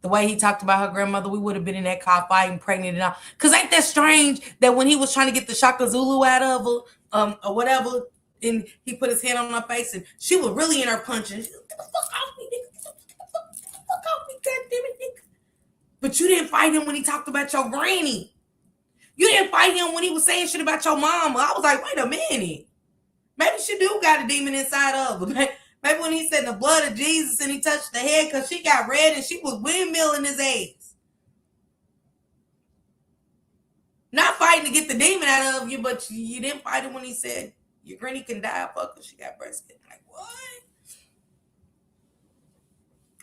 way he talked about her grandmother, we would have been in that car fighting, pregnant and all. Because ain't that strange that when he was trying to get the Shaka Zulu out of her, or whatever, and he put his hand on her face, and she was really in her punching. She was, get the fuck off me, nigga. Get the fuck off me, goddamn it, nigga. But you didn't fight him when he talked about your granny. You didn't fight him when he was saying shit about your mama. I was like, wait a minute. Maybe she do got a demon inside of her. Maybe when he said the blood of Jesus and he touched the head because she got red and she was windmilling his ass. Not fighting to get the demon out of you, but you didn't fight him when he said your granny can die, fuck, because she got breast cancer. Like, what?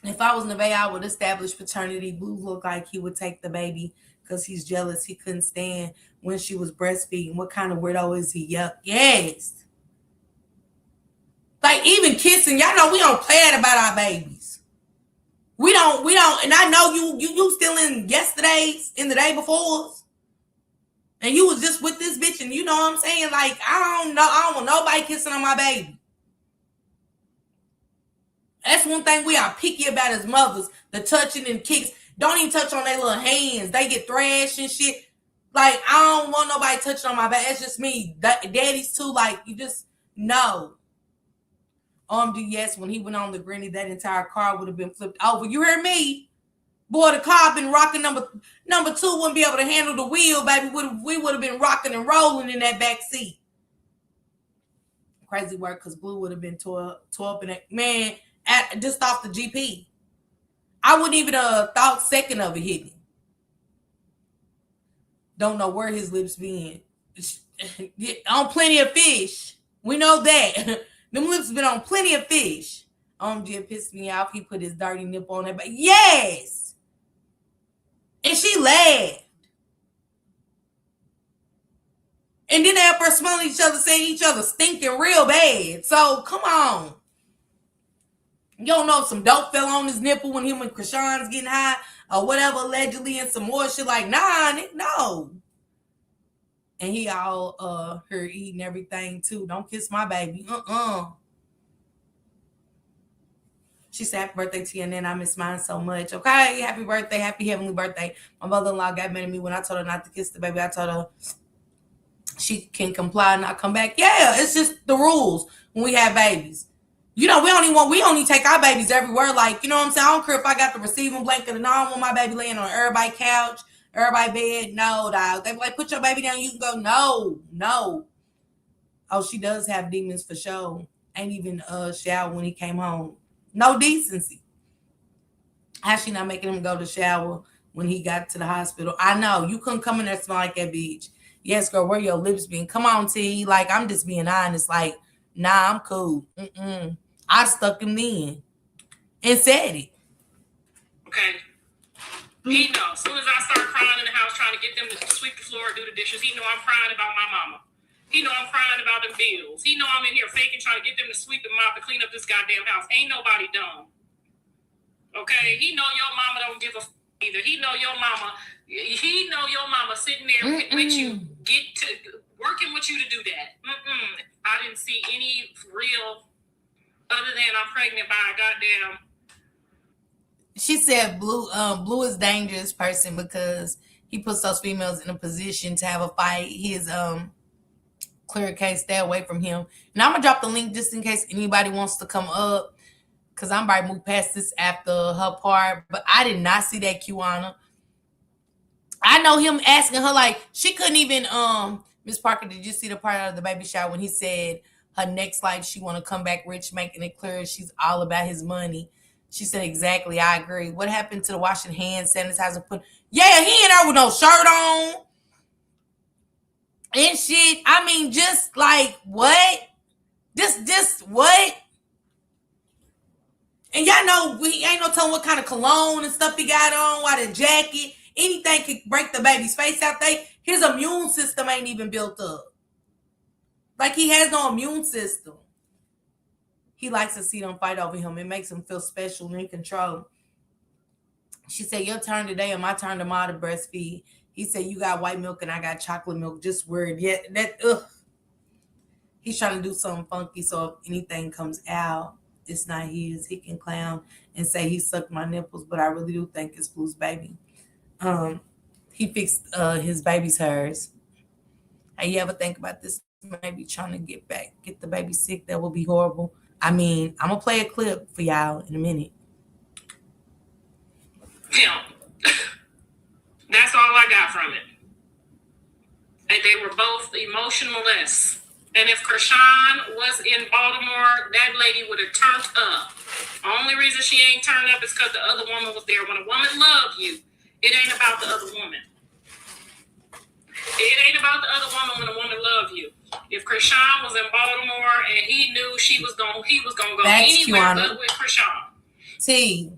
If I was Nevaeh, I would establish paternity. Blue looked like he would take the baby because he's jealous. He couldn't stand when she was breastfeeding. What kind of weirdo is he? Yuck. Yes. Like, even kissing, y'all know we don't play it about our babies. We don't, and I know you still in yesterday's, in the day before, and you was just with this bitch, and you know what I'm saying? Like, I don't want nobody kissing on my baby. That's one thing we are picky about as mothers, the touching and kicks. Don't even touch on their little hands. They get thrashed and shit. Like, I don't want nobody touching on my back. That's just me. Daddies too, like, you just know. Yes, when he went on the granny, that entire car would have been flipped over. You hear me? Boy, the car been rocking. Number two wouldn't be able to handle the wheel, baby. We would have been rocking and rolling in that back seat. Crazy work, because Blue would have been tore up in that. Man, just off the GP. I wouldn't even thought second of it hitting him. Don't know where his lips been. On plenty of fish. We know that. Them lips been on plenty of fish. Just pissed me off. He put his dirty nip on that. But yes. And she laughed. And then they up there smelling each other, saying each other stinking real bad. So, come on. You don't know if some dope fell on his nipple when him and Krishan's getting high or whatever, allegedly, and some more shit. Like, nah, no. And he all her eating everything too. Don't kiss my baby. She said, happy birthday to you, and then I miss mine so much. Okay, happy birthday, happy heavenly birthday. My mother-in-law got mad at me when I told her not to kiss the baby. I told her she can comply and not come back. Yeah, it's just the rules when we have babies. You know, we only take our babies everywhere. Like, you know what I'm saying? I don't care if I got the receiving blanket and I don't want my baby laying on everybody's couch, everybody's bed. No, dog. They be like, put your baby down. You can go. No. Oh, she does have demons for sure. Ain't even shower when he came home. No decency. How's she not making him go to shower when he got to the hospital? I know. You couldn't come in there smell like that bitch. Yes, girl, where your lips been? Come on, T. Like, I'm just being honest. Like, nah, I'm cool. I stuck him in and said it. Okay. He knows. As soon as I start crying in the house trying to get them to sweep the floor, do the dishes, he know I'm crying about my mama. He know I'm crying about them bills. He know I'm in here faking trying to get them to sweep the mop and clean up this goddamn house. Ain't nobody dumb. Okay? He know your mama don't give a either. He know your mama sitting there with you, working with you to do that. I didn't see any real other than I'm pregnant by a goddamn. She said Blue is dangerous person because he puts those females in a position to have a fight. His clear case, stay away from him. And I'm gonna drop the link just in case anybody wants to come up, because I'm about to move past this after her part. But I did not see that QAnon. I know him asking her, like, she couldn't even Miss Parker, did you see the part of the baby shower when he said her next life she want to come back rich, making it clear she's all about his money? She said, exactly, I agree. What happened to the washing hands, sanitizer, yeah, he ain't there with no shirt on and shit. I mean, just like, what? This what? And y'all know we ain't no telling what kind of cologne and stuff he got on, why the jacket, anything could break the baby's face out there. His immune system ain't even built up. Like, he has no immune system. He likes to see them fight over him. It makes him feel special and in control. She said, your turn today and my turn tomorrow to breastfeed. He said, you got white milk and I got chocolate milk. Just weird. Yeah, he's trying to do something funky, so if anything comes out, it's not his. He can clown and say he sucked my nipples, but I really do think it's Blue's baby. He fixed his baby's hers. Hey, you ever think about this? Maybe trying to get the baby sick? That would be horrible. I mean, I'm gonna play a clip for y'all in a minute. Yeah. That's all I got from it. And they were both emotionless. And if Krishan was in Baltimore, that lady would have turned up. The only reason she ain't turned up is because the other woman was there. When a woman loves you, it ain't about the other woman. It ain't about the other woman when a woman loves you. If Krishan was in Baltimore and he knew he was gonna go anywhere but with Krishan. T.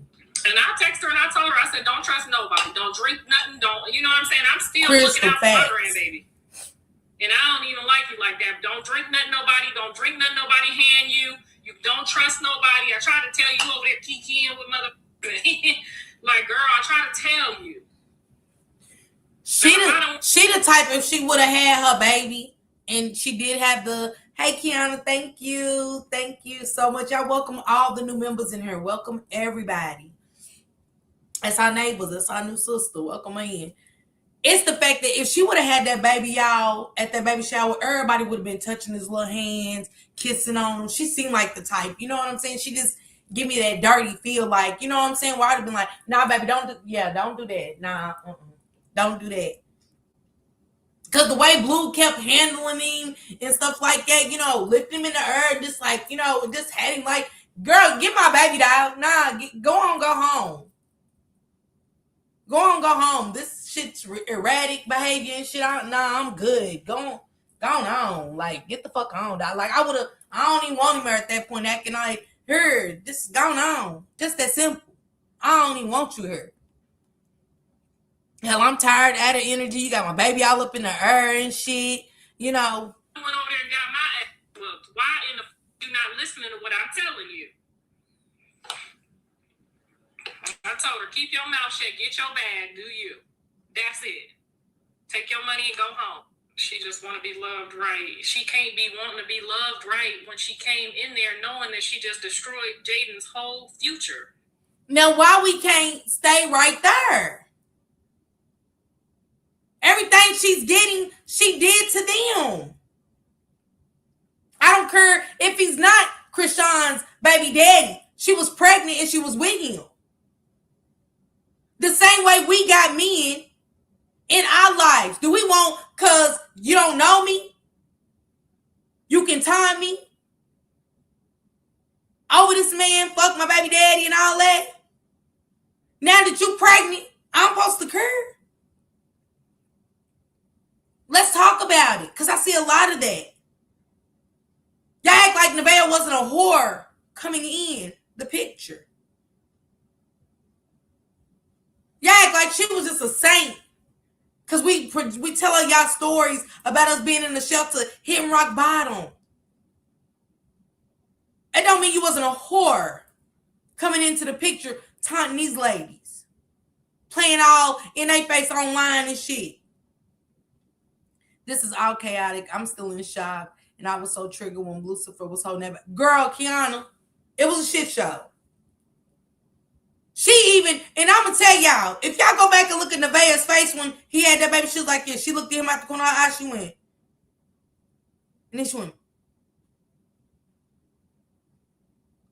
And I texted her and I told her, I said, don't trust nobody. Don't drink nothing. Don't, you know what I'm saying? I'm still looking out for my grandbaby. And I don't even like you like that. Don't drink nothing nobody. Don't drink nothing nobody hand you. You don't trust nobody. I try to tell you over there kikiing with mother. Like, girl, I try to tell you. She the type, if she would have had her baby and she did have the, hey, Kiana, thank you so much. Y'all welcome all the new members in here. Welcome everybody. That's our neighbors. That's our new sister. Welcome in. It's the fact that if she would have had that baby, y'all, at that baby shower, everybody would have been touching his little hands, kissing on him. She seemed like the type, you know what I'm saying? She just give me that dirty feel, like, you know what I'm saying? Where I'd have been like, nah, baby, don't do that. Nah, don't do that. Because the way Blue kept handling him and stuff like that, you know, lifting him in the air, just like, you know, just had him like, girl, get my baby down. Nah, go on, go home. Go on, go home. This shit's erratic behavior and shit. I'm good. Go on. Like, get the fuck on, dog. Like, I don't even want him there at that point acting like, here, this is going on. Just that simple. I don't even want you here. Hell, I'm tired, out of energy. You got my baby all up in the air and shit. You know. I went over there and got my ass whooped. Why in the you not listening to what I'm telling you? I told her, keep your mouth shut, get your bag, do you. That's it. Take your money and go home. She just want to be loved right. She can't be wanting to be loved right when she came in there knowing that she just destroyed Jaden's whole future. Now, why we can't stay right there? Everything she's getting, she did to them. I don't care if he's not Krishan's baby daddy. She was pregnant and she was with him. The same way we got men in our lives. Do we want, because you don't know me, you can time me? Oh, this man fuck my baby daddy and all that. Now that you pregnant, I'm supposed to care? Let's talk about it, because I see a lot of that. Y'all act like Nevaeh wasn't a whore coming in the picture. Y'all act like she was just a saint. Because we tell y'all stories about us being in the shelter, hitting rock bottom. It don't mean you wasn't a whore coming into the picture, taunting these ladies. Playing all in their face online and shit. This is all chaotic. I'm still in shock. And I was so triggered when Lucifer was holding that. Girl, Kiana, it was a shit show. She even, and I'm going to tell y'all, if y'all go back and look at Nevaeh's face when he had that baby, she was like, yeah, she looked at him out the corner of her eye, she went. And then she went.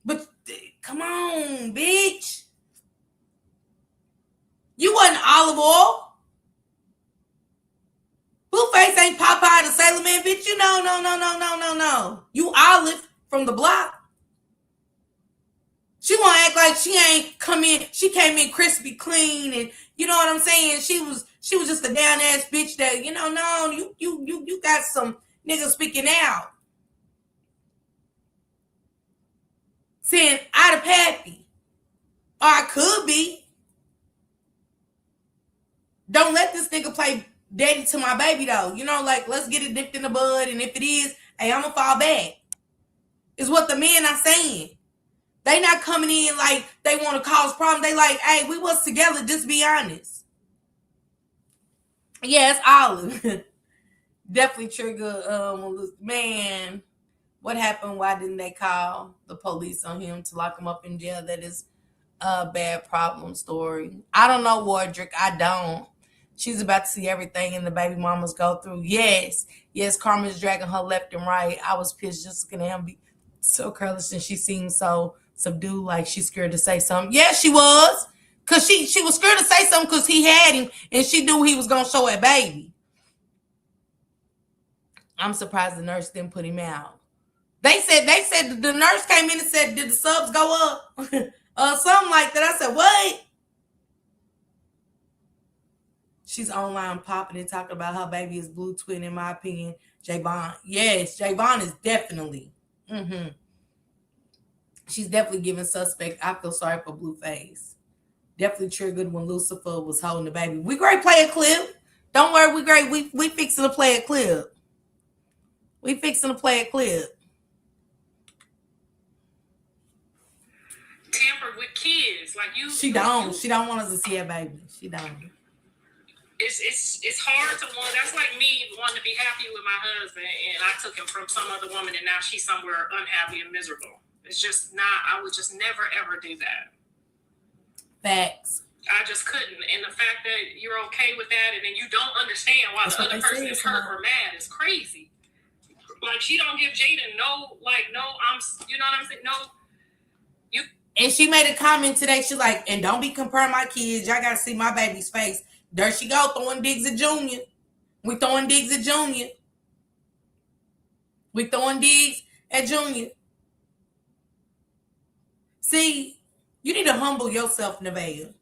But come on, bitch. You wasn't olive oil. Blueface ain't Popeye the Sailor Man, bitch. You know, no. You Olive from the block. She want to act like she ain't come in. She came in crispy clean, and you know what I'm saying. She was just a down ass bitch that no, you got some niggas speaking out, saying I'd have happy, or I could be. Don't let this nigga play daddy to my baby though. Like let's get it nipped in the bud, and if it is, hey, I'm gonna fall back. Is what the men are saying. They not coming in like they want to cause problems. They like, hey, we was together, just be honest. Yeah, it's Olive. Definitely trigger. Man, what happened? Why didn't they call the police on him to lock him up in jail? That is a bad problem story. I don't know, Wardrick. I don't. She's about to see everything in the baby mamas go through. Yes, Carmen's dragging her left and right. I was pissed just looking at him be so careless, and she seemed so subdued, like she's scared to say something. Yeah, she was. Because she was scared to say something because he had him, and she knew he was going to show that baby. I'm surprised the nurse didn't put him out. They said the nurse came in and said, did the subs go up? Something like that. I said, what? She's online popping and talking about her baby is blue twin, in my opinion. Javon. Yes, Javon is definitely. She's definitely giving suspect. I feel sorry for Blueface. Definitely triggered when Lucifer was holding the baby. We great play a clip. Don't worry, we great. We fixing to play a clip. Tampered with kids. Like you. She don't want us to see her baby. She don't. It's hard to want. That's like me wanting to be happy with my husband, and I took him from some other woman, and now she's somewhere unhappy and miserable. It's just not. I would just never ever do that. Facts. I just couldn't. And the fact that you're okay with that, and then you don't understand why the other person is hurt or mad is crazy. Like she don't give Jaden no. You know what I'm saying? No. You. And she made a comment today. She's like, and don't be comparing my kids. Y'all gotta see my baby's face. There she go, throwing digs at Junior. We throwing digs at Junior. See, you need to humble yourself, Nevaeh.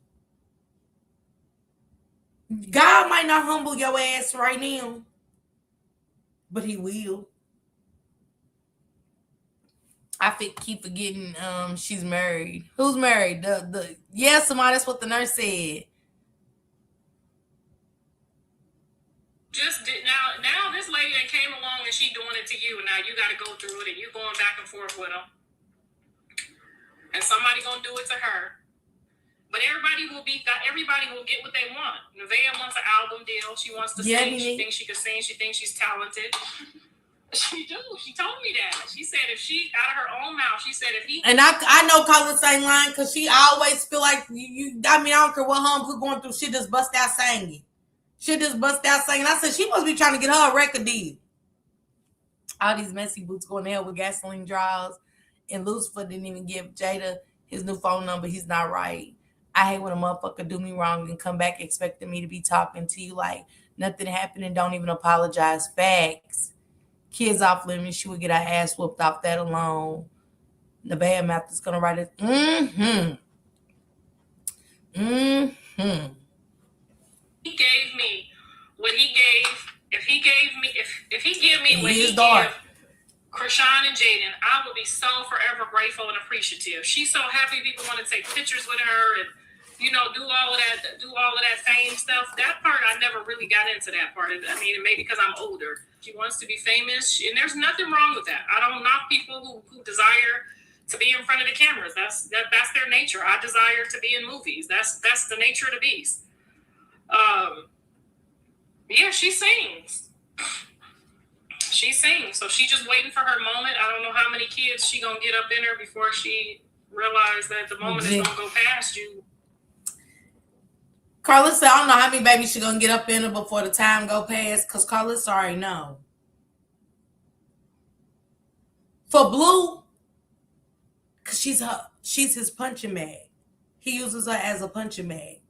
God might not humble your ass right now, but he will. I keep forgetting she's married. Who's married? Somebody, that's what the nurse said. Just did now this lady that came along and she doing it to you, and now you got to go through it, and you're going back and forth with them, and somebody gonna do it to her. But everybody will get what they want. Nevaeh wants an album deal. She wants to sing. She thinks she can sing. She thinks she's talented. She do. She told me that. She said if she, out of her own mouth, she said if he. And I know Colin same line because she always feel like you. I mean, I don't care what homes we're going through. She just bust out singing. She just bust out singing. I said she must be trying to get her a record deal. All these messy boots going to hell with gasoline draws. And Lucifer didn't even give Jada his new phone number. He's not right. I hate when a motherfucker do me wrong and come back expecting me to be talking to you like nothing happened and don't even apologize. Facts. Kids off limits. She would get her ass whooped off that alone. Nevaeh mouth is gonna write it. He gave me what he gave. If he give me what he gave Krishan and Jaden, I will be so forever grateful and appreciative. She's so happy people want to take pictures with her and do all of that fame stuff. That part I never really got into that part. I mean, maybe because I'm older. She wants to be famous, and there's nothing wrong with that. I don't knock people who desire to be in front of the cameras. That's their nature. I desire to be in movies. That's the nature of the beast. Yeah, she sings. She sings. So she's just waiting for her moment. I don't know how many kids she gonna get up in her before she realized that the moment is gonna go past you. Carla said, I don't know how many babies she gonna get up in her before the time go past, because Carla already know. For Blue, because she's his punching bag. He uses her as a punching bag.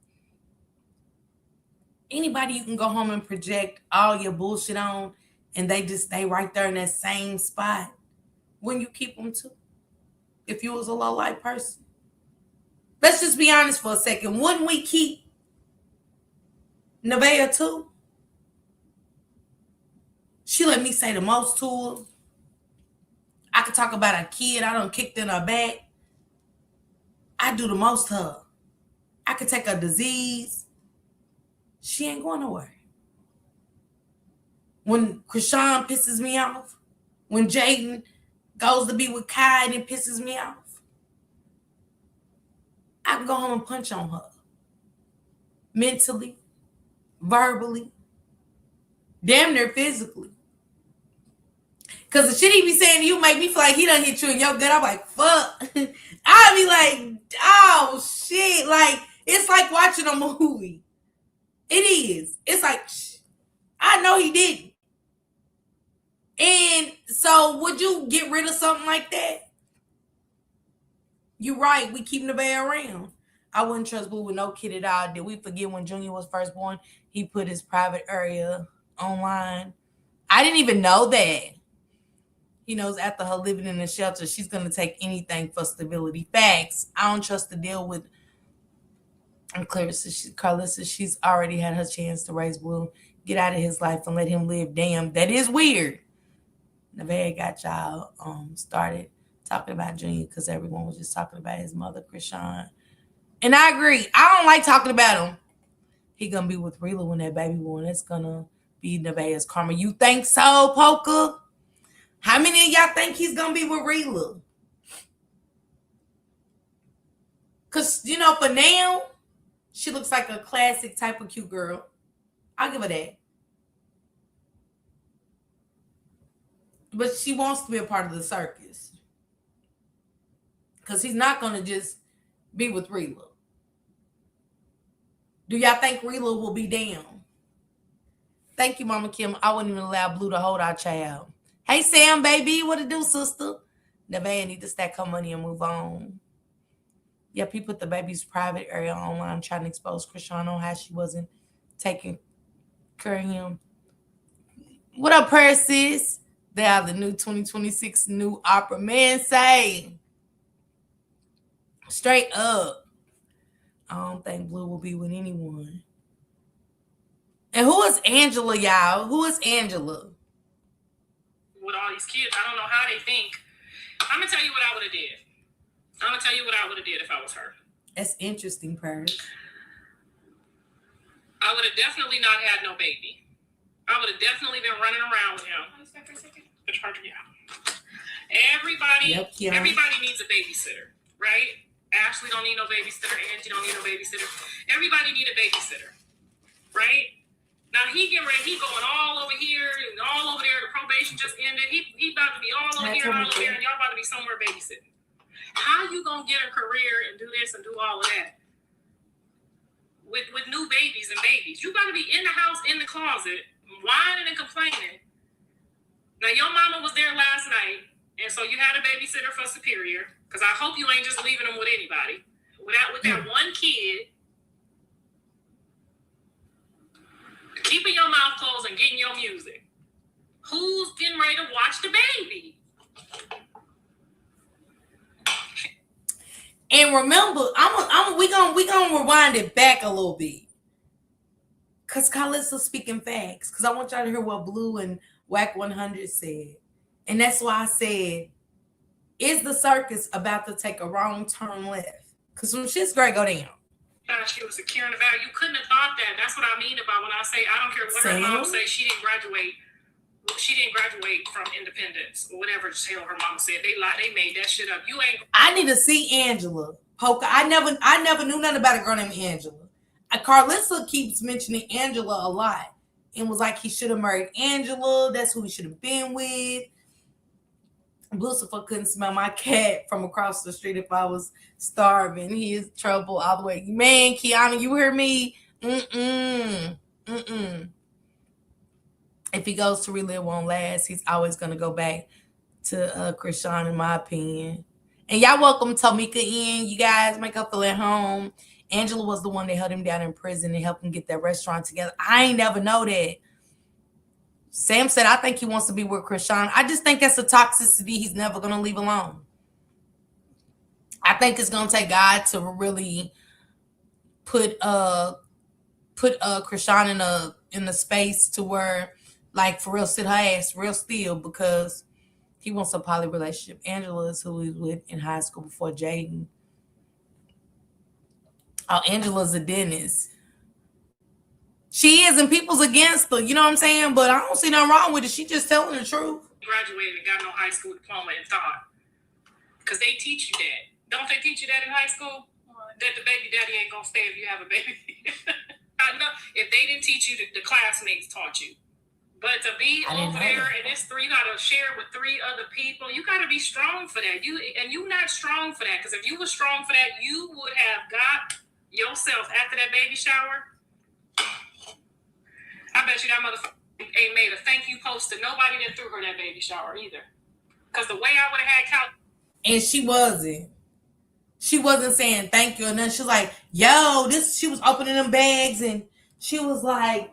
Anybody you can go home and project all your bullshit on, and they just stay right there in that same spot. When you keep them too, if you was a low life person. Let's just be honest for a second. Wouldn't we keep Nevaeh too? She let me say the most to her. I could talk about a kid I done kicked in her back. I do the most to her. I could take a disease. She ain't going nowhere. When Krishan pisses me off, when Jaden goes to be with Kai and it pisses me off, I can go home and punch on her. Mentally, verbally, damn near physically. Because the shit he be saying to you make me feel like he done hit you in your gut. I'm like, fuck. I be like, oh, shit. Like, it's like watching a movie. It is. It's like, I know he didn't. And so would you get rid of something like that? You're right. We keep Nevaeh around. I wouldn't trust Blue with no kid at all. Did we forget when Junior was first born, he put his private area online? I didn't even know that. He knows after her living in the shelter, she's going to take anything for stability. Facts. I don't trust to deal with. And Carlissa, she's already had her chance to raise Blue. Get out of his life and let him live. Damn, that is weird. Nevaeh got y'all started talking about Junior because everyone was just talking about his mother, Krishan. And I agree. I don't like talking about him. He gonna be with Rila when that baby born. It's gonna be Nevaeh's karma. You think so, Poker? How many of y'all think he's gonna be with Rila? Because, for now, she looks like a classic type of cute girl. I'll give her that. But she wants to be a part of the circus. Because he's not going to just be with Rila. Do y'all think Rila will be down? Thank you, Mama Kim. I wouldn't even allow Blue to hold our child. Hey, Sam, baby. What it do, sister? Nevaeh need to stack her money and move on. Yep, he put the baby's private area online trying to expose Krishan on how she wasn't taking care of him. What up, prayer sis? They are the new 2026 new opera. Man, say. Straight up. I don't think Blue will be with anyone. And who is Angela, y'all? Who is Angela? With all these kids, I don't know how they think. I'm going to tell you what I would have did. I'm going to tell you what I would have did if I was her. That's interesting, Purge. I would have definitely not had no baby. I would have definitely been running around with him. It's hard to get out. Everybody needs a babysitter, right? Ashley don't need no babysitter. Angie don't need no babysitter. Everybody need a babysitter, right? Now he getting ready. He going all over here and all over there. The probation just ended. He about to be all over here and all over there, and y'all about to be somewhere babysitting. How you gonna get a career and do this and do all of that with new babies and babies? You gotta be in the house, in the closet, whining and complaining. Now your mama was there last night, and so you had a babysitter for Superior. Because I hope you ain't just leaving them with anybody. With that one kid, keeping your mouth closed and getting your music. Who's getting ready to watch the baby? And remember, we gonna rewind it back a little bit. Cause Carlissa's speaking facts. Cause I want y'all to hear what Blue and Whack 100 said. And that's why I said, is the circus about to take a wrong turn left? Because some shit's gonna go down. She was securing the bag. You couldn't have thought that. That's what I mean about when I say I don't care what her mom say. She didn't graduate. She didn't graduate from Independence or whatever the hell her mama said. They lied. They made that shit up. You ain't. I need to see Angela Polka. I never knew nothing about a girl named Angela. Carlissa keeps mentioning Angela a lot and was like he should have married Angela. That's who he should have been with. Lucifer couldn't smell my cat from across the street if I was starving. He is trouble all the way. Man, Kiana, you hear me? If he goes to Relive Won't Last, he's always going to go back to Krishan, in my opinion. And y'all welcome Tomika in. You guys make her feel at home. Angela was the one that held him down in prison and helped him get that restaurant together. I ain't never know that. Sam said, I think he wants to be with Krishan. I just think that's a toxicity he's never going to leave alone. I think it's going to take God to really put Krishan in a space to where, like, for real, sit her ass real still, because he wants a poly relationship. Angela is who he was with in high school before Jaden. Oh, Angela's a dentist. She is, and people's against her. You know what I'm saying? But I don't see nothing wrong with it. She just telling the truth. Graduated and got no high school diploma and thought. Because they teach you that. Don't they teach you that in high school? That the baby daddy ain't going to stay if you have a baby. I know. If they didn't teach you, the classmates taught you. But to be over there and it's three, you got to share with three other people. You got to be strong for that. You're not strong for that. Because if you were strong for that, you would have got yourself after that baby shower. I bet you that motherfucker ain't made a thank you post to nobody that threw her that baby shower either. Because the way I would have had Cal. And she wasn't. She wasn't saying thank you. And then she was like, yo, she was opening them bags and she was like,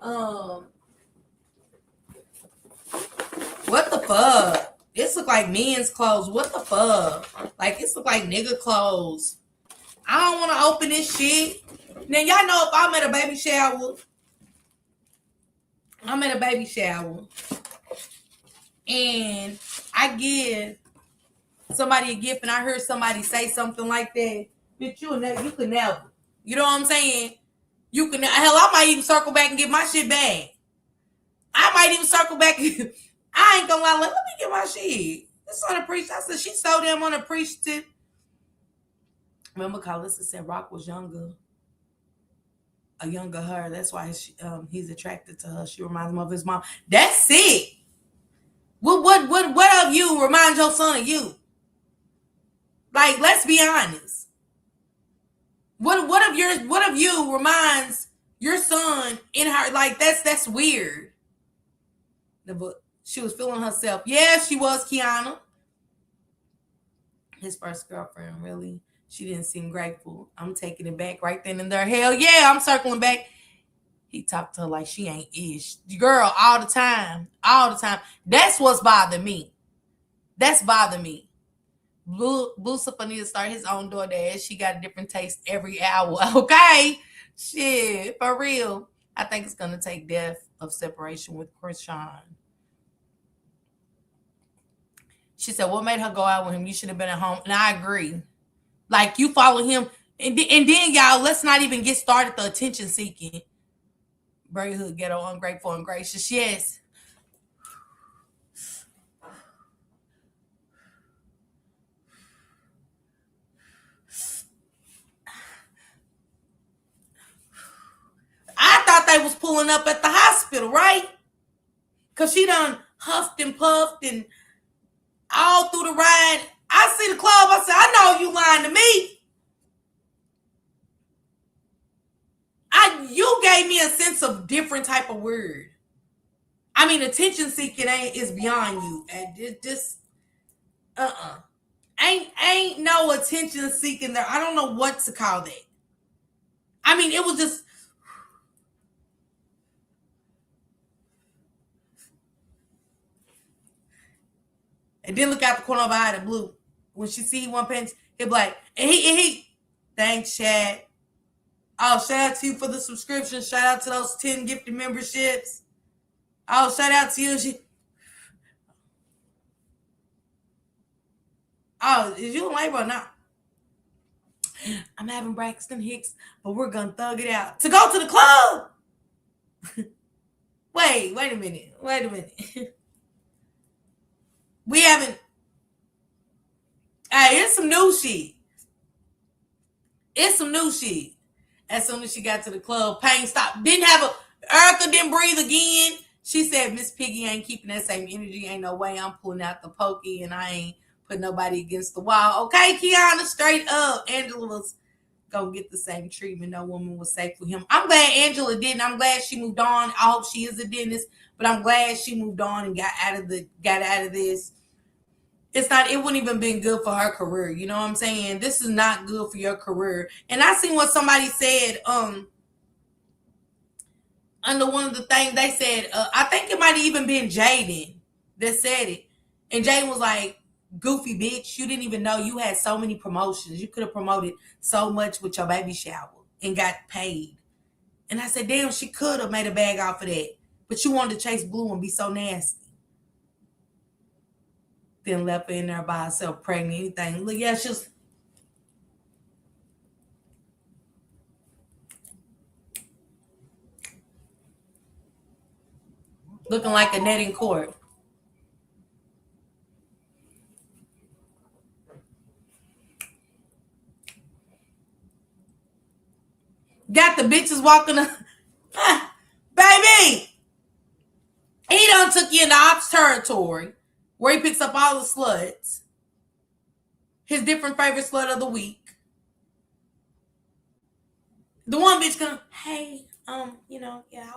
what the fuck? This look like men's clothes. What the fuck? Like, this look like nigga clothes. I don't want to open this shit. Now, y'all know if I'm at a baby shower, and I give somebody a gift and I heard somebody say something like that, bitch, you could never. You know what I'm saying? You can, hell, I might even circle back and get my shit back. I might even circle back. I ain't gonna lie, let me get my shit. It's unappreciated. I said, she's so damn unappreciative. Remember, Carlissa said Rock was younger. A younger her. That's why he's attracted to her. She reminds him of his mom. That's it. What of you reminds your son of you? Like, let's be honest. What of you reminds your son in her? Like, that's weird. But she was feeling herself. Yeah, she was, Kiana. His first girlfriend, really. She didn't seem grateful. I'm taking it back right then and there. Hell yeah, I'm circling back. He talked to her like she ain't ish. Girl, all the time. All the time. That's what's bothering me. That's bothering me. Lucifer need to start his own DoorDash. She got a different taste every hour. Okay? Shit, for real. I think it's going to take death of separation with Krishan. She said, what made her go out with him? You should have been at home. And I agree. Like, you follow him. And then, y'all, let's not even get started the attention seeking. Braidhood, ghetto, ungrateful, ungracious. Yes. pulling up at the hospital, right? Because she done huffed and puffed and all through the ride. I see the club. I said, I know you lying to me. You gave me a sense of different type of word. I mean, attention seeking is beyond you. And it just, ain't no attention seeking there. I don't know what to call that. I mean, it was just. And then look out the corner of her eye to Blue. When she see one pinch, he'll be like, and he, thanks, Chad. Oh, shout out to you for the subscription. Shout out to those 10 gifted memberships. Oh, shout out to you. Oh, is you in labor or not? I'm having Braxton Hicks, but we're going to thug it out. To go to the club? Wait a minute. We haven't. Hey, it's some new shit. As soon as she got to the club, pain stopped. Erica didn't breathe again. She said, Miss Piggy ain't keeping that same energy. Ain't no way I'm pulling out the pokey and I ain't putting nobody against the wall. Okay, Kiana, straight up. Angela was going to get the same treatment. No woman was safe with him. I'm glad Angela didn't. I'm glad she moved on. I hope she is a dentist, but I'm glad she moved on and got out of this. It wouldn't even been good for her career. You know what I'm saying? This is not good for your career. And I seen what somebody said, under one of the things they said, I think it might have even been Jaden that said it. And Jaden was like, goofy bitch, you didn't even know you had so many promotions. You could have promoted so much with your baby shower and got paid. And I said, damn, she could have made a bag off of that. But you wanted to chase Blue and be so nasty. Then left her in there by herself, pregnant, anything. Look, yeah, she's looking like a net in court. Got the bitches walking up. Baby! He done took you into ops territory where he picks up all the sluts. His different favorite slut of the week. The one bitch come, hey, I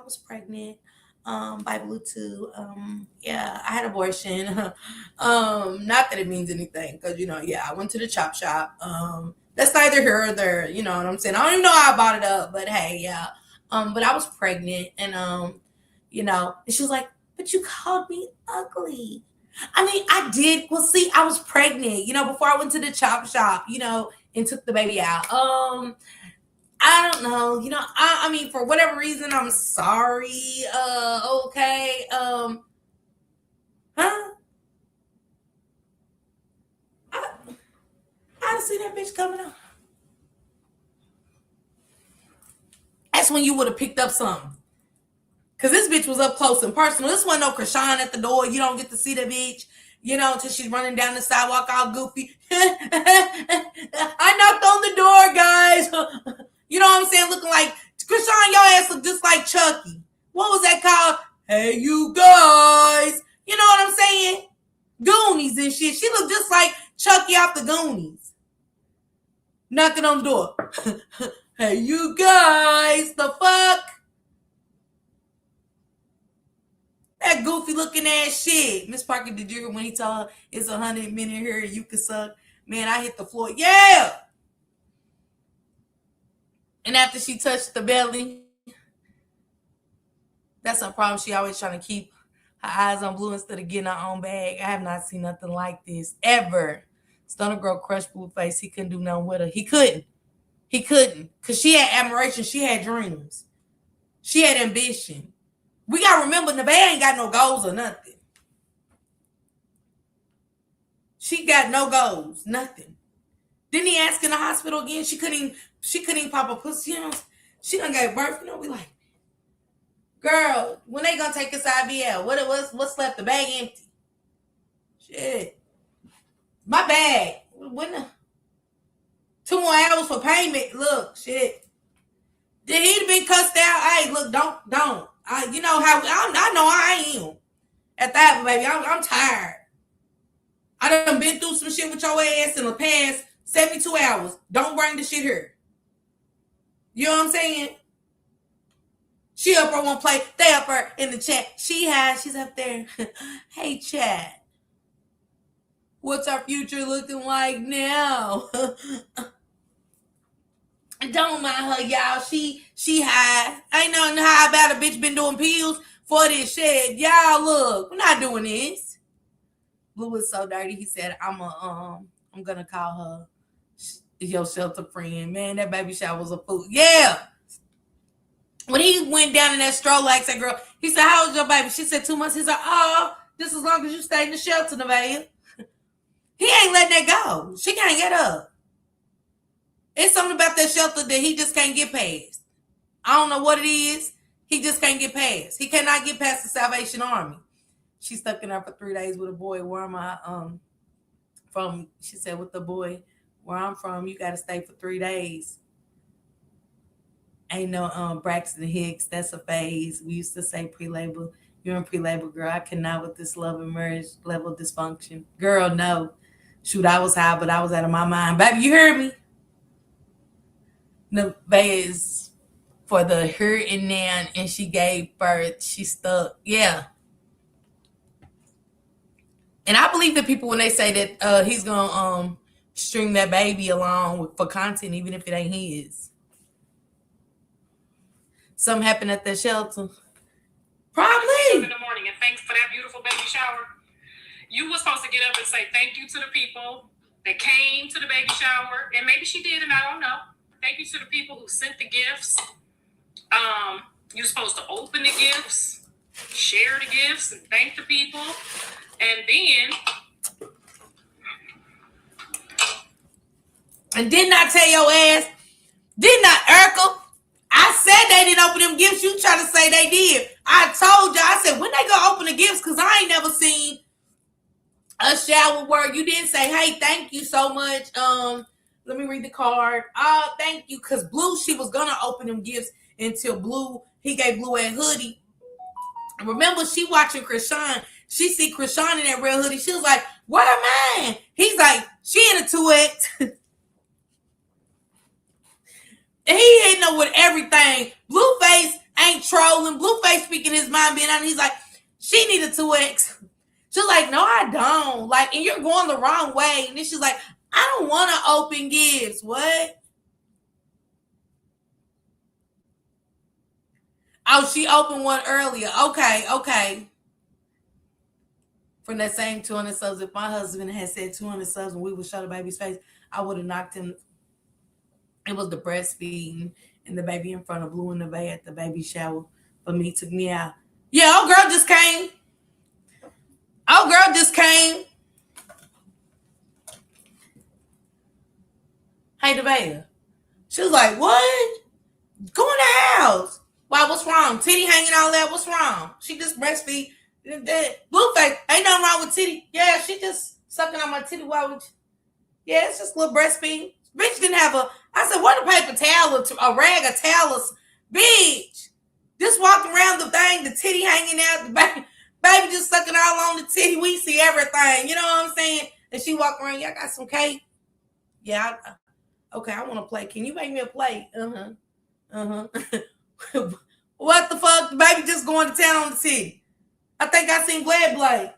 was pregnant. By Bluetooth. I had abortion. Not that it means anything, because I went to the chop shop. That's neither here or there. You know what I'm saying? I don't even know how I bought it up, but hey, yeah. But I was pregnant, and and she was like, but you called me ugly. I mean, I did. Well, see, I was pregnant, before I went to the chop shop, and took the baby out. I don't know. I mean, for whatever reason, I'm sorry. Okay. Huh? I didn't see that bitch coming up. That's when you would have picked up something. Because this bitch was up close and personal. This wasn't no Krishan at the door. You don't get to see the bitch, until she's running down the sidewalk all goofy. I knocked on the door, guys. You know what I'm saying? Looking like Krishan, your ass look just like Chucky. What was that called? Hey, you guys. You know what I'm saying? Goonies and shit. She looked just like Chucky off the Goonies. Knocking on the door. Hey, you guys. The fuck? That goofy looking ass shit. Miss Parker, did you hear when he told her it's 100 men in here you can suck? Man, I hit the floor. Yeah. And after she touched the belly, that's her problem. She always trying to keep her eyes on Blue instead of getting her own bag. I have not seen nothing like this ever. Stunner Girl crushed Blueface. He couldn't do nothing with her. He couldn't. Because she had admiration. She had dreams. She had ambition. We got to remember, Nevaeh ain't got no goals or nothing. She got no goals. Nothing. Didn't he ask in the hospital again? She couldn't even pop a pussy. She done gave birth. We like, girl, when they gonna take this IVL? What's left? The bag empty. Shit. My bag. When 2 more hours for payment. Look, shit. Did he been cussed out? Hey, look, don't. You know how I know I am at that, baby. I'm tired. I done been through some shit with your ass in the past 72 hours. Don't bring the shit here. You know what I'm saying? She up her won't play. They up her in the chat. She's up there. Hey, chat. What's our future looking like now? Don't mind her, y'all. She high. Ain't nothing high about a bitch been doing pills for this shit. Y'all, look, we're not doing this. Blue is so dirty. He said, I'm gonna call her your shelter friend. Man, that baby shower was a fool. Yeah. When he went down in that stroller, like that girl, he said, how old is your baby? She said 2 months. He said, oh, just as long as you stay in the shelter, Nevaeh. He ain't letting that go. She can't get up. It's something about that shelter that he just can't get past. I don't know what it is. He just can't get past. He cannot get past the Salvation Army. She stuck in there for 3 days with a boy. Where am I from? She said, with the boy, where I'm from, you got to stay for 3 days. Ain't no Braxton Hicks. That's a phase. We used to say pre-labor. You're in pre-labor, girl. I cannot with this love and marriage level dysfunction. Girl, no. Shoot, I was high, but I was out of my mind. Baby, you heard me? Nevaeh is for the her and nan, and she gave birth. She stuck. Yeah. And I believe that people, when they say that he's going to string that baby along for content, even if it ain't his. Something happened at the shelter. Probably. In the morning, and thanks for that beautiful baby shower. You were supposed to get up and say thank you to the people that came to the baby shower, and maybe she did, and I don't know. Thank you to the people who sent the gifts. You're supposed to open the gifts, share the gifts, and thank the people, and then. And didn't I tell your ass? Didn't I, Urkel? I said they didn't open them gifts. You trying to say they did. I told you. I said, when they gonna open the gifts? Because I ain't never seen a shower where you didn't say, hey, thank you so much. Let me read the card. Oh, thank you. Because Blue, she was going to open them gifts until Blue, he gave Blue a hoodie. Remember, she watching Krishan. She see Krishan in that red hoodie. She was like, what am I? He's like, she in a 2X. And he hitting her with everything. Blueface ain't trolling. Blueface speaking his mind being honest. He's like, she need a 2X. She's like, no, I don't. Like, and you're going the wrong way. And then she's like, I don't want to open gifts. What? Oh, she opened one earlier. Okay. From that same 200 subs. If my husband had said 200 subs when we would show the baby's face, I would have knocked him. It was the breastfeeding and the baby in front of Blue and Nevaeh at the baby shower for me took me out. Yeah, old girl just came. Hey, Nevaeh. She was like, what? Go in the house. Why, what's wrong? Titty hanging all that. What's wrong? She just breastfeed. Blueface, ain't nothing wrong with Titty. Yeah, she just sucking on my titty. Why would you? Yeah, it's just a little breastfeed. Bitch didn't have I said, what a paper towel, a rag, a towel. Bitch. Just walking around the thing, the titty hanging out, the baby just sucking all on the titty. We see everything. You know what I'm saying? And she walk around, y'all got some cake? Yeah. Okay, I want a plate. Can you make me a plate? What the fuck? The baby just going to town on the titty. I think I seen Blade.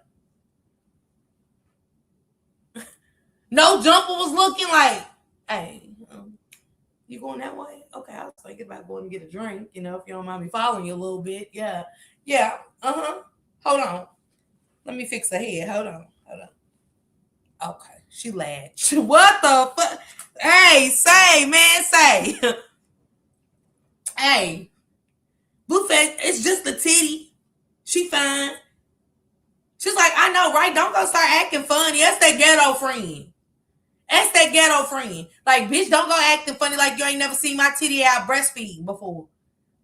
No jumper was looking like, hey, you going that way? Okay, I was thinking about going to get a drink, if you don't mind me following you a little bit. Yeah. Hold on. Let me fix her head. Hold on. Okay, she laughed. What the fuck? Hey, say. Hey, Blueface, it's just a titty. She fine. She's like, I know, right? Don't go start acting funny. That's that ghetto friend. Like, bitch, don't go acting funny like you ain't never seen my titty out breastfeeding before.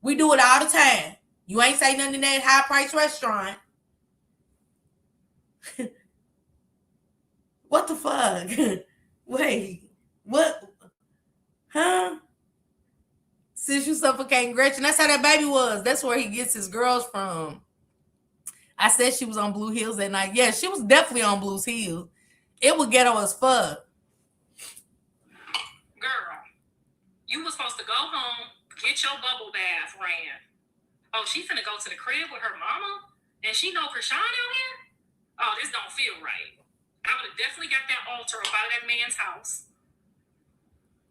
We do it all the time. You ain't say nothing in that high-priced restaurant. What the fuck? Wait. What? Huh? Since you suffocating Gretchen, that's how that baby was. That's where he gets his girls from. I said she was on Blue Hills that night. Yeah, she was definitely on Blue's Hills. It was ghetto as fuck. Girl, you was supposed to go home, get your bubble bath ran. Oh, she finna go to the crib with her mama? And she know Krishan out here? Oh, this don't feel right. I would have definitely got that altar up out of that man's house.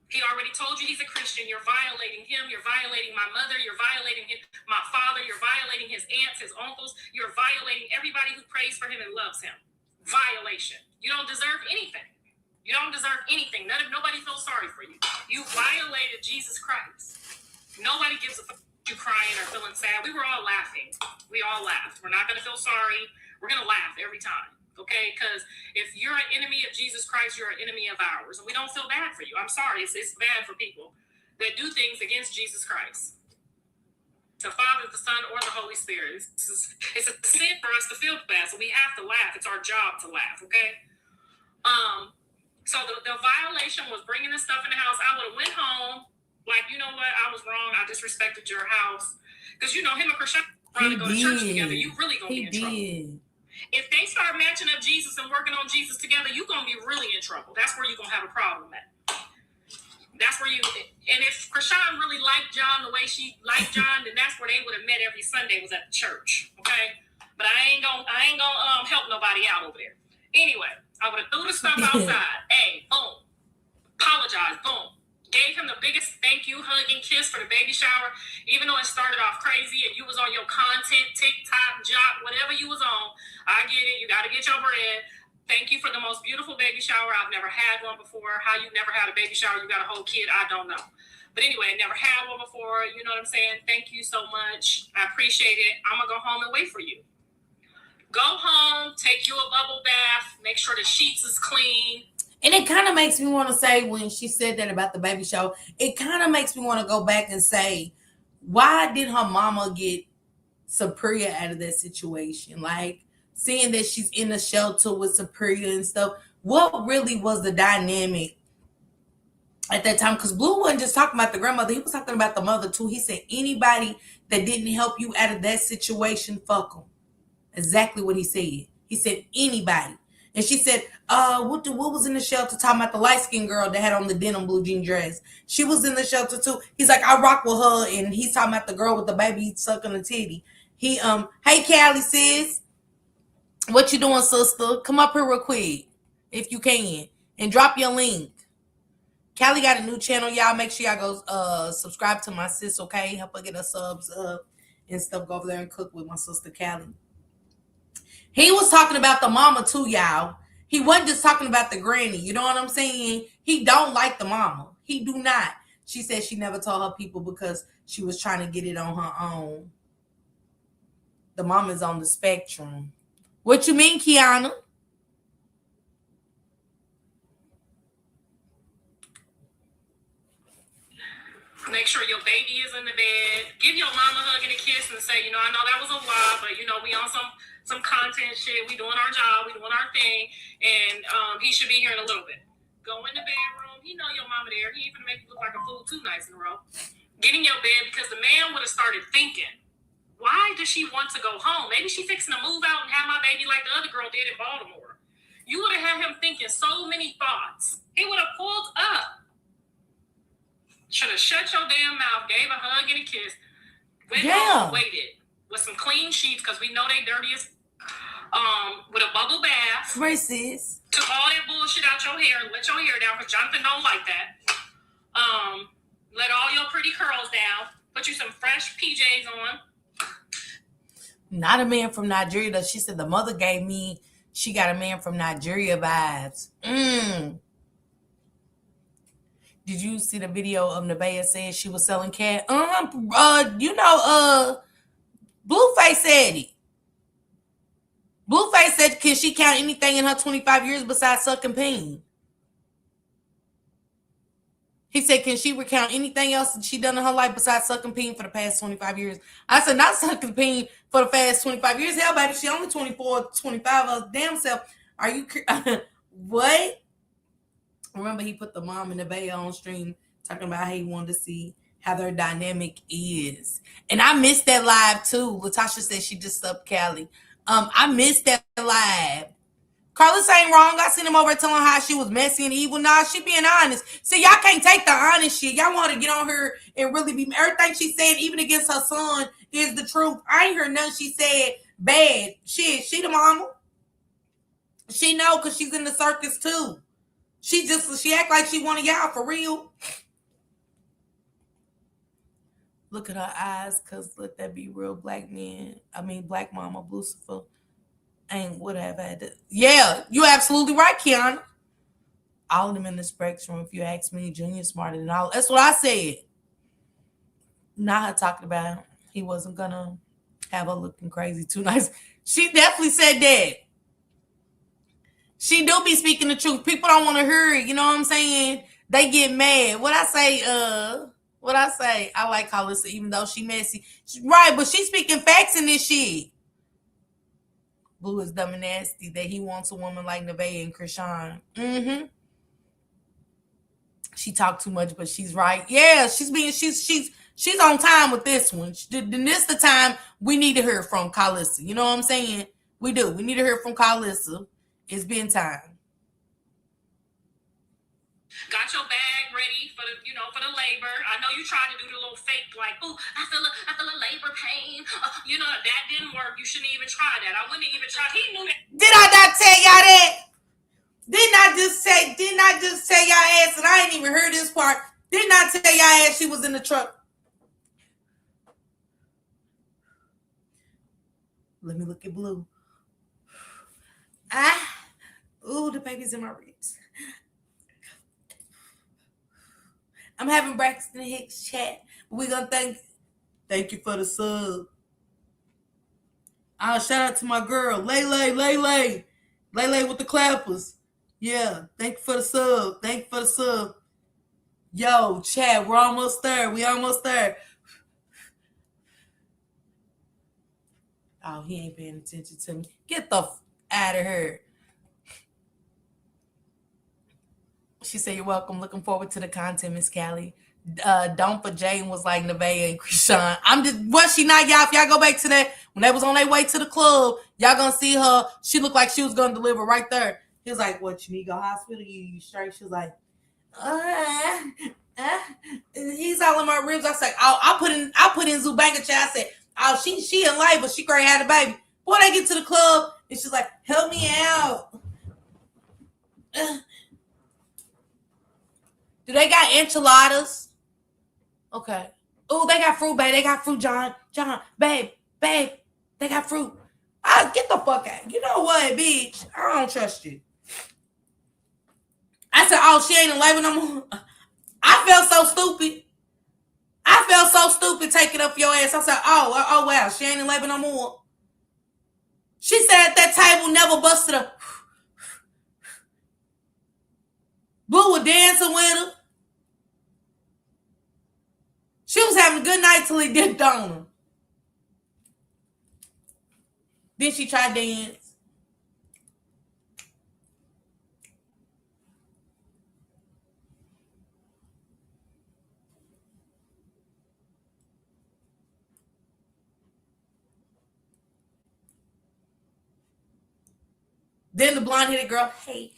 He already told you he's a Christian. You're violating him. You're violating my mother. You're violating my father. You're violating his aunts, his uncles. You're violating everybody who prays for him and loves him. Violation. You don't deserve anything. You don't deserve anything. Nobody feels sorry for you. You violated Jesus Christ. Nobody gives a fuck you crying or feeling sad. We were all laughing. We all laughed. We're not going to feel sorry. We're going to laugh every time. Okay, because if you're an enemy of Jesus Christ, you're an enemy of ours. And we don't feel bad for you. I'm sorry. It's bad for people that do things against Jesus Christ. The Father, the Son, or the Holy Spirit. It's a sin for us to feel bad. So we have to laugh. It's our job to laugh, okay? So the violation was bringing the stuff in the house. I would have went home. Like, you know what? I was wrong. I disrespected your house. Because, you know, him and Krishan trying to go to church together. You really going to be in trouble. If they start matching up Jesus and working on Jesus together, you're going to be really in trouble. That's where you're going to have a problem at. That's where you, and if Krishan really liked John the way she liked John, then that's where they would have met every Sunday was at the church. Okay? But I ain't gonna help nobody out over there. Anyway, I would have threw the stuff outside. Hey, boom. Apologize, boom. Gave him the biggest thank you, hug, and kiss for the baby shower, even though it started off crazy and you was on your content, TikTok, job, whatever you was on. I get it. You got to get your bread. Thank you for the most beautiful baby shower. I've never had one before. How you never had a baby shower? You got a whole kid? I don't know. But anyway, I never had one before. You know what I'm saying? Thank you so much. I appreciate it. I'm going to go home and wait for you. Go home, take you a bubble bath, make sure the sheets is clean. And it kind of makes me want to say, when she said that about the baby shower, it kind of makes me want to go back and say, why did her mama get Supriya out of that situation? Like, seeing that she's in a shelter with Supriya and stuff, what really was the dynamic at that time? Because Blue wasn't just talking about the grandmother, he was talking about the mother too. He said, anybody that didn't help you out of that situation, fuck them. Exactly what he said. He said, anybody. And she said, what was in the shelter? Talking about the light-skinned girl that had on the denim blue jean dress. She was in the shelter too. He's like, I rock with her. And he's talking about the girl with the baby sucking a titty. He, hey, Callie, sis. What you doing, sister? Come up here real quick, if you can. And drop your link. Callie got a new channel, y'all. Make sure y'all go subscribe to my sis, okay? Help her get her subs up and stuff. Go over there and cook with my sister, Callie. He was talking about the mama too, y'all. He wasn't just talking about the granny. You know what I'm saying? He don't like the mama. He do not. She said she never told her people because she was trying to get it on her own. The mama's on the spectrum. What you mean, Kiana? Make sure your baby is in the bed. Give your mama a hug and a kiss and say, you know, I know that was a lot, but, you know, we on some content shit. We doing our job. We doing our thing. And he should be here in a little bit. Go in the bedroom. He know your mama there. He ain't gonna make you look like a fool 2 nights in a row. Get in your bed, because the man would have started thinking, why does she want to go home? Maybe she fixing to move out and have my baby like the other girl did in Baltimore. You would have had him thinking so many thoughts. He would have pulled up. Should have shut your damn mouth, gave a hug and a kiss, went home, waited with some clean sheets, because we know they dirty as with a bubble bath. Racist. Took all that bullshit out your hair, let your hair down, because Jonathan don't like that. Let all your pretty curls down, put you some fresh PJs on. Not a man from Nigeria, though. She said the mother gave me, she got a man from Nigeria vibes. Did you see the video of Nevaeh saying she was selling cat? You know, Blueface said it. Blueface said, can she count anything in her 25 years besides sucking peen? He said, can she recount anything else she done in her life besides sucking peen for the past 25 years? I said, not sucking peen for the past 25 years. Hell, baby, she only 24, 25 of damn self. Are you, what? Remember, he put the mom and the baby on stream talking about how he wanted to see how their dynamic is. And I missed that live too. Latasha said she just subbed Callie. I missed that live. Carlos ain't wrong. I seen him over telling how she was messy and evil. Nah, she being honest. See, y'all can't take the honest shit. Y'all want to get on her and really be everything she said, even against her son, is the truth. I ain't heard nothing she said bad. Shit, she the mama. She know because she's in the circus too. She act like she one of y'all for real. Look at her eyes, cause let that be real black men. I mean, black mama, Lucifer. Ain't would have had to. Yeah, you absolutely right, Kiana. All of them in the spectrum, if you ask me, Junior smarter than all. That's what I said. Not her talking about he wasn't gonna have her looking crazy too nice. She definitely said that. She do be speaking the truth. People don't want to hear it. You know what I'm saying? They get mad. What I say? I like Carlissa, even though she messy. Right, but she's speaking facts in this shit. Blue is dumb and nasty that he wants a woman like Nevaeh and Krishan. She talked too much, but she's right. Yeah, she's on time with this one. This the time we need to hear from Carlissa. You know what I'm saying? We do. We need to hear from Carlissa. It's been time. Got your bag ready for the labor. I know you tried to do the little fake like, oh, I feel a labor pain. That didn't work. You shouldn't even try that. I wouldn't even try. He knew that. Did I not tell y'all that? Didn't I just tell y'all ass, and I ain't even heard this part. Didn't I tell y'all ass she was in the truck? Let me look at Blue. The baby's in my ribs. I'm having Braxton Hicks chat. We're gonna thank you for the sub. Shout out to my girl, Lele with the clappers. Yeah, thank you for the sub. Yo, chat, we're almost there. We almost there. Oh, he ain't paying attention to me. Get the out of here. She said, you're welcome. Looking forward to the content, Miss Callie. Don't for Jane was like Nevaeh and Krishan. Was she not, y'all? If y'all go back to that, when they was on their way to the club, y'all gonna see her. She looked like she was gonna deliver right there. He was like, what, you need to go hospital? You straight? She was like, he's all in my ribs. I said, I put in Zubanka chat. I said, oh, she in life, but she great had a baby. Boy, they get to the club, and she's like, help me out. Do they got enchiladas? Okay. Oh, they got fruit, babe. They got fruit, John, babe. They got fruit. Get the fuck out. You know what, bitch? I don't trust you. I said, oh, she ain't in labor no more. I felt so stupid taking up your ass. I said, oh, wow, she ain't in labor no more. She said that table never busted her. Blue was dancing with her. She was having a good night till he dipped on her. Then she tried to dance. Then the blonde-headed girl, hey,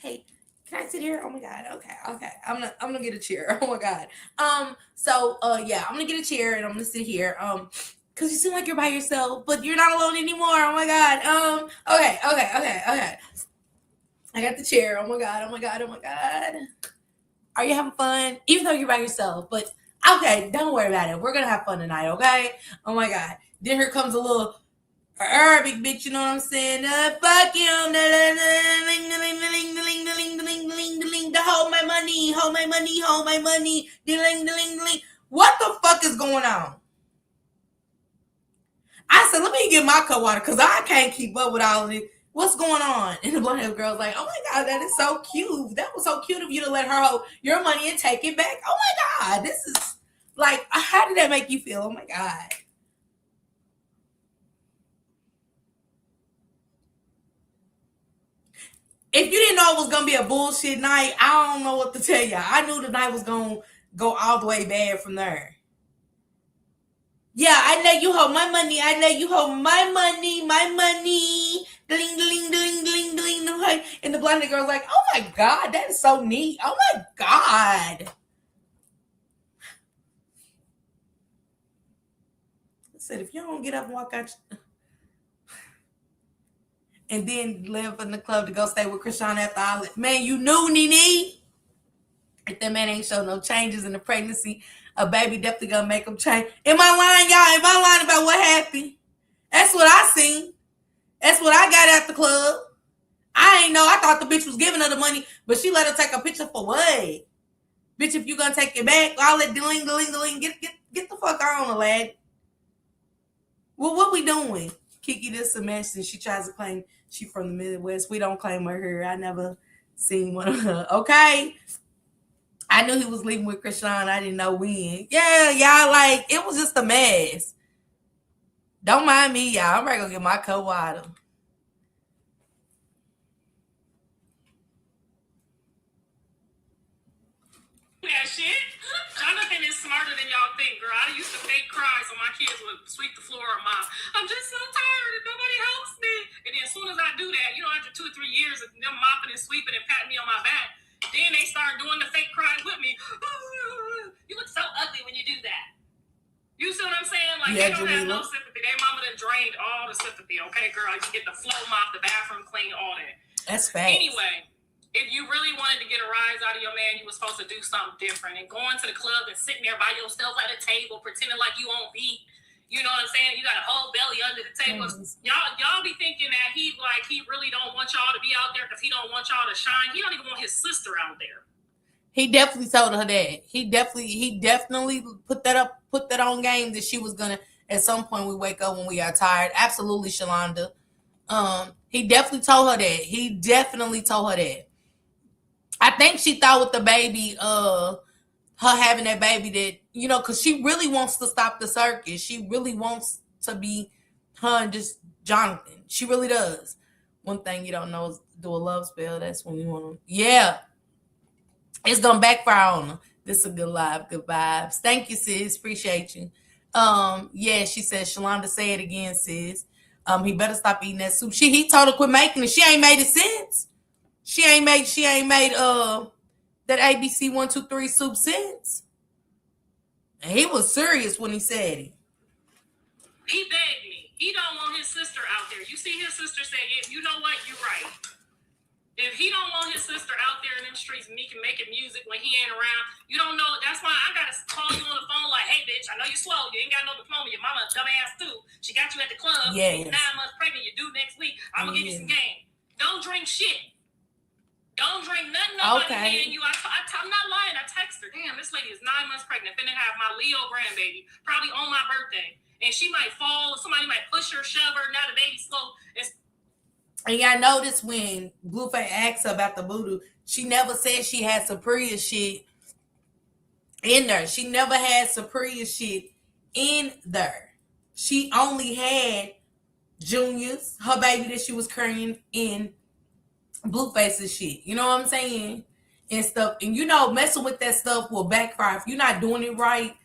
can I sit here? Oh my God. Okay. I'm gonna get a chair. Oh my God. Yeah, I'm gonna get a chair and I'm gonna sit here. Cause you seem like you're by yourself, but you're not alone anymore. Oh my God. Okay. I got the chair. Oh my God. Are you having fun? Even though you're by yourself, but okay, don't worry about it. We're gonna have fun tonight, okay? Oh my God. Then here comes a little Arabic bitch, you know what I'm saying? Fuck you. Hold my money. What the fuck is going on? I said, let me get my cup of water because I can't keep up with all of it. What's going on? And the blonde girl's like, oh my God, that is so cute. That was so cute of you to let her hold your money and take it back. Oh my God, this is like, how did that make you feel? Oh my God. If you didn't know it was going to be a bullshit night, I don't know what to tell you. I knew the night was going to go all the way bad from there. Yeah, I know you hold my money. I know you hold my money, my money. Ding, ding, ding, ding, ding, ding. And the blonde girl's like, oh my God, that is so neat. Oh my God. I said, if you don't get up and walk out, and then live in the club to go stay with Krishan after all that, man, you knew, Nene. If that man ain't show no changes in the pregnancy, a baby definitely gonna make him change. Am I lying, y'all? Am I lying about what happened? That's what I seen. That's what I got at the club. I ain't know. I thought the bitch was giving her the money, but she let her take a picture for what? Bitch, if you gonna take it back, all that deling, get the fuck on, lad. Well, what we doing? Kiki this semester, she tries to claim she from the Midwest. We don't claim her here. I never seen one of her. Okay. I knew he was leaving with Krishan. I didn't know when. Yeah, y'all, like, it was just a mess. Don't mind me, y'all. I'm ready to go get my cold water. That shit. Jonathan is smarter than y'all think, girl. I used to fake cry so my kids would sweep the floor or mop. I'm just so tired and nobody helps me. And then as soon as I do that, after 2 or 3 years of them mopping and sweeping and patting me on my back, then they start doing the fake cry with me. You look so ugly when you do that. You see what I'm saying? Like, yeah, they don't have no sympathy. Their mama done drained all the sympathy, okay, girl? You get the floor mop, the bathroom clean, all that. That's facts. Anyway, if you really wanted to get a rise out of your man, you were supposed to do something different. And going to the club and sitting there by yourself at a table, pretending like you won't beat. You know what I'm saying? You got a whole belly under the table. Y'all be thinking that he really don't want y'all to be out there because he don't want y'all to shine. He don't even want his sister out there. He definitely told her that. He definitely put that on game that she was gonna at some point we wake up when we are tired. Absolutely, Shalonda. He definitely told her that. I think she thought with the baby, her having that baby that, because she really wants to stop the circus. She really wants to be her and just Jonathan. She really does. One thing you don't know is do a love spell. That's when you want to. Yeah. It's gonna backfire on her. This is a good live, good vibes. Thank you, sis. Appreciate you. Yeah, she says, Shalonda, say it again, sis. He better stop eating that soup. He told her quit making it. She ain't made it since. She ain't made that ABC 1, 2, 3 soup since. And he was serious when he said it. He begged me. He don't want his sister out there. You see his sister say, you know what, you're right. If he don't want his sister out there in them streets making music when he ain't around, you don't know. That's why I gotta call you on the phone like, hey, bitch, I know you slow. You ain't got no diploma. Your mama dumbass too. She got you at the club. Yes. 9 months pregnant. You due next week. I'm gonna give you some game. Don't drink shit. Don't drink nothing. Nobody handing you. I'm not lying. I text her. Damn, this lady is 9 months pregnant. Finna have my Leo grandbaby probably on my birthday, and she might fall. Somebody might push her, shove her. Now the baby's slow. And y'all notice when Blueface asked her about the voodoo, she never said she had Supriya shit in there. She never had Supriya shit in there. She only had Junior's, her baby that she was carrying in Blueface's shit. You know what I'm saying? And stuff. And messing with that stuff will backfire. If you're not doing it right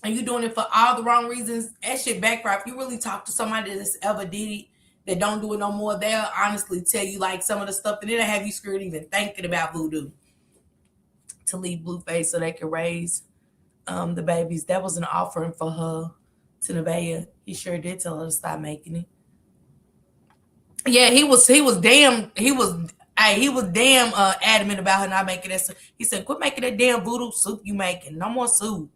and you're doing it for all the wrong reasons, that shit backfire. If you really talk to somebody that's ever did it, that don't do it no more, they'll honestly tell you like some of the stuff, and it'll have you scared even thinking about voodoo to leave Blueface so they can raise the babies. That was an offering for her to Nevaeh. He sure did tell her to stop making it. Yeah, he was damn adamant about her not making that. He said, quit making that damn voodoo soup you making. No more soup.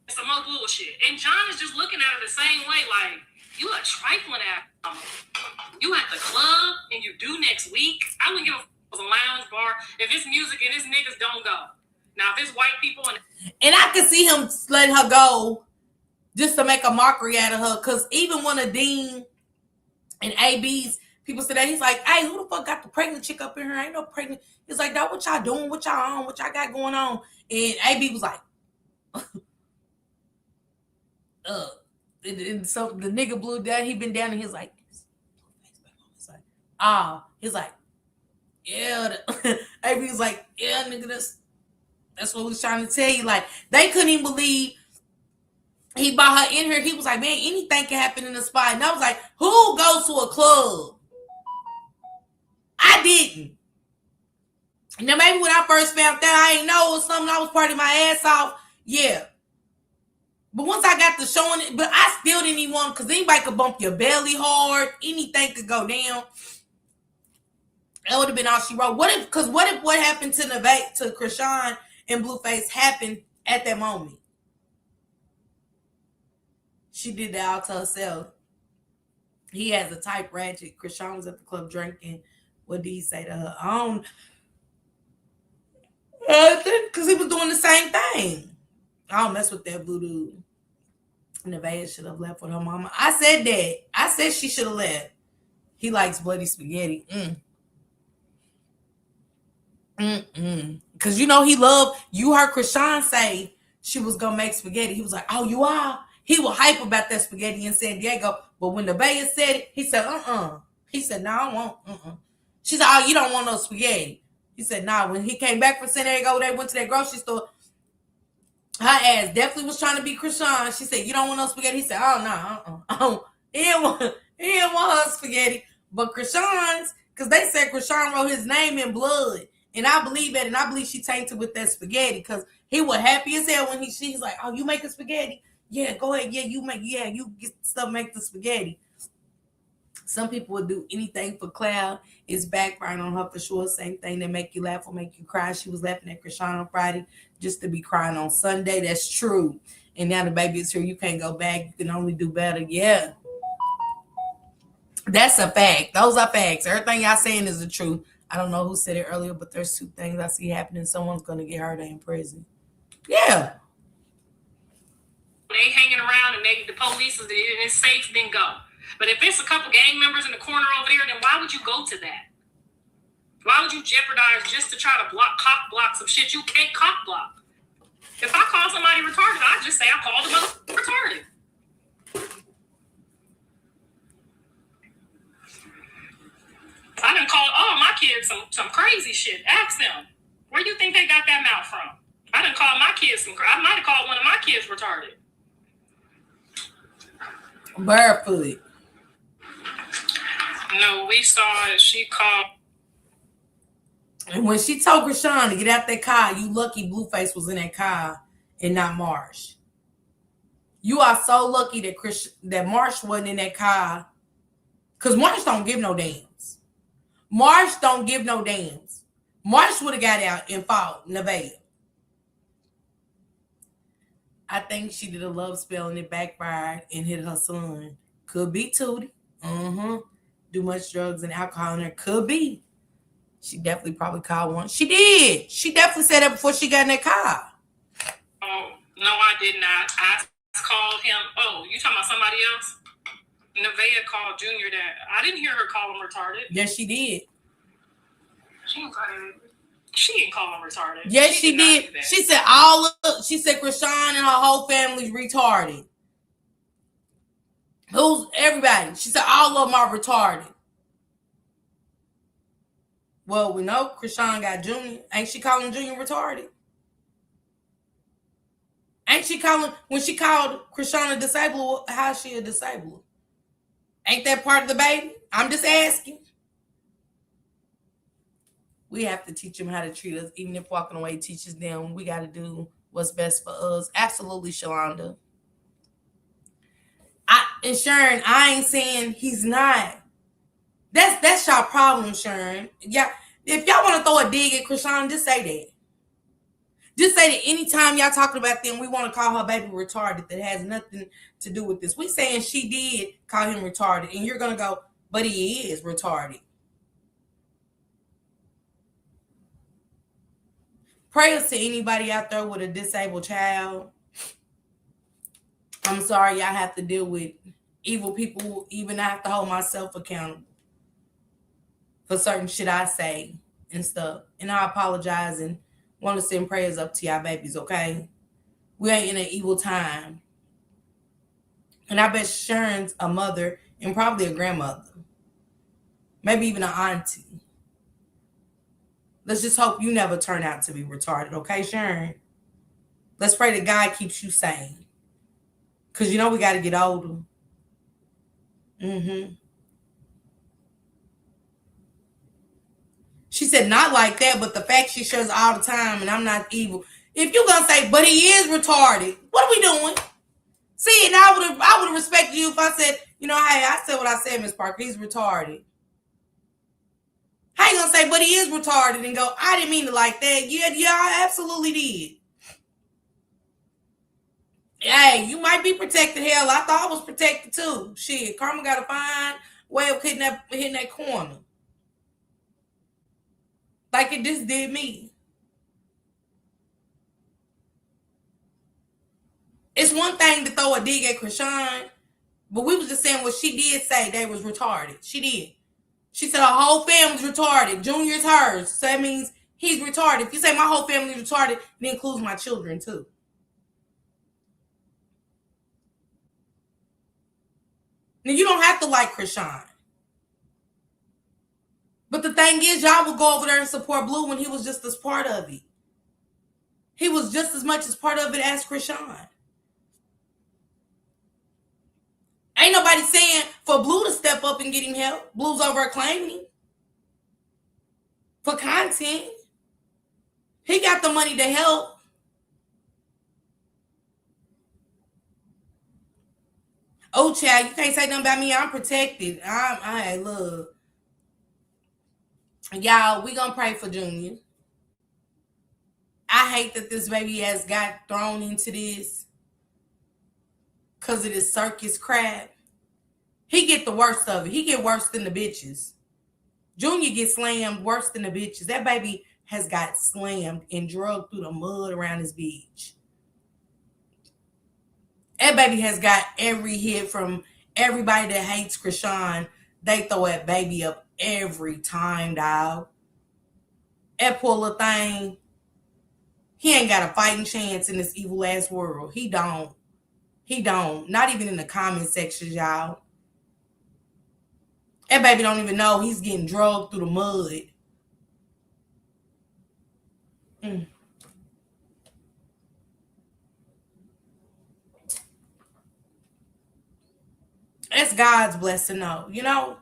Some more bullshit. And John is just looking at her the same way, like, you a trifling ass. You at the club and you due next week. I wouldn't give a was a lounge bar if it's music and his niggas don't go. Now if it's white people and I can see him letting her go just to make a mockery out of her. Cause even one of Dean and AB's people said that, he's like, hey, who the fuck got the pregnant chick up in here? Ain't no pregnant. He's like, that what y'all doing? What y'all on? What y'all got going on? And AB was like, and so the nigga blew down. He been down and he's like, he's like, yeah. AB was like, yeah, nigga, that's what we was trying to tell you. Like, they couldn't even believe He brought her in here. He was like, man, anything can happen in the spot. And I was like, who goes to a club? I didn't. Now, maybe when I first found out, I ain't know it was something. I was partying my ass off. Yeah. But once I got to showing it, but I still didn't even want, because anybody could bump your belly hard. Anything could go down. That would have been all she wrote. What if what happened to Krishan and Blueface happened at that moment? She did that all to herself. He has a type ratchet. Krishan was at the club drinking. What did he say to her? I don't, because he was doing the same thing. I don't mess with that voodoo. Nevaeh should have left with her mama. I said that. I said she should have left. He likes bloody spaghetti. Because you know he loved, you heard Krishan say she was going to make spaghetti. He was like, oh, you are? He was hype about that spaghetti in San Diego. But when Nevaeh said it, he said, He said, no, I won't. She said, oh, you don't want no spaghetti. He said, nah. When he came back from San Diego, they went to that grocery store. Her ass definitely was trying to be Krishan. She said, you don't want no spaghetti? He said, oh, no, He didn't want her spaghetti. But Krishan's, because they said Krishan wrote his name in blood. And I believe that, and I believe she tainted with that spaghetti, because he was happy as hell when she's like, oh, you making spaghetti? Yeah, go ahead. Yeah, you get stuff, make the spaghetti. Some people would do anything for Claire. It's backfiring on her for sure. Same thing that make you laugh or make you cry. She was laughing at Krishan on Friday just to be crying on Sunday. That's true. And now the baby is here. You can't go back. You can only do better. Yeah. That's a fact. Those are facts. Everything y'all saying is the truth. I don't know who said it earlier, but there's two things I see happening. Someone's going to get hurt in prison. Yeah. They hanging around and the police and it's safe, then go. But if it's a couple gang members in the corner over there, then why would you go to that? Why would you jeopardize just to try to cock block some shit you can't cock block? If I call somebody retarded, I just say I called them retarded. I done called all my kids some crazy shit. Ask them, where do you think they got that mouth from? I done called my kids I might have called one of my kids retarded. Barefoot. No, we saw it. She called. And when she told Krishan to get out that car, you lucky Blueface was in that car and not Marsh. You are so lucky that Marsh wasn't in that car, because Marsh don't give no damns. Marsh don't give no damns. Marsh would have got out and fought Nevaeh. I think she did a love spell and it backfired and hit her son. Could be Tootie. Do much drugs and alcohol in there. Could be. She definitely probably called one. She did. She definitely said that before she got in that car. Oh, no, I did not. I called him. Oh, you talking about somebody else? Nevaeh called Junior that. I didn't hear her call him retarded. Yes, she did. She didn't call him retarded. Yes, she did. She said she said Krishan and her whole family's retarded. Who's everybody? She said all of them are retarded. Well, we know Krishan got Junior. Ain't she calling Junior retarded? Ain't she calling, when she called Krishan a disabled, how is she a disabled? Ain't that part of the baby? I'm just asking. We have to teach them how to treat us, even if walking away teaches them. We got to do what's best for us. Absolutely, Shalonda. And Sharon, I ain't saying he's not. That's y'all problem, Sharon. Yeah, if y'all want to throw a dig at Krishan, just say that. Just say that anytime y'all talking about them, we want to call her baby retarded. That has nothing to do with this. We saying she did call him retarded, and you're gonna go, but he is retarded. Prayers to anybody out there with a disabled child. I'm sorry y'all have to deal with evil people. Even I have to hold myself accountable for certain shit I say and stuff. And I apologize and want to send prayers up to y'all babies, okay? We ain't in an evil time. And I bet Sharon's a mother and probably a grandmother. Maybe even an auntie. Let's just hope you never turn out to be retarded, okay, Sharon? Let's pray that God keeps you sane. Because you know we got to get older. Mm-hmm. She said, not like that, but the fact she shares all the time, and I'm not evil. If you're going to say, but he is retarded, what are we doing? See, and I would have respected you if I said, hey, I said what I said, Miss Parker. He's retarded. How you gonna say, but he is retarded, and go, I didn't mean it like that. Yeah, I absolutely did. Hey, you might be protected. Hell, I thought I was protected too. Shit, karma got a fine way of hitting that corner. Like it just did me. It's one thing to throw a dig at Krishan, but we was just saying what she did say they was retarded. She did. She said her whole family's retarded. Junior's hers. So that means he's retarded. If you say my whole family's retarded, it includes my children too. Now you don't have to like Krishan. But the thing is, y'all would go over there and support Blue when he was just as part of it. He was just as much as part of it as Krishan. Ain't nobody saying for Blue to step up and get him help. Blue's over claiming him for content. He got the money to help. Oh, child, you can't say nothing about me. I'm protected. I look. Y'all, we gonna pray for Junior. I hate that this baby has got thrown into this because of this circus crap. He get the worst of it. He get worse than the bitches. Junior gets slammed worse than the bitches. That baby has got slammed and drugged through the mud around his beach. That baby has got every hit from everybody that hates Krishan. They throw that baby up every time, dog. That poor little thing, he ain't got a fighting chance in this evil ass world. He don't. He don't. Not even in the comment sections, y'all. That baby don't even know he's getting drugged through the mud. That's God's blessing, though. You know?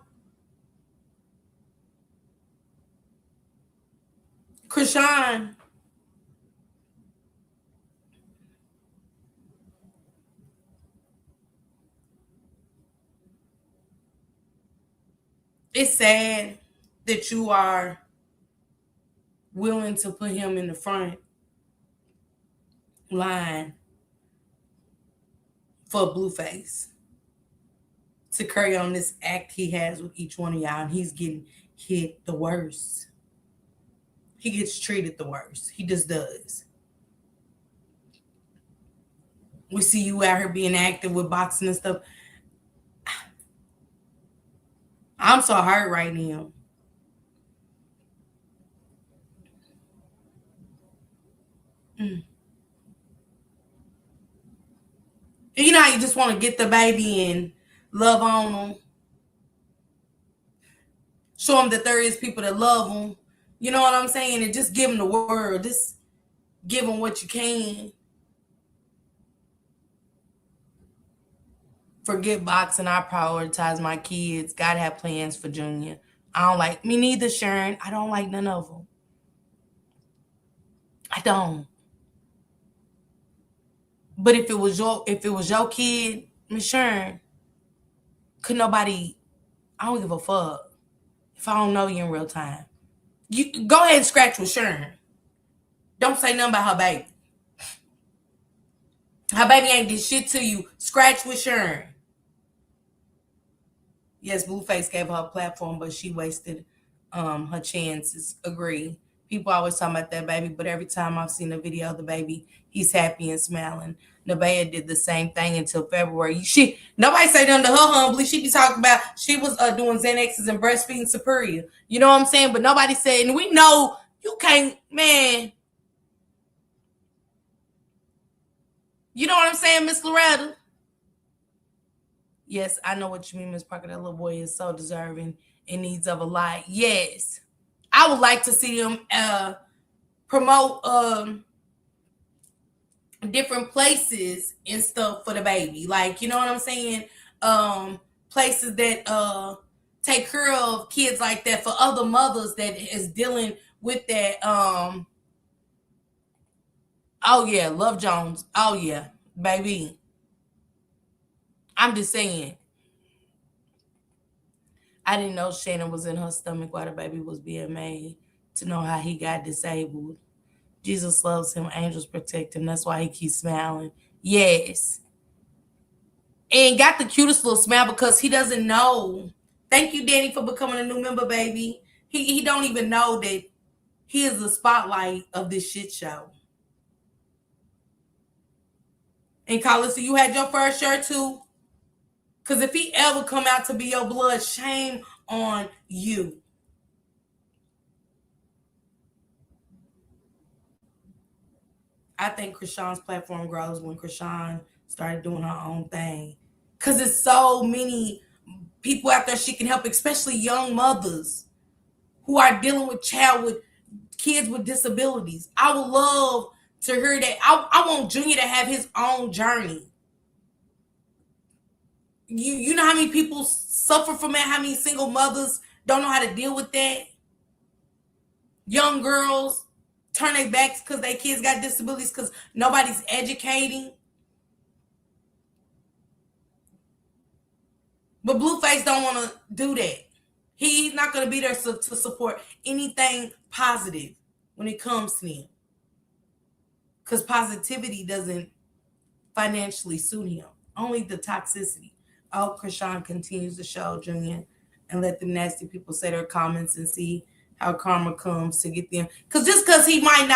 Krishan, it's sad that you are willing to put him in the front line for Blueface to carry on this act he has with each one of y'all, and he's getting hit the worst. He gets treated the worst. He just does. We see you out here being active with boxing and stuff. I'm so hurt right now. You know how you just want to get the baby and love on him? Show him that there is people that love him. You know what I'm saying? And just give him the word. Just give him what you can. Forget boxing. I prioritize my kids. Gotta have plans for Junior. I don't like me neither, Sharon. I don't like none of them. I don't. But if it was your kid, Miss Sharon, could nobody? I don't give a fuck if I don't know you in real time. You go ahead and scratch with Sharon. Don't say nothing about her baby. Her baby ain't did shit to you. Scratch with Sharon. Yes, Blueface gave her a platform, but she wasted her chances. Agree. People always talking about that baby, but every time I've seen a video of the baby, he's happy and smiling. Nevaeh did the same thing until February. Nobody say nothing to her humbly. She be talking about she was doing Xanaxes and breastfeeding Superior. You know what I'm saying? But nobody said, and we know you can't, man. You know what I'm saying, Miss Loretta? Yes, I know what you mean, Miss Parker. That little boy is so deserving and needs of a lot. Yes. I would like to see him promote different places and stuff for the baby. Like, you know what I'm saying? Places that take care of kids like that for other mothers that is dealing with that. Oh yeah, Love Jones. Oh yeah, baby. I'm just saying. I didn't know Shannon was in her stomach while the baby was being made to know how he got disabled. Jesus loves him. Angels protect him. That's why he keeps smiling. Yes. And got the cutest little smile because he doesn't know. Thank you, Danny, for becoming a new member, baby. He don't even know that he is the spotlight of this shit show. And Carlissa, you had your first shirt too? Because if he ever come out to be your blood, shame on you. I think Krishan's platform grows when Krishan started doing her own thing. Because there's so many people out there she can help, especially young mothers who are dealing with kids with disabilities. I would love to hear that. I want Junior to have his own journey. You know how many people suffer from that? How many single mothers don't know how to deal with that? Young girls turn their backs because their kids got disabilities because nobody's educating. But Blueface don't want to do that. He's not going to be there to support anything positive when it comes to him. Because positivity doesn't financially suit him. Only the toxicity. Oh, Krishan continues to show Junior and let the nasty people say their comments and see how karma comes to get them. Because just because he might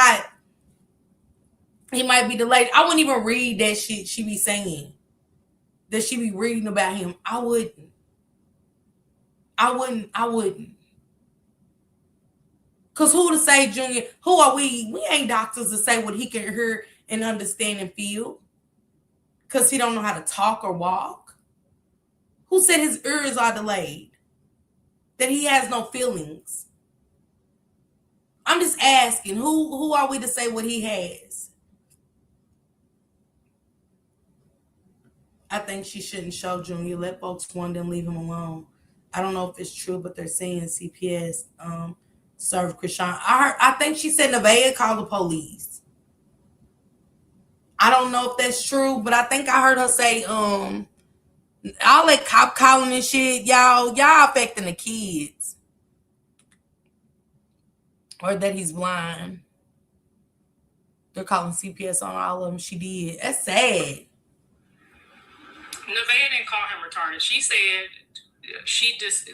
be delayed. I wouldn't even read that shit she be saying. That she be reading about him. I wouldn't. Because who to say, Junior? Who are we? We ain't doctors to say what he can hear and understand and feel. Because he don't know how to talk or walk. Who said his ears are delayed? That he has no feelings? I'm just asking, who are we to say what he has? I think she shouldn't show Junior. Let folks wonder and leave him alone. I don't know if it's true, but they're saying CPS served Krishan. I think she said Nevaeh called the police. I don't know if that's true, but I think I heard her say, all that cop calling and shit, y'all affecting the kids. Or that he's blind. They're calling CPS on all of them. She did. That's sad. Nevaeh didn't call him retarded. She said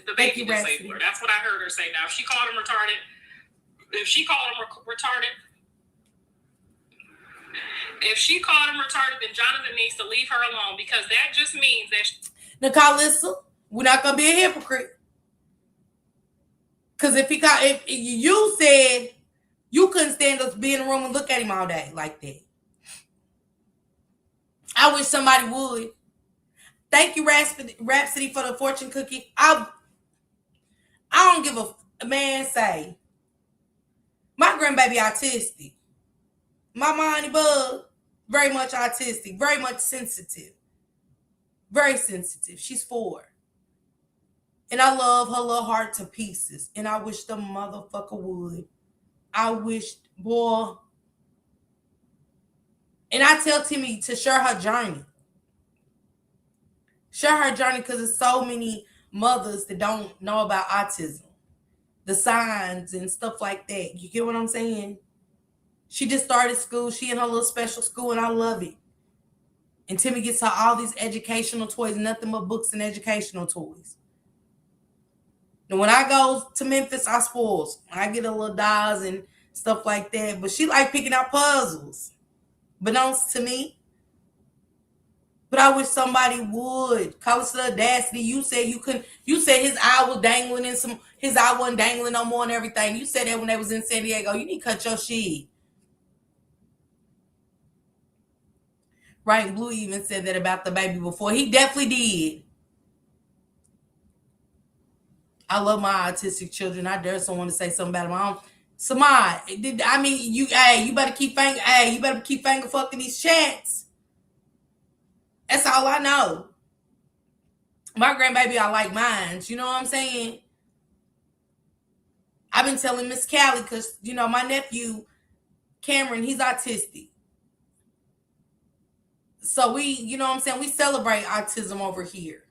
the baby disabled her. That's what I heard her say. Now, if she called him retarded, then Jonathan needs to leave her alone because that just means that. Nicole, listen, we're not gonna be a hypocrite. Because if you said you couldn't stand us be in the room and look at him all day like that, I wish somebody would. Thank you, Rhapsody, for the fortune cookie. I don't give a man say. My grandbaby autistic. My Monty Bug, very much autistic, very much sensitive. Very sensitive. She's 4. And I love her little heart to pieces. And I wish the motherfucker would. I wish, boy. And I tell Timmy to share her journey. Share her journey because there's so many mothers that don't know about autism. The signs and stuff like that. You get what I'm saying? She just started school. She in her little special school and I love it. And Timmy gets her all these educational toys, nothing but books and educational toys. And when I go to Memphis, I spoils. I get a little dolls and stuff like that. But she like picking out puzzles. Beknownst to me. But I wish somebody would. Call us the audacity. You said you couldn't. You said his eye was dangling in some. His eye wasn't dangling no more and everything. You said that when they was in San Diego. You need to cut your shit. Right, Blue even said that about the baby before. He definitely did. I love my autistic children. I dare someone to say something about them. Samad, I mean, you better keep finger fucking these chats. That's all I know. My grandbaby, I like mine. You know what I'm saying? I've been telling Miss Callie because, my nephew, Cameron, he's autistic. So we, we celebrate autism over here.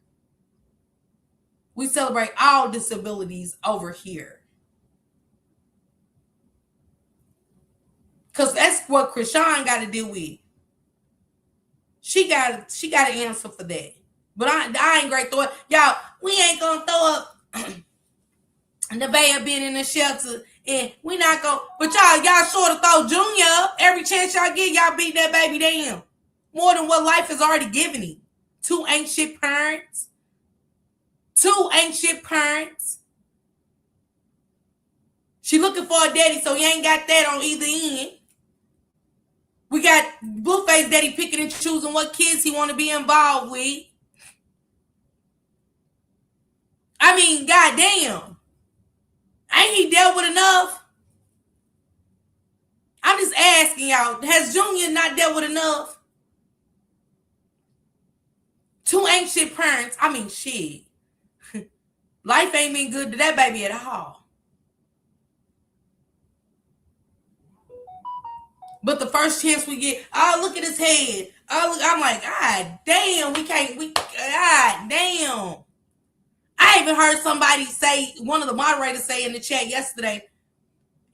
We celebrate all disabilities over here. Because that's what Krishan got to deal with. She got to answer for that. But I ain't great throw it. Y'all, we ain't going to throw up Nevaeh being in the shelter. And we not going to. But y'all sort of throw Junior up. Every chance y'all get, y'all beat that baby down. More than what life has already given him. Two ain't shit parents. She looking for a daddy, so you ain't got that on either end. We got Blueface daddy picking and choosing what kids he want to be involved with. I mean, goddamn. Ain't he dealt with enough? I'm just asking y'all, has Junior not dealt with enough? Two ain't shit parents. I mean, shit. Life ain't been good to that baby at all. But the first chance we get, look at his head. I'm like, God damn, God damn. I even heard somebody say, one of the moderators say in the chat yesterday,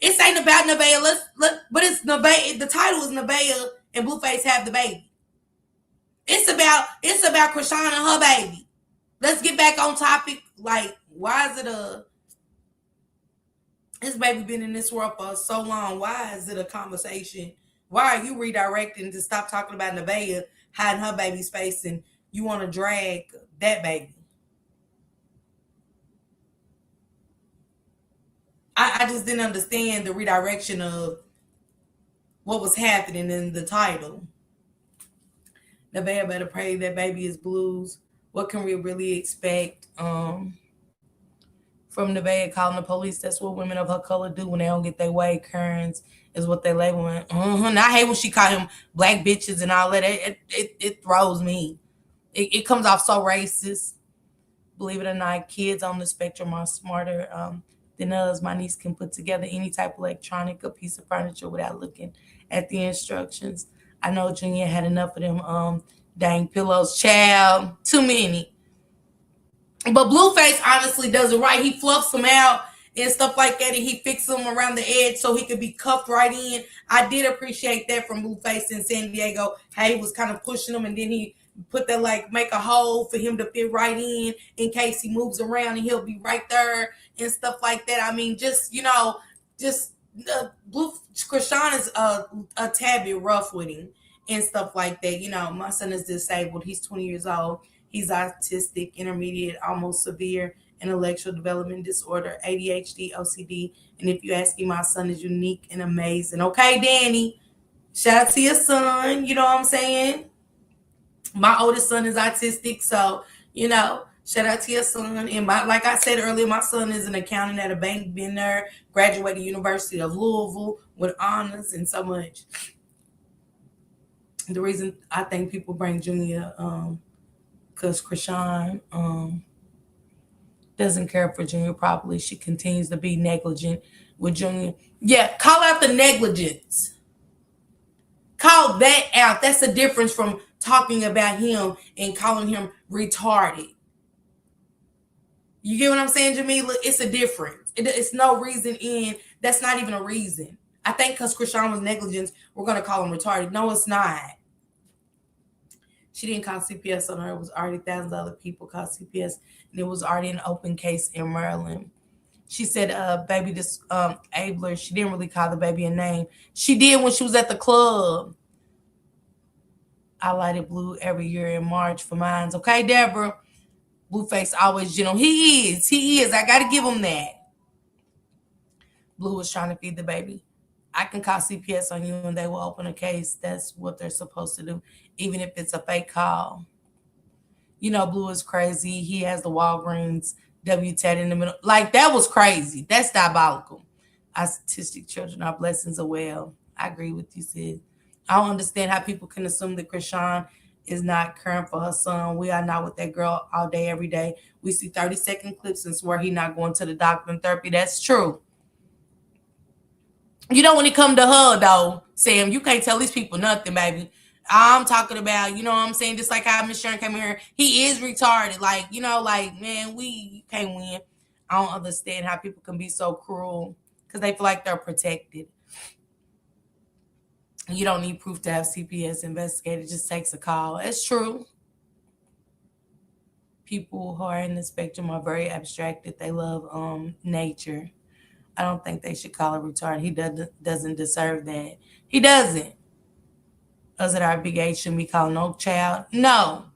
it ain't about Nevaeh, but it's Nevaeh, the title is Nevaeh and Blueface have the baby. It's about Krishan and her baby. Let's get back on topic. Like, why is it this baby been in this world for so long? Why is it a conversation? Why are you redirecting to stop talking about Nevaeh hiding her baby's face and you want to drag that baby? I just didn't understand the redirection of what was happening in the title. Nevaeh better pray that baby is blues. What can we really expect from Nevaeh calling the police? That's what women of her color do when they don't get their way. Karens is what they label him. And I hate when she call him black bitches and all that. It throws me. It comes off so racist. Believe it or not, kids on the spectrum are smarter than us. My niece can put together any type of electronic or piece of furniture without looking at the instructions. I know Junior had enough of them dang pillows. Child, too many. But Blueface honestly does it right. He fluffs them out and stuff like that, and he fixes them around the edge so he could be cuffed right in. I did appreciate that from Blueface in San Diego. How he was kind of pushing them, and then he put that make a hole for him to fit right in case he moves around, and he'll be right there and stuff like that. I mean, Krishan is a tad bit rough with him and stuff like that. My son is disabled. He's 20 years old. He's autistic, intermediate, almost severe intellectual development disorder, ADHD, OCD. And if you ask me, my son is unique and amazing. Okay, Danny, shout out to your son. You know what I'm saying? My oldest son is autistic, so, shout out to your son. And like I said earlier, my son is an accountant at a bank, been there, graduated University of Louisville with honors and so much. The reason I think people bring Junior, because Krishan doesn't care for Junior properly. She continues to be negligent with Junior. Yeah, call out the negligence. Call that out. That's the difference from talking about him and calling him retarded. You get what I'm saying, Jamila? It's a difference. It's no reason that's not even a reason. I think because Krishan was negligent, we're going to call him retarded. No, it's not. She didn't call CPS on her. It was already thousands of other people called CPS, and it was already an open case in Maryland. She said, baby disabler. She didn't really call the baby a name. She did when she was at the club. I lighted blue every year in March for mines. Okay, Deborah? Blueface always, he is. I got to give him that. Blue was trying to feed the baby. I can call CPS on you and they will open a case. That's what they're supposed to do, even if it's a fake call. Blue is crazy. He has the Walgreens W-Tat in the middle. Like, that was crazy. That's diabolical. Autistic children are blessings as well. I agree with you, sis. I don't understand how people can assume that Krishan is not caring for her son. We are not with that girl all day, every day. We see 30-second clips and swear he not going to the doctor and therapy. That's true. You know, when it come to her, though, Sam, you can't tell these people nothing, baby. I'm talking about, you know what I'm saying? Just like how Miss Sharon came here, he is retarded. Like, you know, like, man, you can't win. I don't understand how people can be so cruel because they feel like they're protected. You don't need proof to have CPS investigated. It just takes a call. It's true. People who are in the spectrum are very abstracted. They love nature. I don't think they should call it retarded. He doesn't deserve that. He doesn't. Us at our big age shouldn't be called no child. No.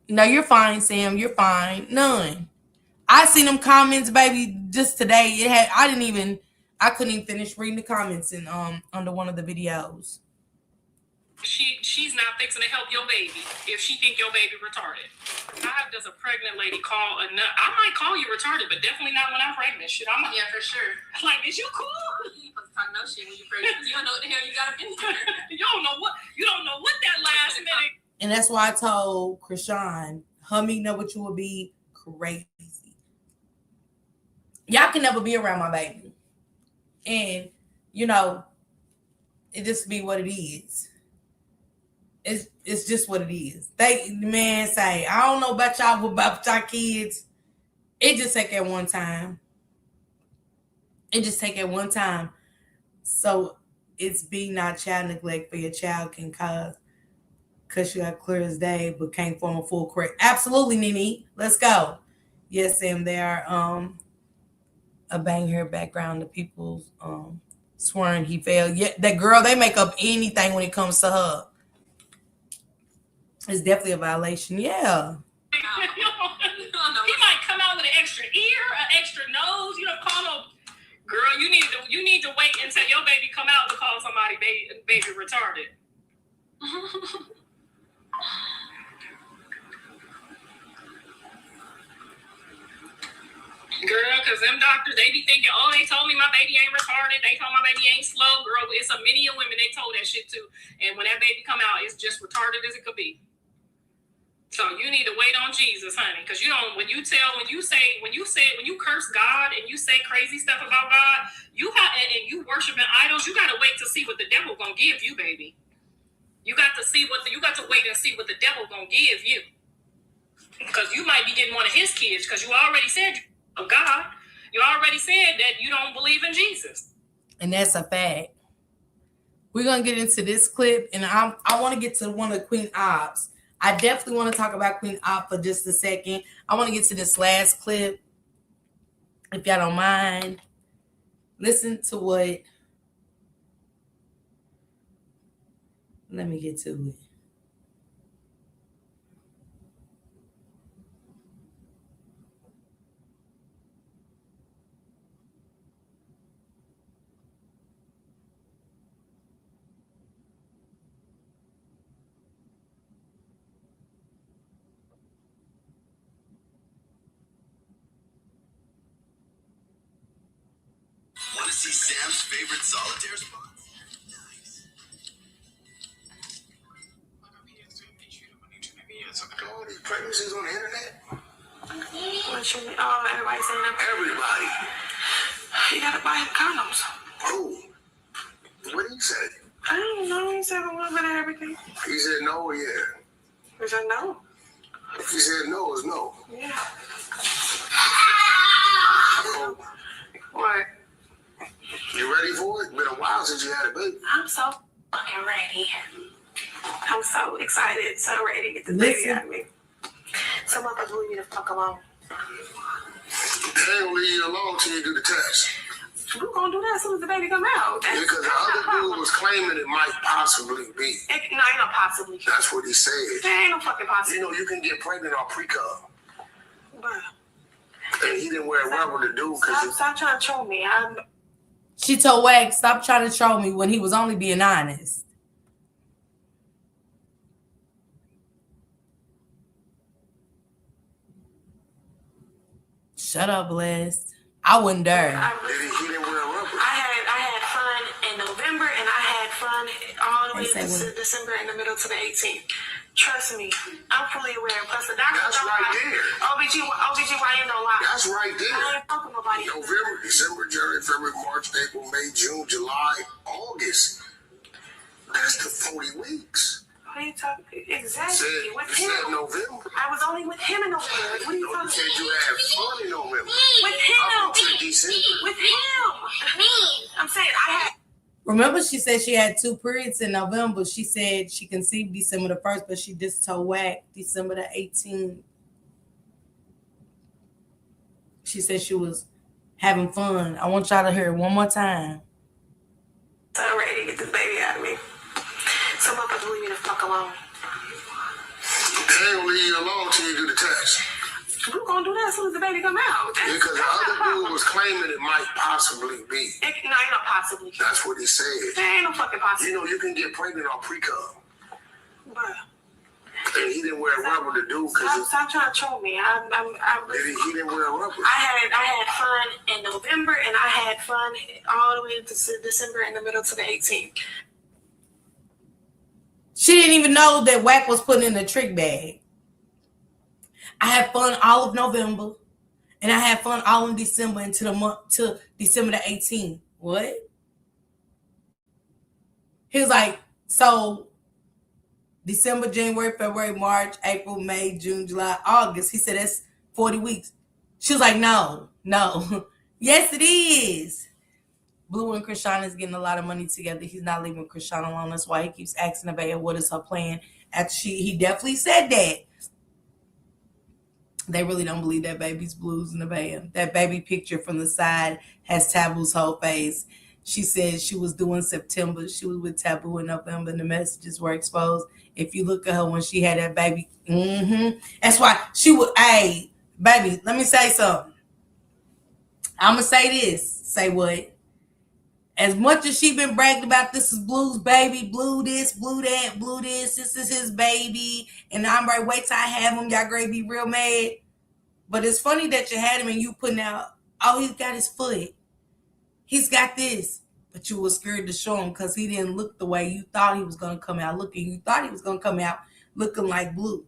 No, you're fine, Sam. You're fine. None. I seen them comments, baby, just today. I couldn't even finish reading the comments in under one of the videos. She's not fixing to help your baby if she think your baby retarded. How does a pregnant lady call a nut? I might call you retarded, but definitely not when I'm pregnant. Shit, yeah, for sure. Like, is you cool? You supposed to talk no shit when you're pregnant. You don't know what the hell you got up in here. You don't know what that last minute. And that's why I told Krishan, her meeting up with you would be crazy. Y'all can never be around my baby. And, you know, it just be what it is. It's just what it is. They, man, say, I don't know about y'all, but about y'all kids, it just take at one time. It just take at one time. So it's be not child neglect for your child can cause you out clear as day, but can't form a full correct. Absolutely, Nene. Let's go. Yes, Sam, they are a bang hair background to people's swearing he failed. Yeah, that girl, they make up anything when it comes to her. It's definitely a violation. Yeah. He might come out with an extra ear, an extra nose. You don't call no girl. You need to wait until your baby come out to call somebody baby retarded. Girl, because them doctors, they be thinking, oh, they told me my baby ain't retarded. They told my baby ain't slow. Girl, it's a many of women they told that shit to. And when that baby come out, it's just retarded as it could be. So you need to wait on Jesus, honey. Because you don't, when you curse God and you say crazy stuff about God, and you worshiping idols, you got to wait to see what the devil gonna give you, baby. You got to wait and see what the devil gonna give you. Because you might be getting one of his kids, because you already said God. You already said that you don't believe in Jesus. And that's a fact. We're going to get into this clip, and I want to get to one of Queen Ops. I definitely want to talk about Queen Op for just a second. I want to get to this last clip, if y'all don't mind. Listen to what... Let me get to it. Want to see Sam's favorite solitaire spots? Nice. All these pregnancies on the internet? Everybody's saying that. Everybody. You gotta buy condoms. Who? What did he say? I don't know. He said a little bit of everything. He said no or yeah? He said no. If he said no, it's no. Yeah. So, What? you ready for it? Been a while since you had a baby. I'm so fucking ready. I'm so excited, so ready to get this baby out of me. So motherfuckers leave me the fuck alone. They ain't gonna leave you alone till you do the test. We're gonna do that as soon as the baby come out. Because the other dude was claiming it might possibly be. No, ain't no possibly. That's what he said. There ain't no fucking possibly. You know, you can get pregnant on pre-cum. But And he didn't wear rubber to do because stop trying to troll me. She told Wax, stop trying to troll me, when he was only being honest. Shut up, Blessed. I wouldn't dare. He didn't wear rubber. I had fun in November, and I had fun all the way They say to when- December in the middle to the 18th. Trust me, I'm fully aware. Plus, the doctor That's don't right lie. there. OBGYN don't lie. That's right I there. ain't fucking nobody. November, December, January, February, March, April, May, June, July, August. That's the 40 weeks. What are you talking? Exactly. Said, With said him. November. I was only with him in November. Like, what are you No, you talking said about? you had fun in November. With him. Up until December. With him. I'm saying I had. Remember, she said she had 2 periods in November. She said she conceived December the 1st, but she just told Wack December the 18th. She said she was having fun. I want y'all to hear it one more time. So I'm ready to get this baby out of me. So motherfuckers leave me the fuck alone. They don't leave you alone until you do the test. We're gonna do that as soon as the baby come out. Because the other dude was claiming it might possibly be. No, ain't no possibly. That's what he said. There ain't no fucking possible. You know, you can get pregnant on pre-cum. Bruh. And he didn't wear rubber to do because Stop trying to troll me. he didn't wear rubber. I had fun in November, and I had fun all the way to December in the middle to the 18th. She didn't even know that Wack was putting in a trick bag. I had fun all of November, and I had fun all in December to December the 18th. What? He was like, so December, January, February, March, April, May, June, July, August. He said that's 40 weeks. She was like, no. Yes, it is. Blue and Krishan is getting a lot of money together. He's not leaving Krishan alone. That's why he keeps asking Nevaeh what is her plan. After he definitely said that. They really don't believe that baby's Blue's Nevaeh. That baby picture from the side has Taboo's whole face. She said she was doing September. She was with Taboo in November, and the messages were exposed. If you look at her when she had that baby, that's why she would. Hey, baby, let me say something. I'm gonna say this. Say what? As much as she been bragging about this is Blue's baby, Blue this, Blue that, Blue this is his baby, and I'm right, wait till I have him, y'all gonna be real mad. But it's funny that you had him and you putting out, oh, he's got his foot. He's got this. But you were scared to show him because he didn't look the way you thought he was going to come out looking. You thought he was going to come out looking like Blue.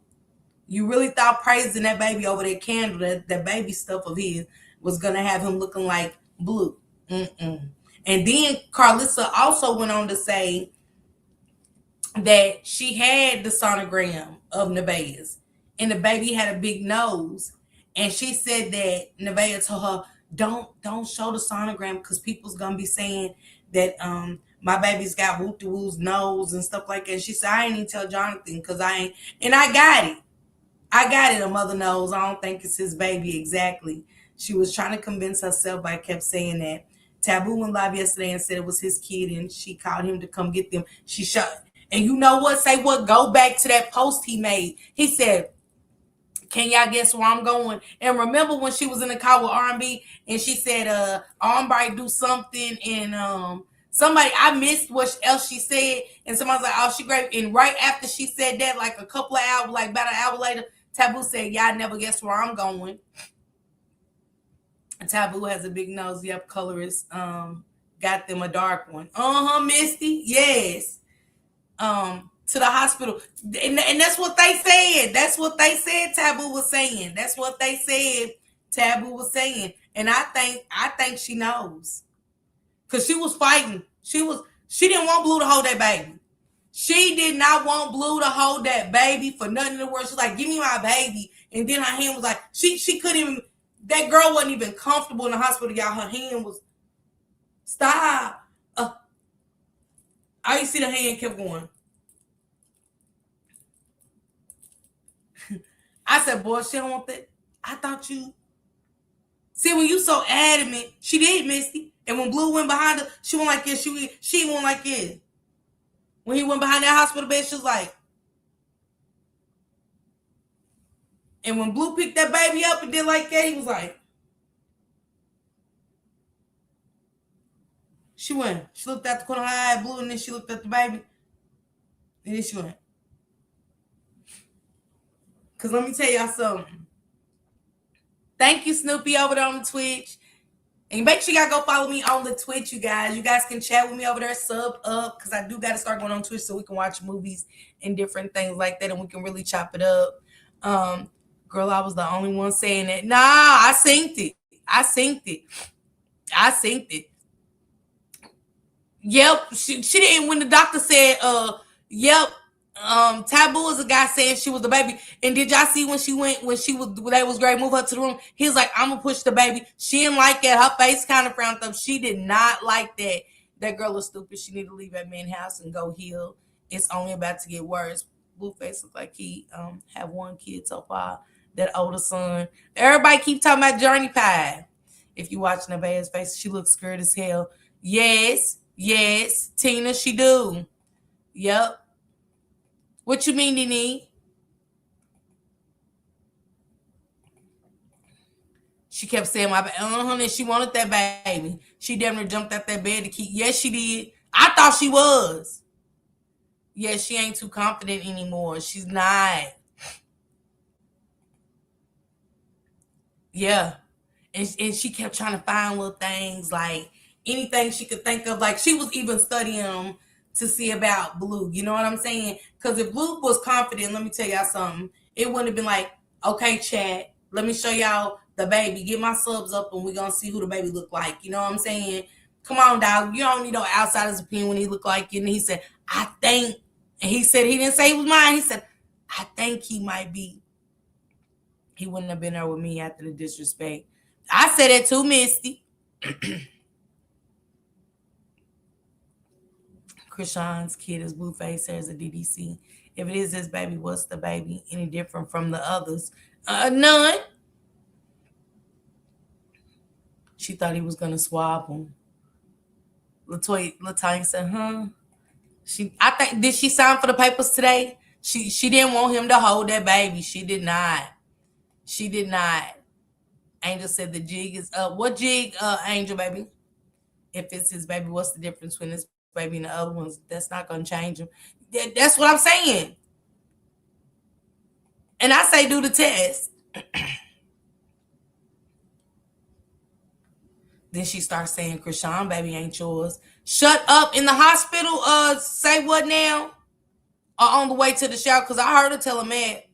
You really thought praising that baby over that candle, that baby stuff of his, was going to have him looking like Blue. And then Carlissa also went on to say that she had the sonogram of Nevaeh's, and the baby had a big nose. And she said that Nevaeh told her, don't show the sonogram because people's gonna be saying that my baby's got woo-de-woo's nose and stuff like that. She said, I ain't even tell Jonathan because I ain't, and I got it. A mother knows. I don't think it's his baby exactly. She was trying to convince herself, but I kept saying that. Taboo went live yesterday and said it was his kid, and she called him to come get them. She shot, and you know what? Say what? Go back to that post he made. He said, can y'all guess where I'm going? And remember when she was in the car with R&B and she said, Armbright do something, and somebody, I missed what else she said, and somebody's like, oh, she great. And right after she said that, like a couple of hours, like about an hour later, Taboo said, y'all never guess where I'm going. And Taboo has a big nose. Yep, colorist. Got them a dark one. Misty. Yes. To the hospital, and that's what they said. That's what they said. Taboo was saying. That's what they said. Taboo was saying, and I think she knows, cause she was fighting. She didn't want Blue to hold that baby. She did not want Blue to hold that baby for nothing in the world. She's like, give me my baby, and then her hand was like, she couldn't even. That girl wasn't even comfortable in the hospital, y'all. Her hand was stop. I see the hand kept going. I said, boy, she don't want that. I thought you. See, when you so adamant, she did, Misty. And when Blue went behind her, she went like this. She went like this. When he went behind that hospital bed, she was like. And when Blue picked that baby up and did like that, he was like. She went. She looked at the corner of her eye at Blue, and then she looked at the baby. And then she went. Because let me tell y'all something. Thank you, Snoopy, over there on the Twitch. And make sure y'all go follow me on the Twitch, you guys. You guys can chat with me over there, sub up, because I do got to start going on Twitch so we can watch movies and different things like that, and we can really chop it up. Girl, I was the only one saying that. Nah, I synced it. Yep, she didn't. When the doctor said, yep, Taboo is a guy saying she was the baby. And did y'all see when they was great, move her to the room? He was like, I'm gonna push the baby. She didn't like that. Her face kind of frowned up. She did not like that. That girl is stupid. She need to leave that man's house and go heal. It's only about to get worse. Blueface looks like he have one kid so far. That older son. Everybody keep talking about Journey Pie. If you watching Nevaeh's face, she looks scared as hell. Yes, Tina, she do. Yep. What you mean, Nene? She kept saying my baby. And she wanted that baby. She damn near jumped out that bed to keep. Yes, she did. I thought she was. Yeah, she ain't too confident anymore. She's not. Yeah. And she kept trying to find little things, like anything she could think of. Like she was even studying to see about Blue. You know what I'm saying? Because if Blue was confident, let me tell y'all something. It wouldn't have been like, okay, chat, let me show y'all the baby. Get my subs up and we're going to see who the baby look like. You know what I'm saying? Come on, dog. You don't need no outsider's opinion when he look like you. And he said, I think. And he said, he didn't say he was mine. He said, I think he might be. He wouldn't have been there with me after the disrespect. I said it too, Misty. Krishan's kid is Blueface. There's a DDC. If it is this baby, what's the baby? Any different from the others? None. She thought he was gonna swap him. Latoya said, huh? I think, did she sign for the papers today? She didn't want him to hold that baby. She did not. Angel said the jig is up. What jig, Angel, baby? If it's his baby, what's the difference between this baby and the other ones? That's not going to change him. That's what I'm saying. And I say do the test. Then she starts saying, Krishan, baby ain't yours. Shut up. In the hospital, say what now? Or on the way to the shower? Because I heard her tell him that.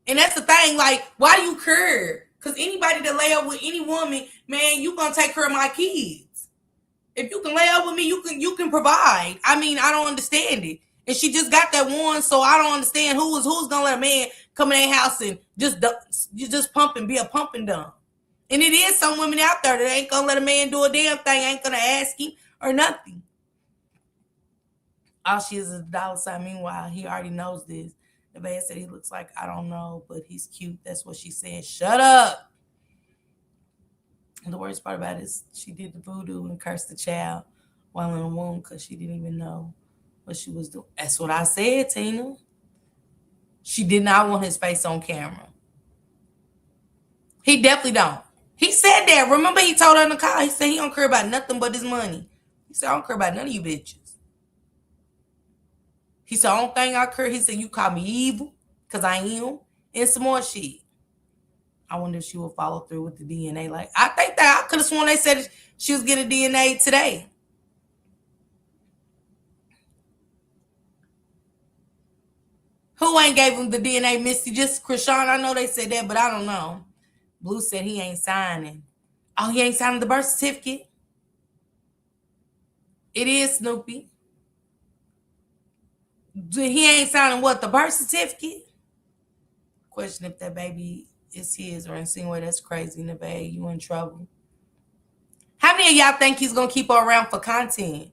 And that's the thing, like, why do you care? Because anybody that lay up with any woman, man, you gonna take care of my kids. If you can lay up with me, you can provide. I mean, I don't understand it. And she just got that one, so I don't understand who's gonna let a man come in their house and just pump and be a pump and dump. And it is some women out there that ain't gonna let a man do a damn thing, ain't gonna ask him or nothing. All she is a dollar sign. Meanwhile, he already knows this. The man said he looks like, I don't know, but he's cute. That's what she said. Shut up. And the worst part about it is she did the voodoo and cursed the child while in the womb because she didn't even know what she was doing. That's what I said, Tina. She did not want his face on camera. He definitely don't. He said that. Remember he told her in the car, he said he don't care about nothing but his money. He said, I don't care about none of you bitches. He said, the only thing I care, he said, you call me evil, because I am, and some more shit. I wonder if she will follow through with the DNA. Like, I think that I could have sworn they said she was getting DNA today. Who ain't gave him the DNA, Misty? Just Krishan. I know they said that, but I don't know. Blue said he ain't signing. Oh, he ain't signing the birth certificate? It is Snoopy. He ain't signing what? The birth certificate? Question if that baby is his or insinuate that's crazy, Nevaeh. You in trouble. How many of y'all think he's going to keep her around for content?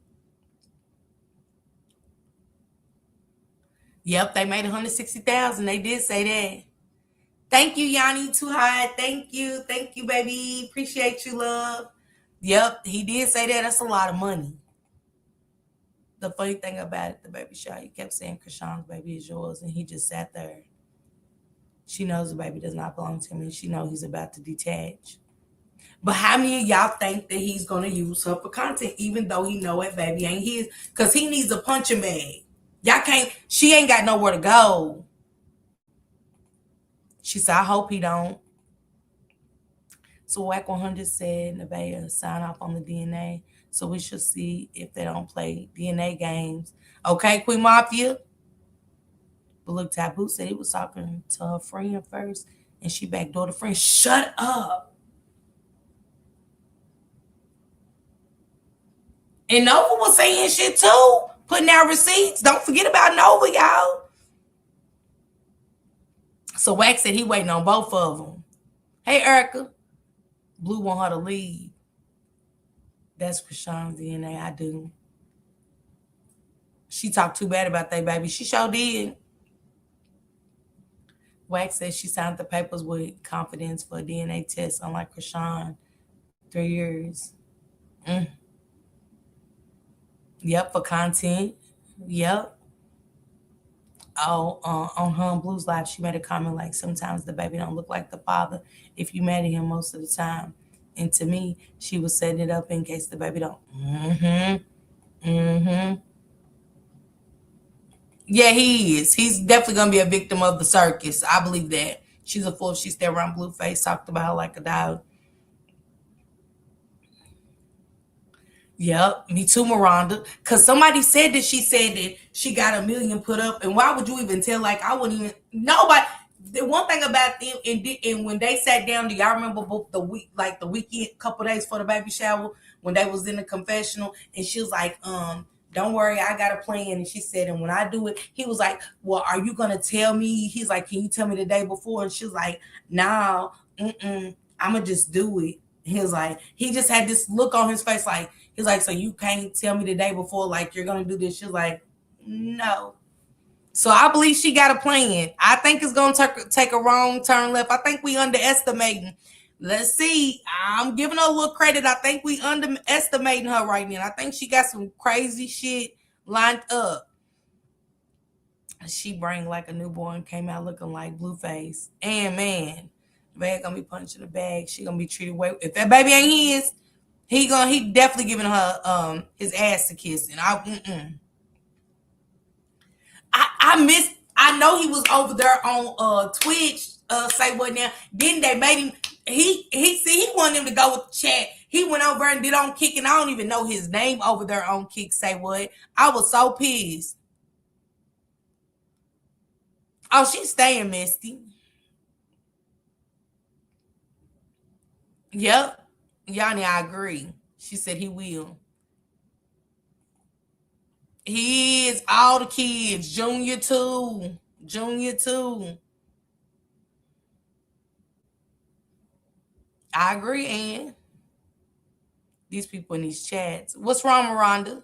Yep, they made 160,000. They did say that. Thank you, Yanni. Too high. Thank you, baby. Appreciate you, love. Yep, he did say that. That's a lot of money. The funny thing about it, the baby shower, he kept saying Krishan's baby is yours, and he just sat there. She knows the baby does not belong to him, and she knows he's about to detach. But how many of y'all think that he's going to use her for content, even though he know that baby ain't his? Because he needs a punching bag. Y'all can't, she ain't got nowhere to go. She said, I hope he don't. So Whack 100 said Nevaeh sign off on the DNA. So we should see if they don't play DNA games. Okay, Queen Mafia. But look, Taboo said he was talking to her friend first, and she backdoored the friend. Shut up. And Nova was saying shit too, putting out receipts. Don't forget about Nova, y'all. So Wack said he waiting on both of them. Hey, Erica. Blue want her to leave. That's Krishan's DNA. I do. She talked too bad about that baby. She sure did. Wax says she signed the papers with confidence for a DNA test, unlike Krishan. 3 years. Yep, for content. Yep. Oh, on her and Blue's live, she made a comment like, sometimes the baby don't look like the father if you mad at him most of the time. And to me, she was setting it up in case the baby don't. Yeah, he is. He's definitely going to be a victim of the circus. I believe that. She's a fool. She stayed around Blueface, talked about her like a dog. Yep, me too, Miranda. Because somebody said that she said that she got 1 million put up. And why would you even tell? Like, I wouldn't even. Nobody. The one thing about them, and when they sat down, do y'all remember the weekend, couple days for the baby shower, when they was in the confessional, and she was like, don't worry, I got a plan. And she said, and when I do it, he was like, well, are you gonna tell me? He's like, can you tell me the day before? And she was like, no, I'ma just do it. He was like, he just had this look on his face, like, he's like, so you can't tell me the day before, like, you're gonna do this? She was like, no. So I believe she got a plan. I think it's gonna take a wrong turn left. I think we underestimating. Let's see. I'm giving her a little credit. I think we underestimating her right now. I think she got some crazy shit lined up. She bring like a newborn, came out looking like Blueface. And man, the bag gonna be punched in the bag. She gonna be treated way. If that baby ain't his, he definitely giving her his ass to kiss. And I know he was over there on Twitch, say what now. Then they made him he wanted him to go with the chat. He went over and did on Kick, and I don't even know his name over there on Kick, say what. I was so pissed. Oh, she's staying, Misty. Yep. Yanni, I agree. She said he will. He is all the kids. Junior too. I agree, Ann. These people in these chats. What's wrong, Miranda?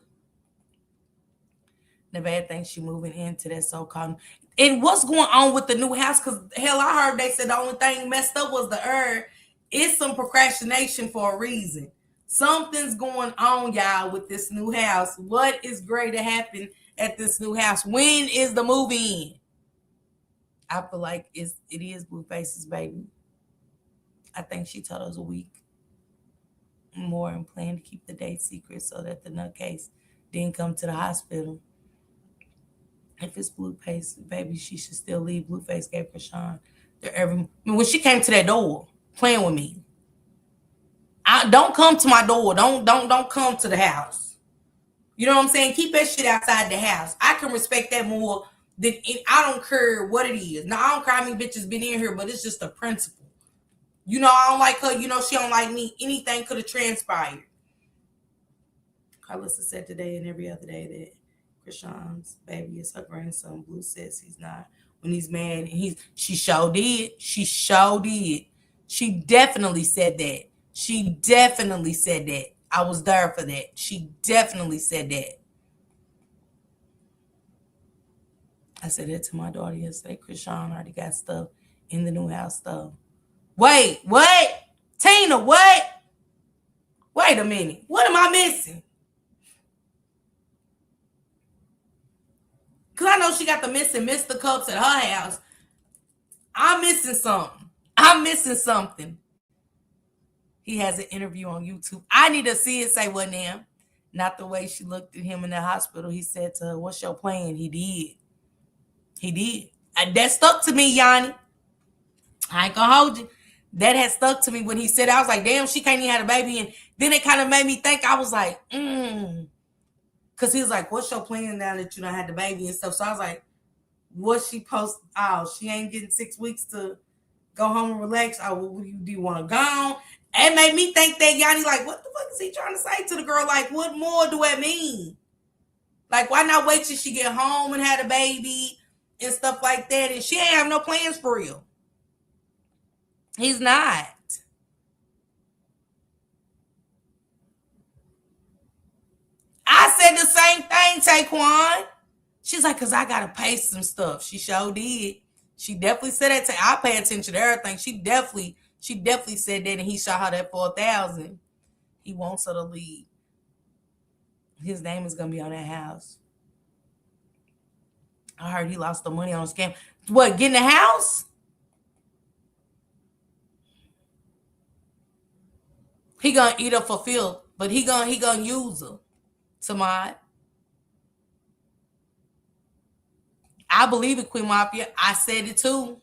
The bad thing, she moving into that so-called. And what's going on with the new house? Because hell, I heard they said the only thing messed up was the herb. It's some procrastination for a reason. Something's going on, y'all, with this new house. What is going to happen at this new house? When is the move in? I feel like it is Blueface's baby. I think she told us a week more and planned to keep the date secret so that the nutcase didn't come to the hospital. If it's Blueface, baby, she should still leave. Blueface gave Krishan. When she came to that door, playing with me, don't come to my door. Don't come to the house. You know what I'm saying? Keep that shit outside the house. I can respect that more than I don't care what it is. Now I don't care how many bitches been in here, but it's just a principle. You know, I don't like her. You know, she don't like me. Anything could have transpired. Carlissa said today and every other day that Krishan's baby is her grandson. Blue says he's not. When he's mad, and she sure did. She sure did. She definitely said that. I was there for that. She definitely said that. I said that to my daughter yesterday. Krishan already got stuff in the new house stuff. Wait, what? Tina, what? Wait a minute. What am I missing? Because I know she got the missing Mr. Cups at her house. I'm missing something. He has an interview on YouTube. I need to see it, say what now. Not the way she looked at him in the hospital. He said to her, what's your plan? He did. That stuck to me, Yanni. I ain't gonna hold you. That had stuck to me when he said, I was like, damn, she can't even have a baby. And then it kind of made me think, I was like, because he was like, what's your plan now that you don't have the baby and stuff? So I was like, what's she post? Oh, she ain't getting 6 weeks to go home and relax. Oh, what do you want to go on? It made me think that Yanni, like, what the fuck is he trying to say to the girl? Like, what more do that mean? Like, why not wait till she get home and have a baby and stuff like that? And she ain't have no plans for real. He's not. I said the same thing, Taquan. She's like, because I got to pay some stuff. She sure did. She definitely said that. I pay attention to everything. She definitely said that, and he shot her that 4,000. He wants her to leave. His name is going to be on that house. I heard he lost the money on a scam. What, getting the house? He gonna eat her for Phil, but he gonna use her. Samad. I believe it, Queen Mafia. I said it too.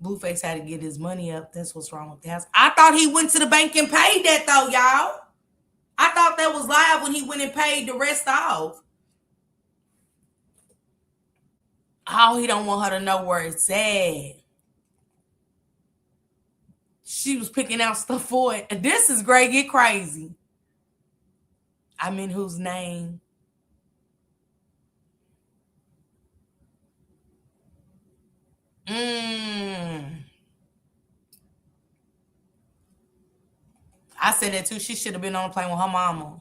Blueface had to get his money up. That's what's wrong with the house. I thought he went to the bank and paid that though, y'all. I thought that was live when he went and paid the rest off. Oh, he don't want her to know where it's at. She was picking out stuff for it. And this is great. Get crazy. I'm in whose name? I said that too. She should have been on the plane with her mama.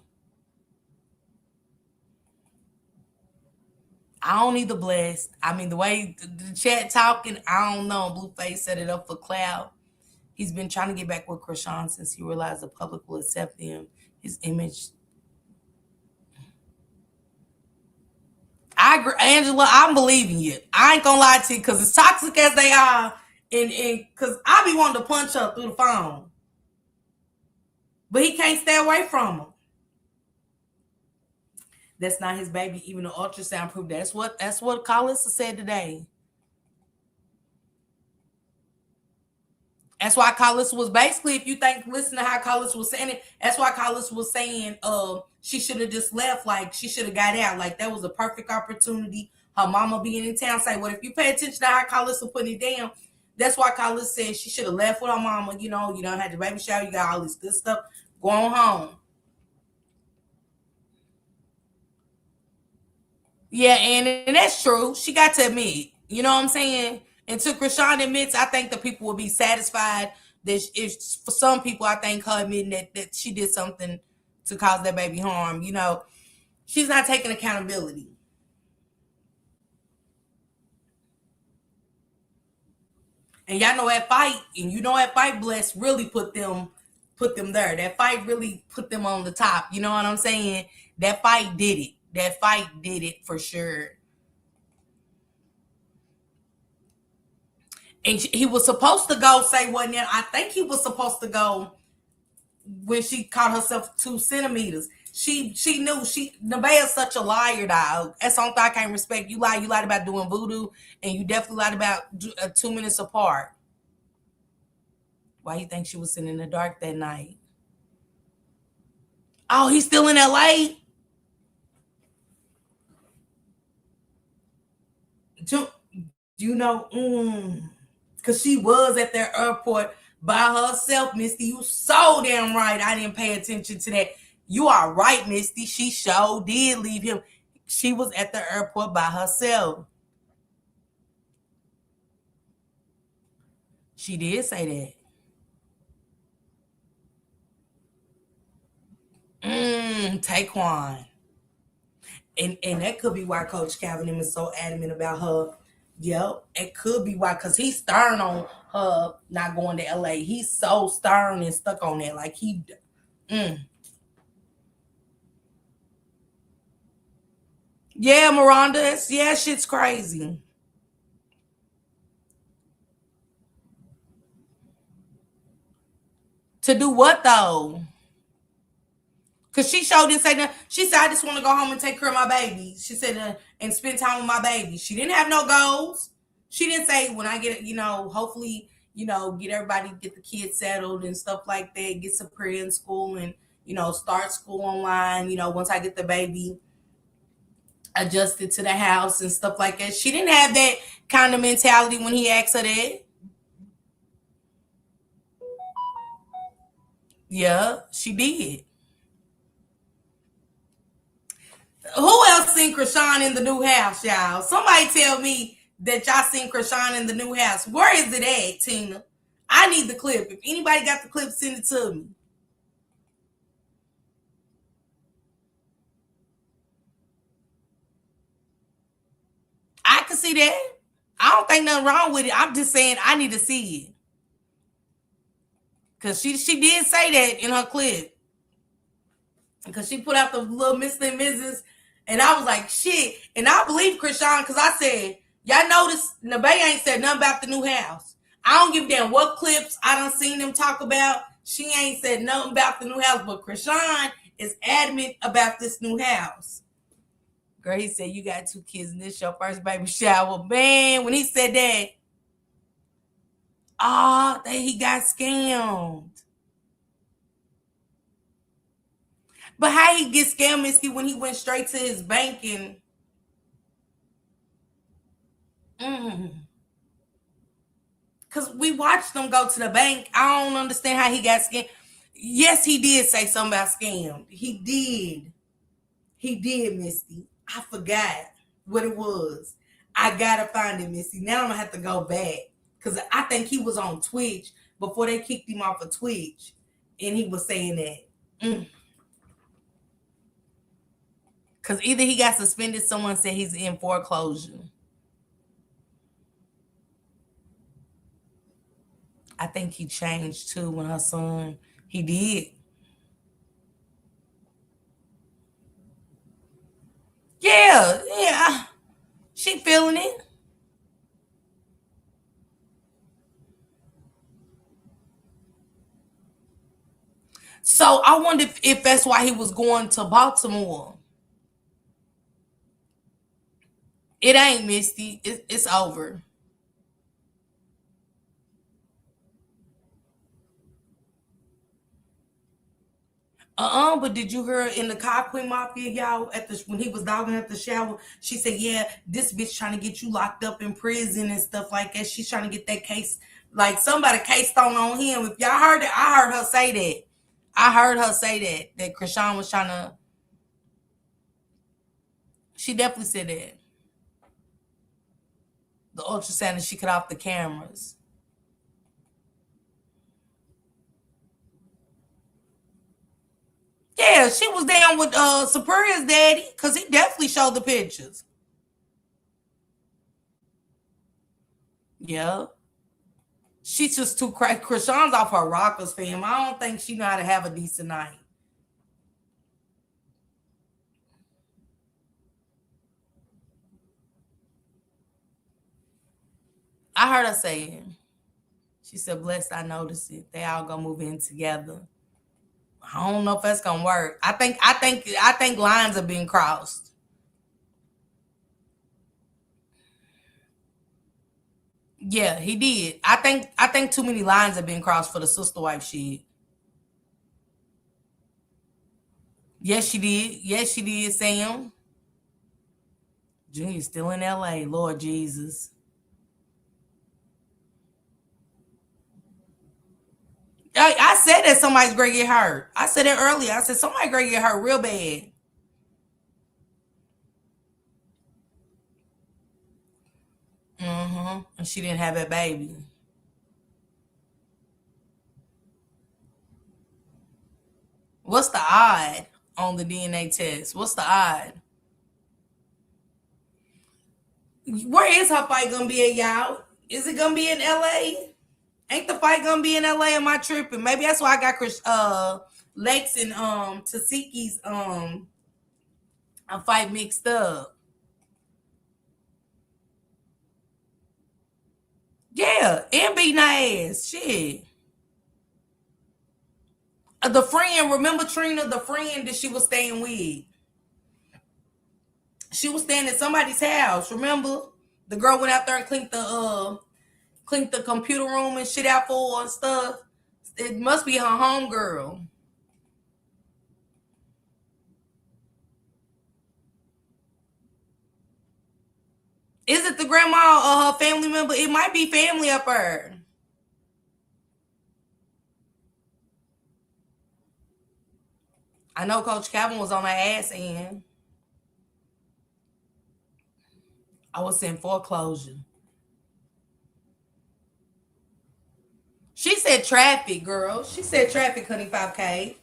I don't need the blessed. I mean, the way the chat talking, I don't know. Blueface set it up for cloud. He's been trying to get back with Krishan since he realized the public will accept him. His image. I agree, Angela. I'm believing you. I ain't gonna lie to you, because as toxic as they are, and because I be wanting to punch her through the phone, but he can't stay away from her. That's not his baby. Even the ultrasound proved that. That's what Carlissa said today. That's why Carlissa was basically, if you listen to how Carlissa was saying it, that's why Carlissa was saying she should have just left. Like, she should have got out. Like, that was a perfect opportunity. Her mama being in town. Say, well, if you pay attention to how Carlissa put it down, that's why Carlissa said she should have left with her mama. You know, you don't have the baby shower. You got all this good stuff going home. Yeah, and that's true. She got to admit, you know what I'm saying? Until Krishan admits, I think the people will be satisfied. That if for some people, I think her admitting that she did something to cause that baby harm, you know, she's not taking accountability. And y'all know that fight, and you know that fight, Bless, really put them there. That fight really put them on the top. You know what I'm saying? That fight did it. That fight did it for sure. And he was supposed to go, say, wasn't it? I think he was supposed to go when she caught herself 2 centimeters. She knew. Nevaeh's such a liar, dog. That's something I can't respect. You lied about doing voodoo, and you definitely lied about 2 minutes apart. Why you think she was sitting in the dark that night? Oh, he's still in LA? You know, because she was at their airport by herself, Misty. You so damn right. I didn't pay attention to that. You are right, Misty. She sure did leave him. She was at the airport by herself. She did say that. Taquan. And that could be why Coach Calvin is so adamant about her. Yep, it could be why, because he's stern on her not going to LA. He's so stern and stuck on that. Like Yeah, Miranda. Shit's crazy. To do what though? Because she showed didn't say nothing. She said, I just want to go home and take care of my baby. She said, and spend time with my baby. She didn't have no goals. She didn't say, when I get, hopefully, get everybody, get the kids settled and stuff like that, get some prayer in school and, start school online, once I get the baby adjusted to the house and stuff like that. She didn't have that kind of mentality when he asked her that. Yeah, she did. Who else seen Krishan in the new house, y'all? Somebody tell me that y'all seen Krishan in the new house. Where is it at, Tina? I need the clip. If anybody got the clip, send it to me. I can see that. I don't think nothing wrong with it. I'm just saying I need to see it. Because she did say that in her clip. Because she put out the little Mr. and Mrs. And I was like, shit. And I believe Krishan because I said, y'all notice Nebe ain't said nothing about the new house. I don't give a damn what clips I done seen them talk about. She ain't said nothing about the new house. But Krishan is adamant about this new house. Girl, he said, you got 2 kids and this your first baby shower. Man, when he said that, he got scammed. But how he get scammed, Misty, when he went straight to his bank and because we watched them go to the bank. I don't understand how he got scammed. Yes, he did say something about scammed. He did. He did, Misty. I forgot what it was. I gotta find it, Misty. Now I'm gonna have to go back. Because I think he was on Twitch before they kicked him off of Twitch. And he was saying that. Because either he got suspended, someone said he's in foreclosure. I think he changed too when her son, he did. Yeah. She feeling it. So I wonder if that's why he was going to Baltimore. It ain't, Misty. It's over. But did you hear in the Queen Mafia, y'all, when he was dogging at the shower, she said, yeah, this bitch trying to get you locked up in prison and stuff like that. She's trying to get that case, like somebody case thrown on him. If y'all heard it, I heard her say that. I heard her say that Krishan was trying to, she definitely said that. The ultrasound and she cut off the cameras. Yeah, she was down with Superior's daddy because he definitely showed the pictures. Yeah. She's just too crazy. Krishan's off her rockers, fam. I don't think she know how to have a decent night. I heard her say it. She said, blessed, I noticed it. They all gonna move in together. I don't know if that's gonna work. I think lines are being crossed. Yeah, he did. I think too many lines have been crossed for the sister wife shit. Yes, she did. Yes, she did, Sam. Junior's still in LA, Lord Jesus. I said that somebody's gonna get hurt. I said it earlier. I said somebody's gonna get hurt real bad. And she didn't have that baby. What's the odd on the DNA test? What's the odd? Where is her fight gonna be at, y'all? Is it gonna be in LA? Ain't the fight gonna be in LA? Am I tripping? Maybe that's why I got Lex and Tasiki's a fight mixed up. Yeah, and beating her ass. Shit. The friend, remember Trina, the friend that she was staying with? She was staying at somebody's house, remember? The girl went out there and cleaned the computer room and shit out for her and stuff. It must be her homegirl. Is it the grandma or her family member? It might be family up there. I know Coach Calvin was on her ass end. I was in foreclosure. She said traffic, girl. She said traffic, honey, 5K.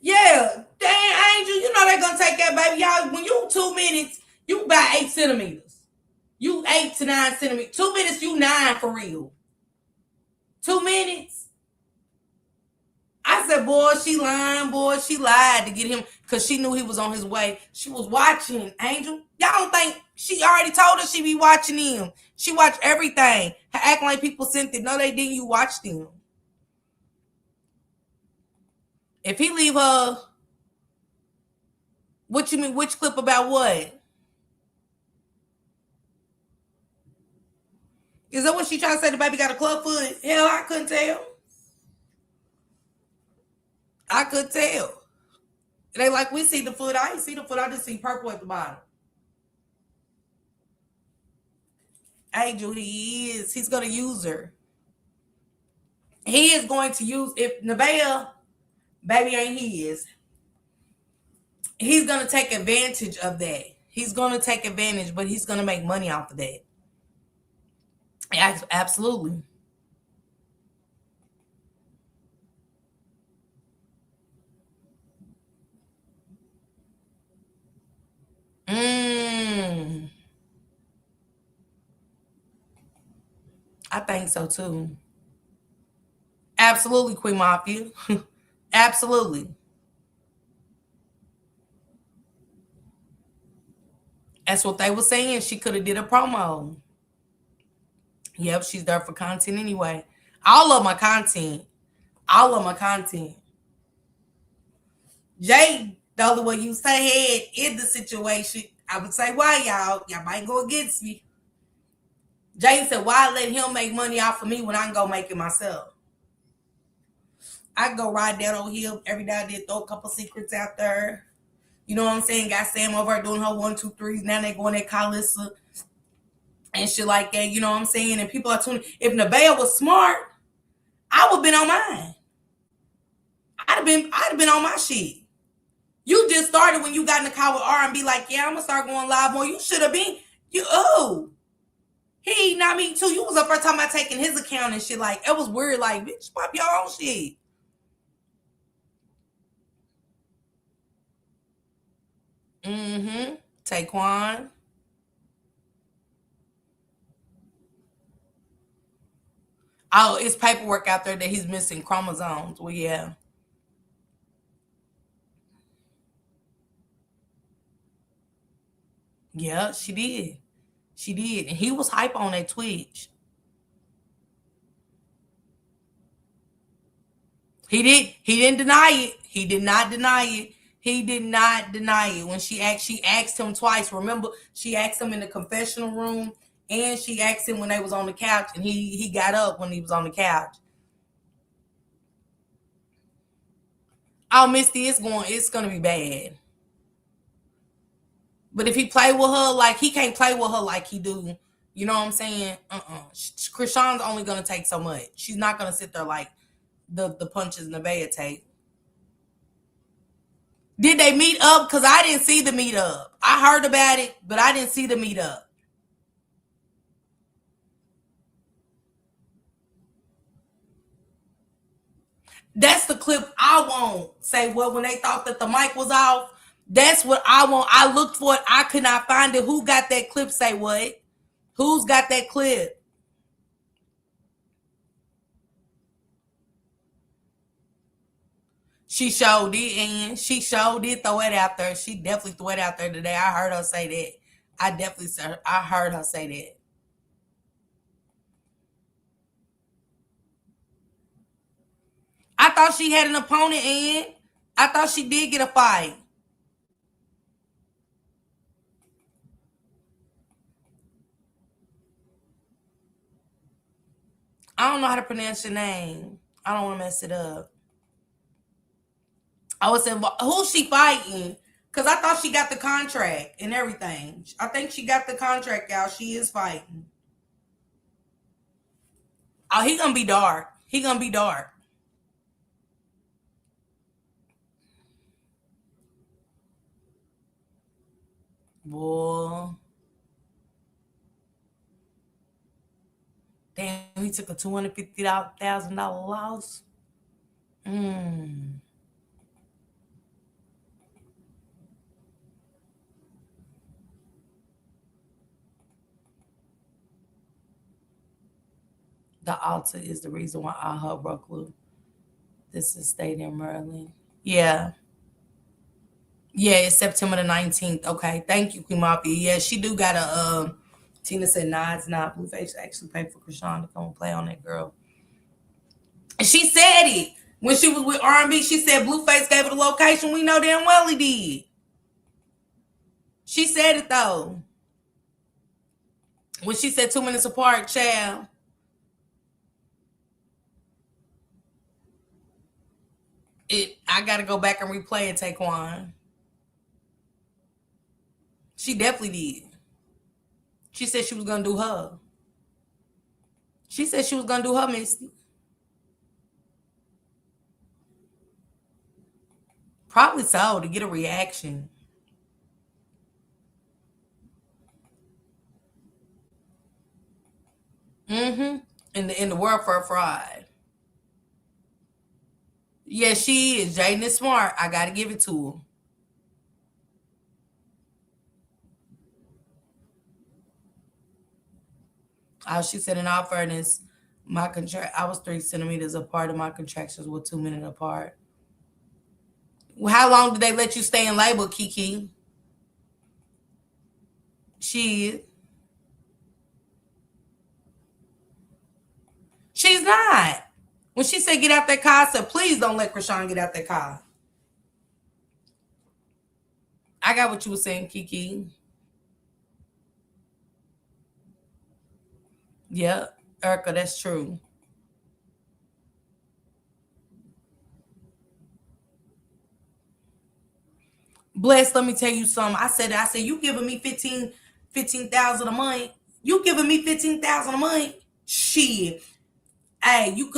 Yeah, dang, Angel, you know they're gonna take that baby. Y'all, when you 2 minutes, you about 8 centimeters. You 8 to 9 centimeters. 2 minutes, you 9 for real. 2 minutes. I said, boy, she lying, boy. She lied to get him because she knew he was on his way. She was watching, Angel. Y'all don't think she already told us she be watching him. She watched everything. Acting like people sent it. No, they didn't. You watched him. If he leave her, what you mean? Which clip about what? Is that what she trying to say? The baby got a club foot? Hell, I couldn't tell. I could tell. They like, we see the foot. I ain't see the foot. I just see purple at the bottom. Angel, he is. He's going to use her. He is going to use, if Nevaeh, baby ain't his, he's going to take advantage of that. He's going to take advantage, but he's going to make money off of that. Absolutely. I think so too. Absolutely, Queen Mafia. Absolutely. That's what they were saying. She could have did a promo. Yep, she's there for content anyway. All of my content. All of my content. Jay, the only way you stay head in the situation, I would say, why y'all? Y'all might go against me. Jay said, why let him make money off of me when I can go make it myself? I can go ride that old hill every day. I did throw a couple secrets out there. You know what I'm saying? Got Sam over there doing her 1, 2, 3s. Now they going at Carlissa and shit like that. You know what I'm saying? And people are tuning. If Nevaeh was smart, I would have been on mine. I'd have been on my shit. You just started when you got in the car with R and be like, yeah, I'm gonna start going live more. You should have been. He not me too. You was the first time I taking his account and shit. Like, it was weird. Like, bitch, pop your own shit. Taquan. Oh, it's paperwork out there that he's missing chromosomes. Well, yeah. Yeah, she did. She did. And he was hype on that Twitch. He didn't deny it. He did not deny it. He did not deny it. When she asked him twice. Remember, she asked him in the confessional room and she asked him when they was on the couch, and he got up when he was on the couch. Oh, Misty, it's gonna be bad. But if he play with her, like, he can't play with her like he do. You know what I'm saying? Krishan's only gonna take so much. She's not gonna sit there like the punches Nevaeh take. Did they meet up? Because I didn't see the meet up. I heard about it, but I didn't see the meet up. That's the clip I want. Say what, when they thought that the mic was off. That's what I want. I looked for it. I could not find it. Who got that clip? Say what? Who's got that clip? She showed it, and she showed it. Throw it out there. She definitely threw it out there today. I heard her say that. I heard her say that. thought she had an opponent, and I thought she did get a fight. I don't know how to pronounce your name. I don't want to mess it up. I was saying, who's she fighting? Because I thought she got the contract and everything. I think she got the contract, y'all. She is fighting. Oh, he gonna be dark. He gonna be dark. Boy. Damn, he took a $250,000 loss. The altar is the reason why I her broke loose. This is Stadium, Maryland. Yeah. Yeah, it's September the 19th. Okay. Thank you, Queen Mafia. Yeah, she do got a Tina said, nah, it's not. Blueface actually paid for Krishan to come and play on that girl. And she said it. When she was with R&B, she said Blueface gave her the location. We know damn well he did. She said it though. When she said 2 minutes apart, child. I gotta go back and replay it, Taekwon. She definitely did. She said she was gonna do her. She said she was gonna do her, Misty. Probably so, to get a reaction. Mm-hmm. In the world for a fraud. Yeah, she is. Jaden is smart. I gotta give it to her. She said, in all fairness, my contract, I was 3 centimeters apart and my contractions were 2 minutes apart. Well, how long did they let you stay in labor, Kiki? She's not. When she said get out that car, I said, please don't let Krishan get out that car. I got what you were saying, Kiki. Yeah, Erica, that's true. Bless, let me tell you something. I said, you giving me 15,000 a month. You giving me 15,000 a month? Shit. Hey, you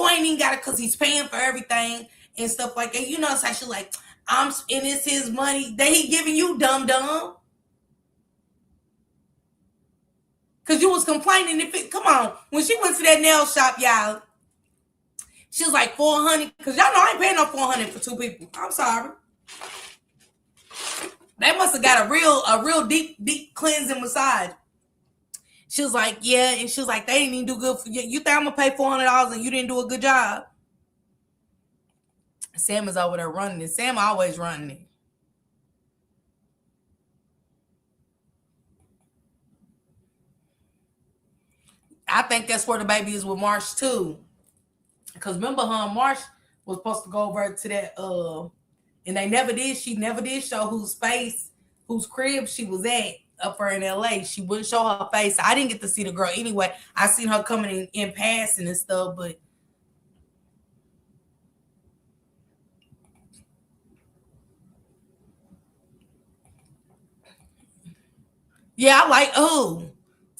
ain't even got it because he's paying for everything and stuff like that. You know, it's actually like, and it's his money that he giving you, dumb. Because you was complaining. Come on. When she went to that nail shop, y'all, she was like 400. Because y'all know I ain't paying no 400 for 2 people. I'm sorry. They must have got a real deep cleansing massage. She was like, yeah. And she was like, they didn't even do good for you. You think I'm going to pay $400 and you didn't do a good job? Sam is over there running it. Sam always running it. I think that's where the baby is with Marsh too. Because remember her and Marsh was supposed to go over to that and they never did. She never did show whose crib she was at up there in LA. She wouldn't show her face. I didn't get to see the girl anyway. I seen her coming in passing and stuff, but yeah, I like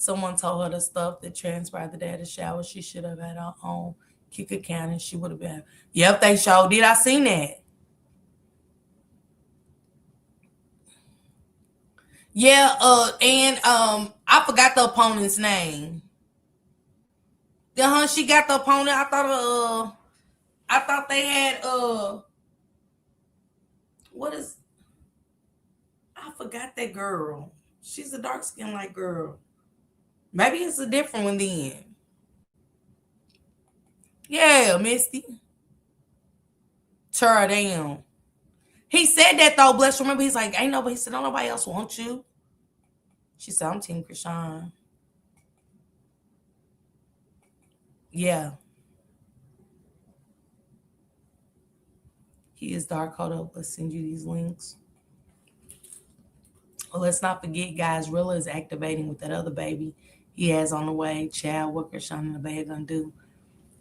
someone told her the stuff that transpired the day of the shower. She should have had her own kick account and she would have been. Yep, they showed did. I seen that. Yeah, and I forgot the opponent's name. She got the opponent. I thought they had what is I forgot that girl. She's a dark skinned like girl. Maybe it's a different one then. Yeah, Misty. Tear her down. He said that though, bless. Remember, he's like, ain't nobody. He said, don't nobody else want you. She said, I'm Team Krishan. Yeah. He is dark. Hold up. Let's send you these links. Well, let's not forget, guys, Rilla is activating with that other baby he has on the way. Child, what Krishan and the baby gonna do?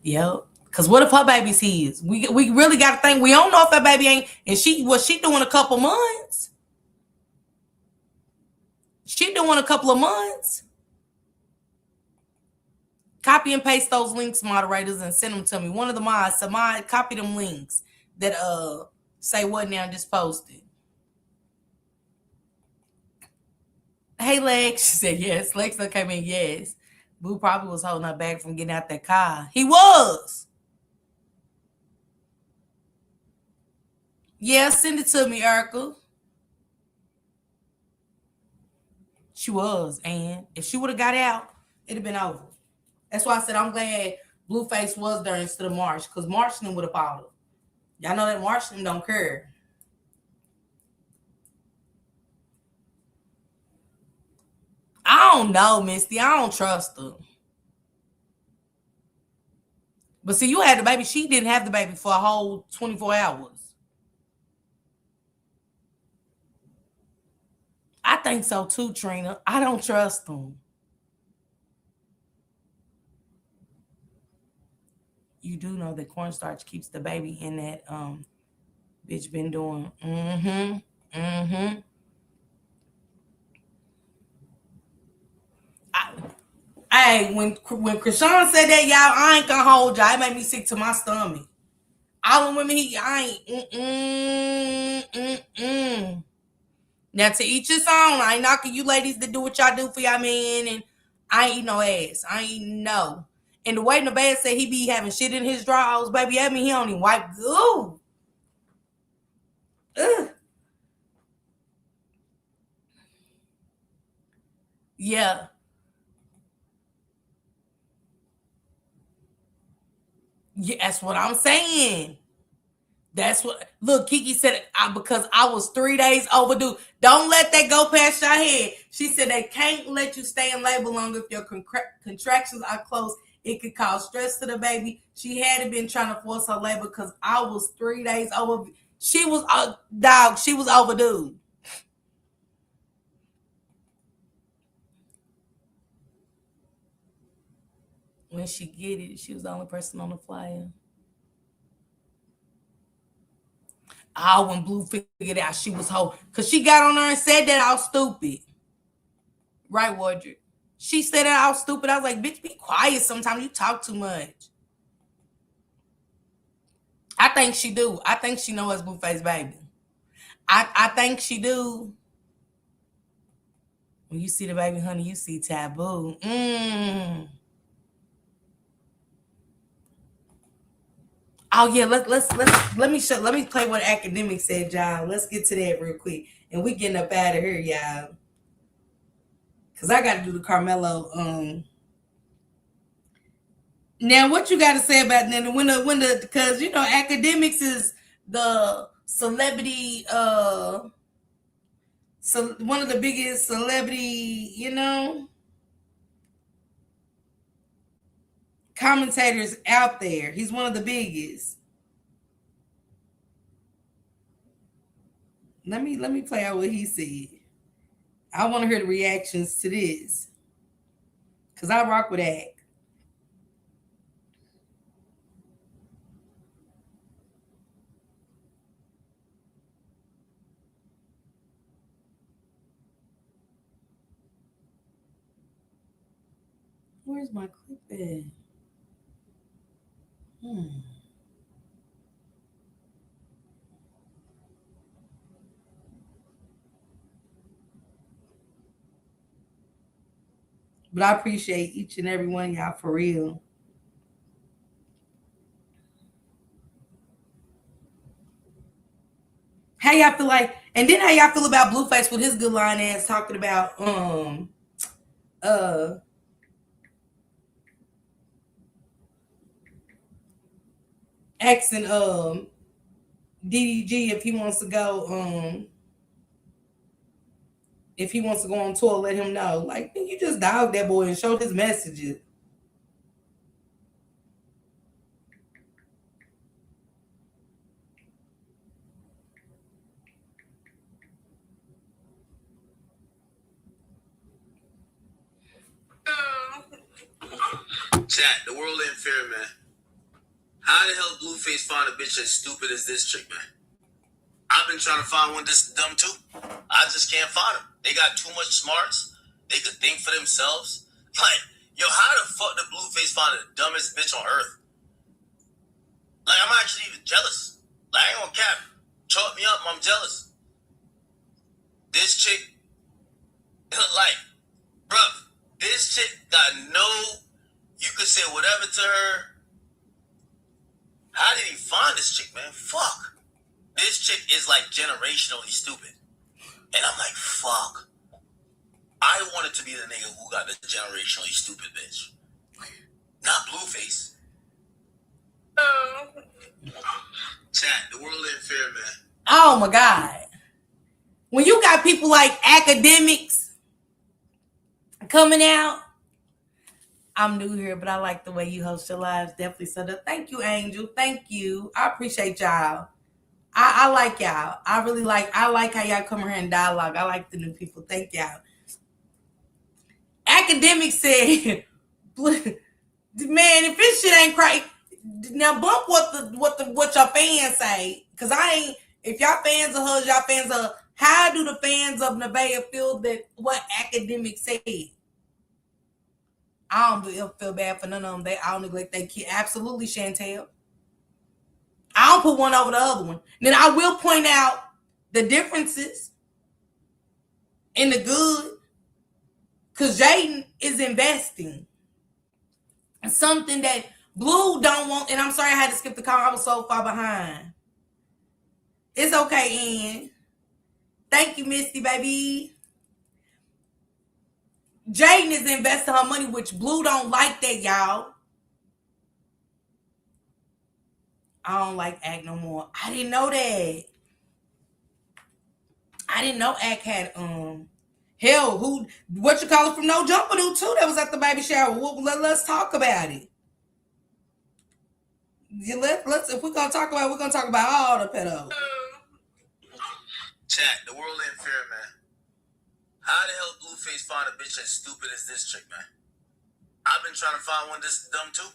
Yep. Because what if her baby's his? We really got to think. We don't know if that baby ain't. And she doing a couple months. She doing a couple of months. Copy and paste those links, moderators, and send them to me. One of the mods, copy them links that say what now just posted. Hey, Lex. She said yes. Lex came in, yes. Boo probably was holding her back from getting out that car. He was. Yeah, send it to me, Erica. She was. And if she would have got out, it'd have been over. That's why I said I'm glad Blueface was there instead of Marsh, because Marshman would have followed. Y'all know that Marshman don't care. I don't know, Misty. I don't trust her. But see, you had the baby. She didn't have the baby for a whole 24 hours. I think so too, Trina. I don't trust them. You do know that cornstarch keeps the baby in that bitch been doing. Hey, when Krishan said that, y'all, I ain't gonna hold y'all. It made me sick to my stomach. All the women I ain't. Now to each his own. I ain't knocking you ladies to do what y'all do for y'all men, and I ain't eat no ass. I ain't no. And the way the bed said he be having shit in his drawers, baby, I mean he don't even wipe. Ooh. Ugh. Yeah. Yeah, that's what I'm saying. That's what. Look, Kiki said because I was 3 days overdue. Don't let that go past your head. She said they can't let you stay in labor longer if your contractions are close. It could cause stress to the baby. She hadn't been trying to force her labor because I was 3 days over. She was dog. She was overdue. When she get it, she was the only person on the flyer. Oh, when Blue figured out she was whole. Because she got on there and said that I was stupid. Right, Wardred? She said that I was stupid. I was like, bitch, be quiet sometimes. You talk too much. I think she do. I think she knows Blueface baby. I think she do. When you see the baby, honey, you see taboo. Oh yeah, let me play what academic said, y'all. Let's get to that real quick. And we getting up out of here, y'all. Cause I gotta do the Carmelo. Now what you gotta say about that when the because you know academics is the celebrity so one of the biggest celebrity, you know, commentators out there. He's one of the biggest. Let me play out what he said. I want to hear the reactions to this. Cause I rock with that. Where's my clip at? But I appreciate each and every one of y'all for real. How y'all feel like, and then how y'all feel about Blueface with his good line ass talking about asking DDG if he wants to go if he wants to go on tour, let him know. Like, you just dogged that boy and showed his messages. Chat, the world ain't fair, man. How the hell Blueface find a bitch as stupid as this chick, man? I've been trying to find one this dumb too. I just can't find them. They got too much smarts. They could think for themselves. Like, yo, how the fuck did Blueface find the dumbest bitch on earth? Like, I'm actually even jealous. Like, I ain't gonna cap. Chalk me up, I'm jealous. This chick, like, bruh, this chick got no, you could say whatever to her. How did he find this chick, man? Fuck. This chick is like generationally stupid. And I'm like, fuck. I wanted to be the nigga who got the generationally stupid bitch. Not Blueface. Chat, the world ain't fair, man. Oh my God. When you got people like academics coming out, I'm new here, but I like the way you host your lives. Definitely. So thank you, Angel. Thank you. I appreciate y'all. I like y'all. I like how y'all come here and dialogue. I like the new people. Thank y'all. Academics said, man, if this shit ain't crazy, now bump what your fans say. Cause if y'all fans of her, y'all fans of her, how do the fans of Nevaeh feel that what academics said? I don't feel bad for none of them. They all neglect their kid. Absolutely, Chantel. I don't put one over the other one. Then I will point out the differences in the good. Because Jaden is investing in something that Blue don't want. And I'm sorry I had to skip the call. I was so far behind. It's okay, Ann. Thank you, Misty, baby. Jaden is investing her money, which Blue don't like that, y'all. I don't like Act no more. I didn't know that. I didn't know Act had hell, what you call it from No Jumper do too? That was at the baby shower. Let's talk about it. Let's if we're gonna talk about it, we're gonna talk about all the pedos. Chat, the world ain't fair, man. How the hell Blueface find a bitch as stupid as this chick, man? I've been trying to find one this dumb too.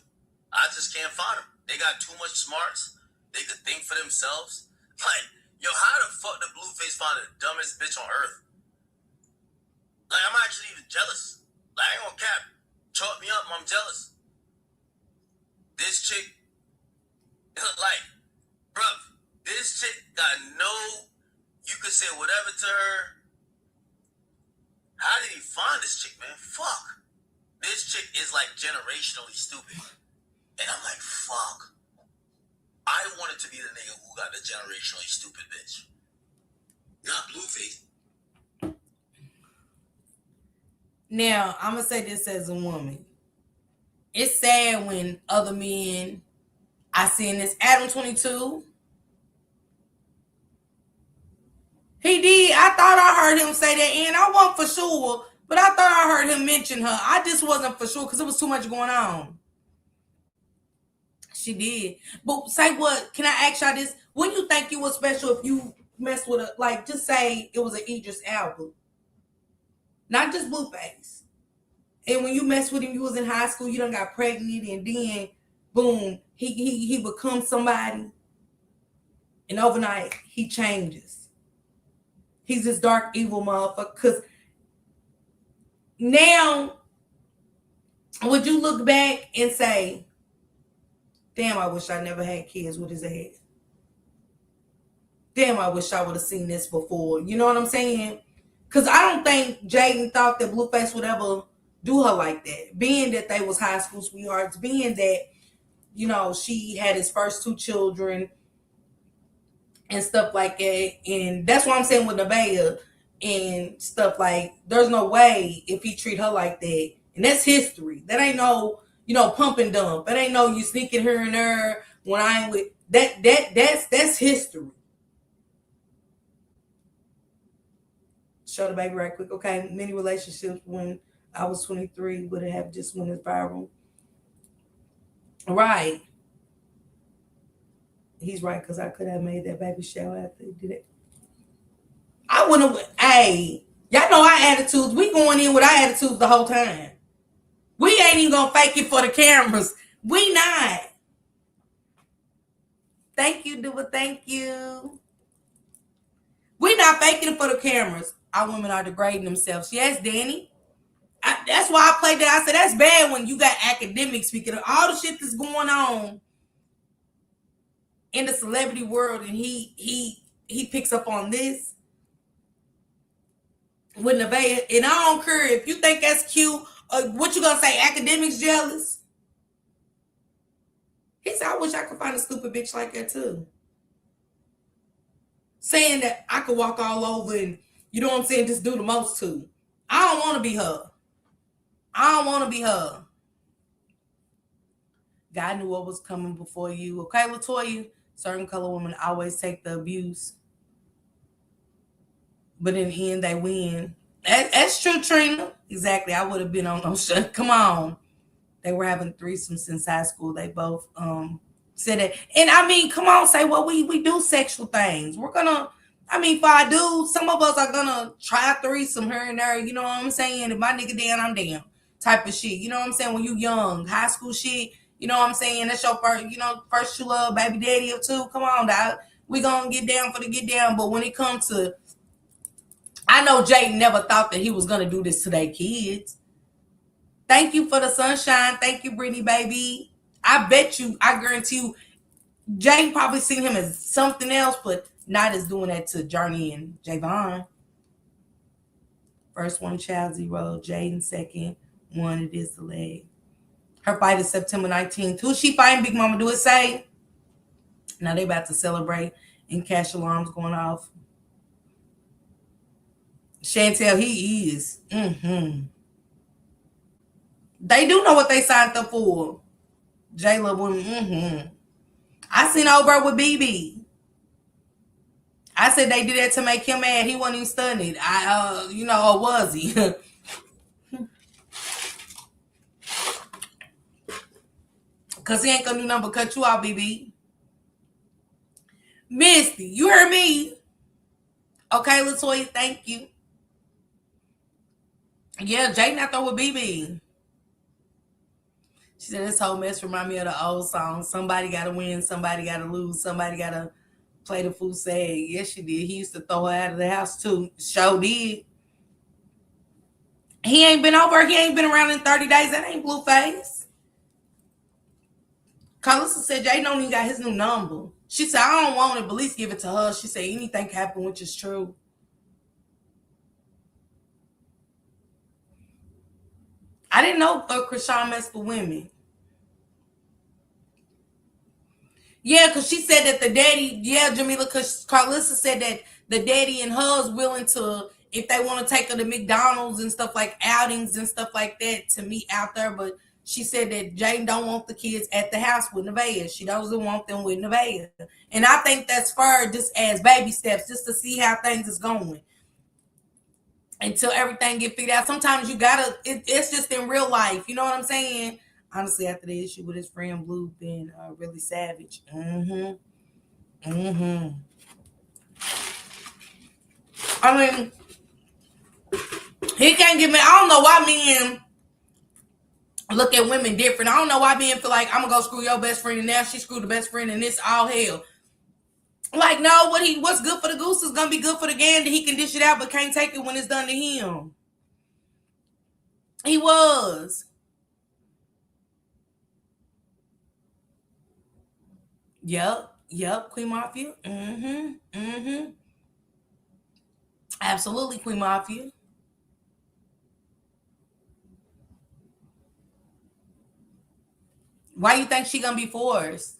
I just can't find them. They got too much smarts. They could think for themselves. Like, yo, how the fuck did Blueface find the dumbest bitch on earth? Like, I'm actually even jealous. Like, I ain't gonna cap. Chalk me up, I'm jealous. This chick, like, bruh, this chick got no, you could say whatever to her. How did he find this chick, man? Fuck. This chick is like generationally stupid. And I'm like, fuck. I wanted to be the nigga who got the generationally stupid bitch. Not Blueface. Now, I'm going to say this as a woman. It's sad when other men, I seen this Adam 22. He did. I thought I heard him say that, and I wasn't for sure, but I thought I heard him mention her. I just wasn't for sure because there was too much going on. She did. But say what? Can I ask y'all this? Wouldn't you think you was special if you messed with a, like, just say it was an Idris album? Not just Blueface. And when you mess with him, you was in high school, you done got pregnant, and then, boom, he becomes somebody. And overnight, he changes. He's this dark, evil motherfucker. Because now, would you look back and say, damn, I wish I never had kids with his ass. Damn, I wish I would have seen this before. You know what I'm saying? Because I don't think Jaden thought that Blueface would ever do her like that. Being that they was high school sweethearts. Being that, you know, she had his first 2 children and stuff like that. And that's what I'm saying with Nevaeh and stuff, like, there's no way if he treat her like that. And that's history. That ain't no, you know, pump and dump. That ain't no you sneaking her and there when I ain't with that's history. Show the baby right quick. Okay, many relationships when I was 23 would have just went viral. Right. He's right, because I could have made that baby shower after he did it. I wouldn't have, hey, y'all know our attitudes. We going in with our attitudes the whole time. We ain't even gonna fake it for the cameras. We not. Thank you, Duba. Thank you. We not faking it for the cameras. Our women are degrading themselves. Yes, Danny. That's why I played that. I said that's bad when you got academics speaking of all the shit that's going on in the celebrity world, and he picks up on this with Nevaeh. And I don't care if you think that's cute. What you gonna say? Academics jealous? He said, I wish I could find a stupid bitch like that too. Saying that I could walk all over and, you know what I'm saying, just do the most too. I don't want to be her. I don't want to be her. God knew what was coming before you. Okay, Latoya? Certain color women always take the abuse. But in the end, they win. That's true, Trina. Exactly. I would have been on those shows. Come on. They were having threesomes since high school. They both said that. And I mean, come on, say, well, we do sexual things. We're gonna, I mean, if I do, some of us are gonna try a threesome here and there. You know what I'm saying? If my nigga down, I'm down. Type of shit. You know what I'm saying? When you young, high school shit. You know what I'm saying? That's your first, first you love, baby daddy or two. Come on, dog. We gonna get down for the get down. But when it comes to, I know Jay never thought that he was gonna do this to their kids. Thank you for the sunshine. Thank you, Brittany, baby. I bet you, I guarantee you, Jay probably seen him as something else, but not as doing that to Journey and Javon. First one, child 0. Jaden second. 1, it is the leg. Her fight is September 19th. Who's she fighting? Big Mama, do it say? Now they about to celebrate and cash alarms going off. Chantel, he is. They do know what they signed up for. J-Lo women. I seen old bro with BB. I said they did that to make him mad. He wasn't even studied. Or was he? Because he ain't gonna do nothing but cut you out, BB. Misty, you heard me. Okay, Latoya, thank you. Yeah, Jaden out there with BB. She said this whole mess remind me of the old song. Somebody gotta win, somebody gotta lose, somebody gotta play the fool sad. Yes, she did. He used to throw her out of the house too. Sure did. He ain't been over. He ain't been around in 30 days. That ain't Blueface. Carlissa said Jay don't even got his new number. She said, I don't want it, but at least give it to her. She said anything can happen, which is true. I didn't know Krishan messed with women. Yeah, because she said that the daddy, Jamila, because Carlissa said that the daddy and her's willing to, if they want to take her to McDonald's and stuff like outings and stuff like that to meet out there. But she said that Jane don't want the kids at the house with Nevaeh. She doesn't want them with Nevaeh. And I think that's fair just as baby steps, just to see how things is going. Until everything get figured out. Sometimes you gotta, it's just in real life. You know what I'm saying? Honestly, after the issue with his friend Blue being really savage. I mean, he can't give me, I don't know why men look at women different. I don't know why men feel like I'm gonna go screw your best friend and now she screwed the best friend and it's all hell. Like, no, what's good for the goose is gonna be good for the gander. He can dish it out but can't take it when it's done to him. He was. Yep, Queen Mafia. Absolutely, Queen Mafia. Why you think she gonna be forced?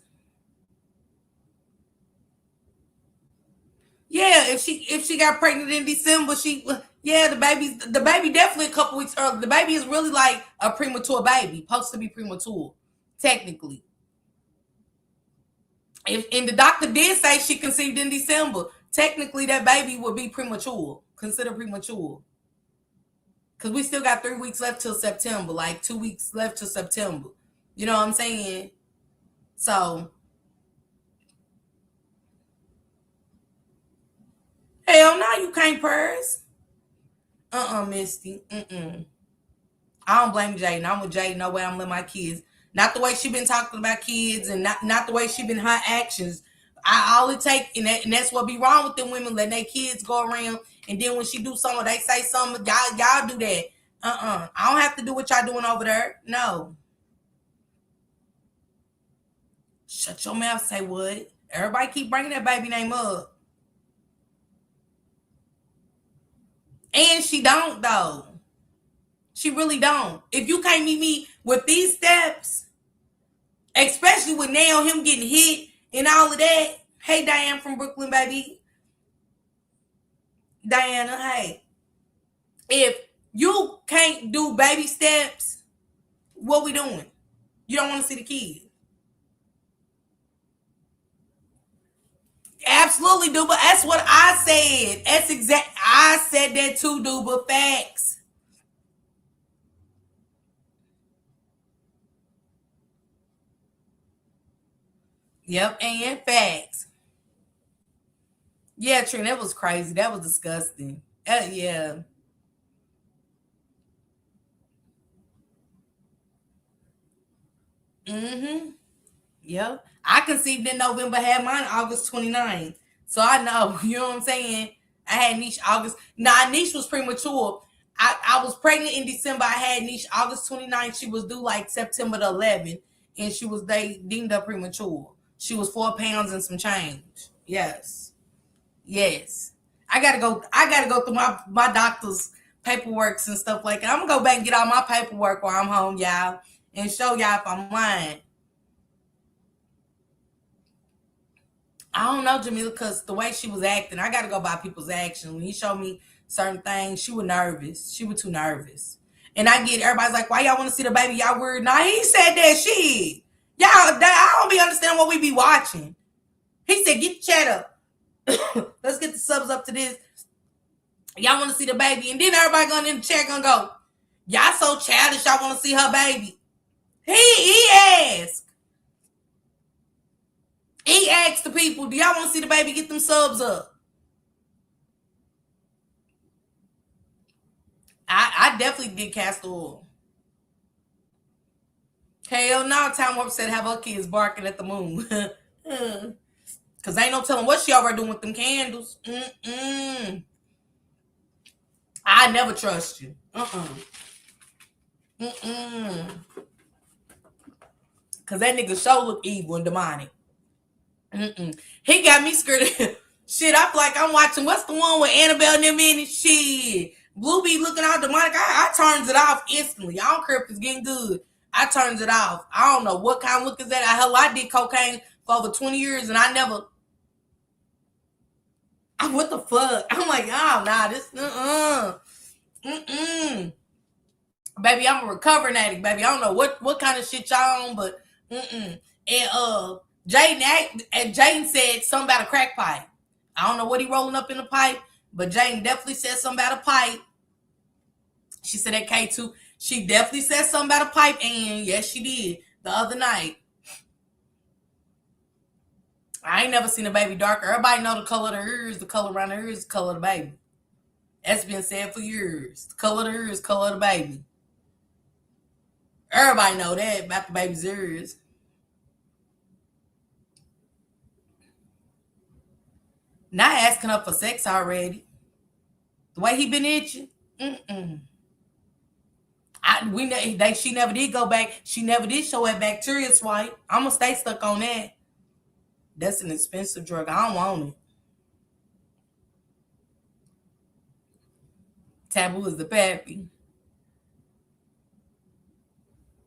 Yeah, if she got pregnant in December, the baby definitely a couple weeks early. The baby is really like a premature baby, supposed to be premature, technically. And the doctor did say she conceived in December. Technically, that baby would be premature, considered premature. Because we still got 3 weeks left till September, like 2 weeks left till September. You know what I'm saying? So, hell no, you can't purse. Misty. I don't blame Jaden. I'm with Jaden. No way I'm letting my kids. Not the way she been talking about kids, and not the way she been her actions. All it take, and that's what be wrong with them women, letting their kids go around, and then when she do something, they say something. Y'all do that. I don't have to do what y'all doing over there. No. Shut your mouth. Say what? Everybody keep bringing that baby name up, and she don't though. She really don't. If you can't meet me with these steps, especially with now him getting hit and all of that. Hey, Diane from Brooklyn, baby. Diana, hey. If you can't do baby steps, what we doing? You don't want to see the kid. Absolutely, Duba. That's what I said. That's exact. I said that too, Duba. Facts. Yep, and facts. Yeah, Trina, that was crazy. That was disgusting. Yeah. Mm-hmm. Yep. I conceived in November, had mine August 29th. So I know, you know what I'm saying? I had Niche August. Nah, Niche was premature. I was pregnant in December. I had Niche August 29th. She was due like September the 11th. And they deemed her premature. She was 4 pounds and some change. Yes. Yes. I gotta go through my doctor's paperwork and stuff like that. I'm gonna go back and get all my paperwork while I'm home, y'all, and show y'all if I'm lying. I don't know, Jamila, because the way she was acting, I got to go by people's action. When he showed me certain things, she was nervous. She was too nervous. And I get everybody's like, why y'all want to see the baby? Y'all worried? Nah, he said that shit. Y'all, I don't be understanding what we be watching. He said, get the chat up. Let's get the subs up to this. Y'all want to see the baby. And then everybody going in the chat going to go, y'all so childish, y'all want to see her baby. He asked. He asked the people, do y'all want to see the baby? Get them subs up. I definitely did castor oil. Hell no, Time Warp said have her kids barking at the moon. Because ain't no telling what she over doing with them candles. I never trust you. Because that nigga show look evil and demonic. He got me scared. Shit, I feel like I'm watching, what's the one with Annabelle and them in it? Shit. Blue be looking all demonic. I turns it off instantly. I don't care if it's getting good. I turns it off. I don't know what kind of look is that. Hell, I did cocaine for over 20 years and I never. What the fuck? I'm like, oh, nah, this, Baby, I'm a recovering addict, baby. I don't know what kind of shit y'all on, but, And, Jaden said something about a crack pipe. I don't know what he rolling up in the pipe, but Jaden definitely said something about a pipe. She said at K2, she definitely said something about a pipe, and yes, she did the other night. I ain't never seen a baby darker. Everybody know the color of the hair is the color around the hair is the color of the baby. That's been said for years. The color of the hair is the color of the baby. Everybody know that about the baby's ears. Not asking her for sex already. The way he been itching. She never did go back. She never did show that bacteria swipe. I'm gonna stay stuck on that. That's an expensive drug. I don't want it. Taboo is the pappy.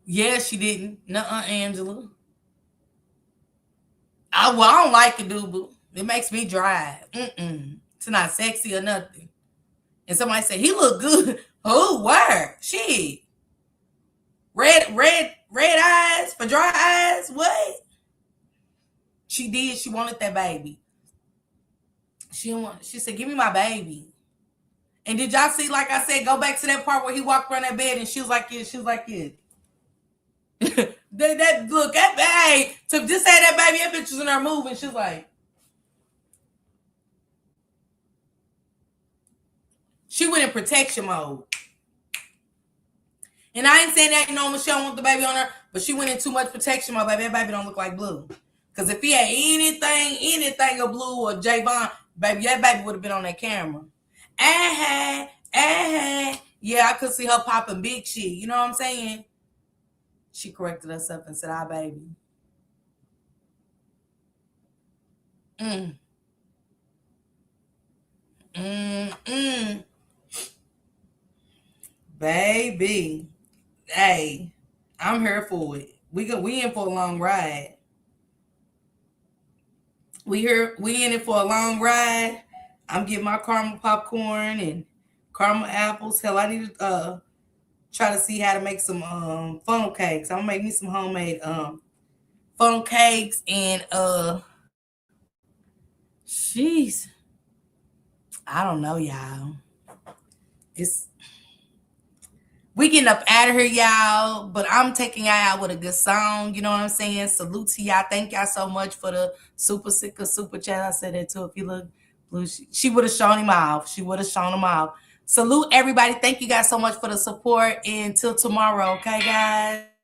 Yeah, she didn't. Nuh-uh, Angela. I don't like it, dude. It makes me dry. It's not sexy or nothing. And somebody said, he look good. Oh, where? Shit. Red eyes for dry eyes? What? She did. She wanted that baby. She said, give me my baby. And did y'all see, like I said, go back to that part where he walked around that bed and she was like this. She was like this. that baby, to just say that baby, that bitch was in her moving. She was like, she went in protection mode. And I ain't saying that, you know, Michelle want the baby on her, but she went in too much protection, my baby. That baby don't look like Blue. Because if he had anything of Blue or Javon, baby, that baby would have been on that camera. Yeah, I could see her popping big shit. You know what I'm saying? She corrected herself and said, "Our baby." Baby, hey, I'm here for it. We in for a long ride. We in it for a long ride. I'm getting my caramel popcorn and caramel apples. Hell, I need to try to see how to make some funnel cakes. I'm gonna make me some homemade funnel cakes and jeez, I don't know, y'all. We getting up out of here, y'all, but I'm taking y'all out with a good song. You know what I'm saying? Salute to y'all. Thank y'all so much for the super chat. I said that too. If you look Blue, she would have shown him off. Salute everybody. Thank you guys so much for the support. Until tomorrow, okay, guys?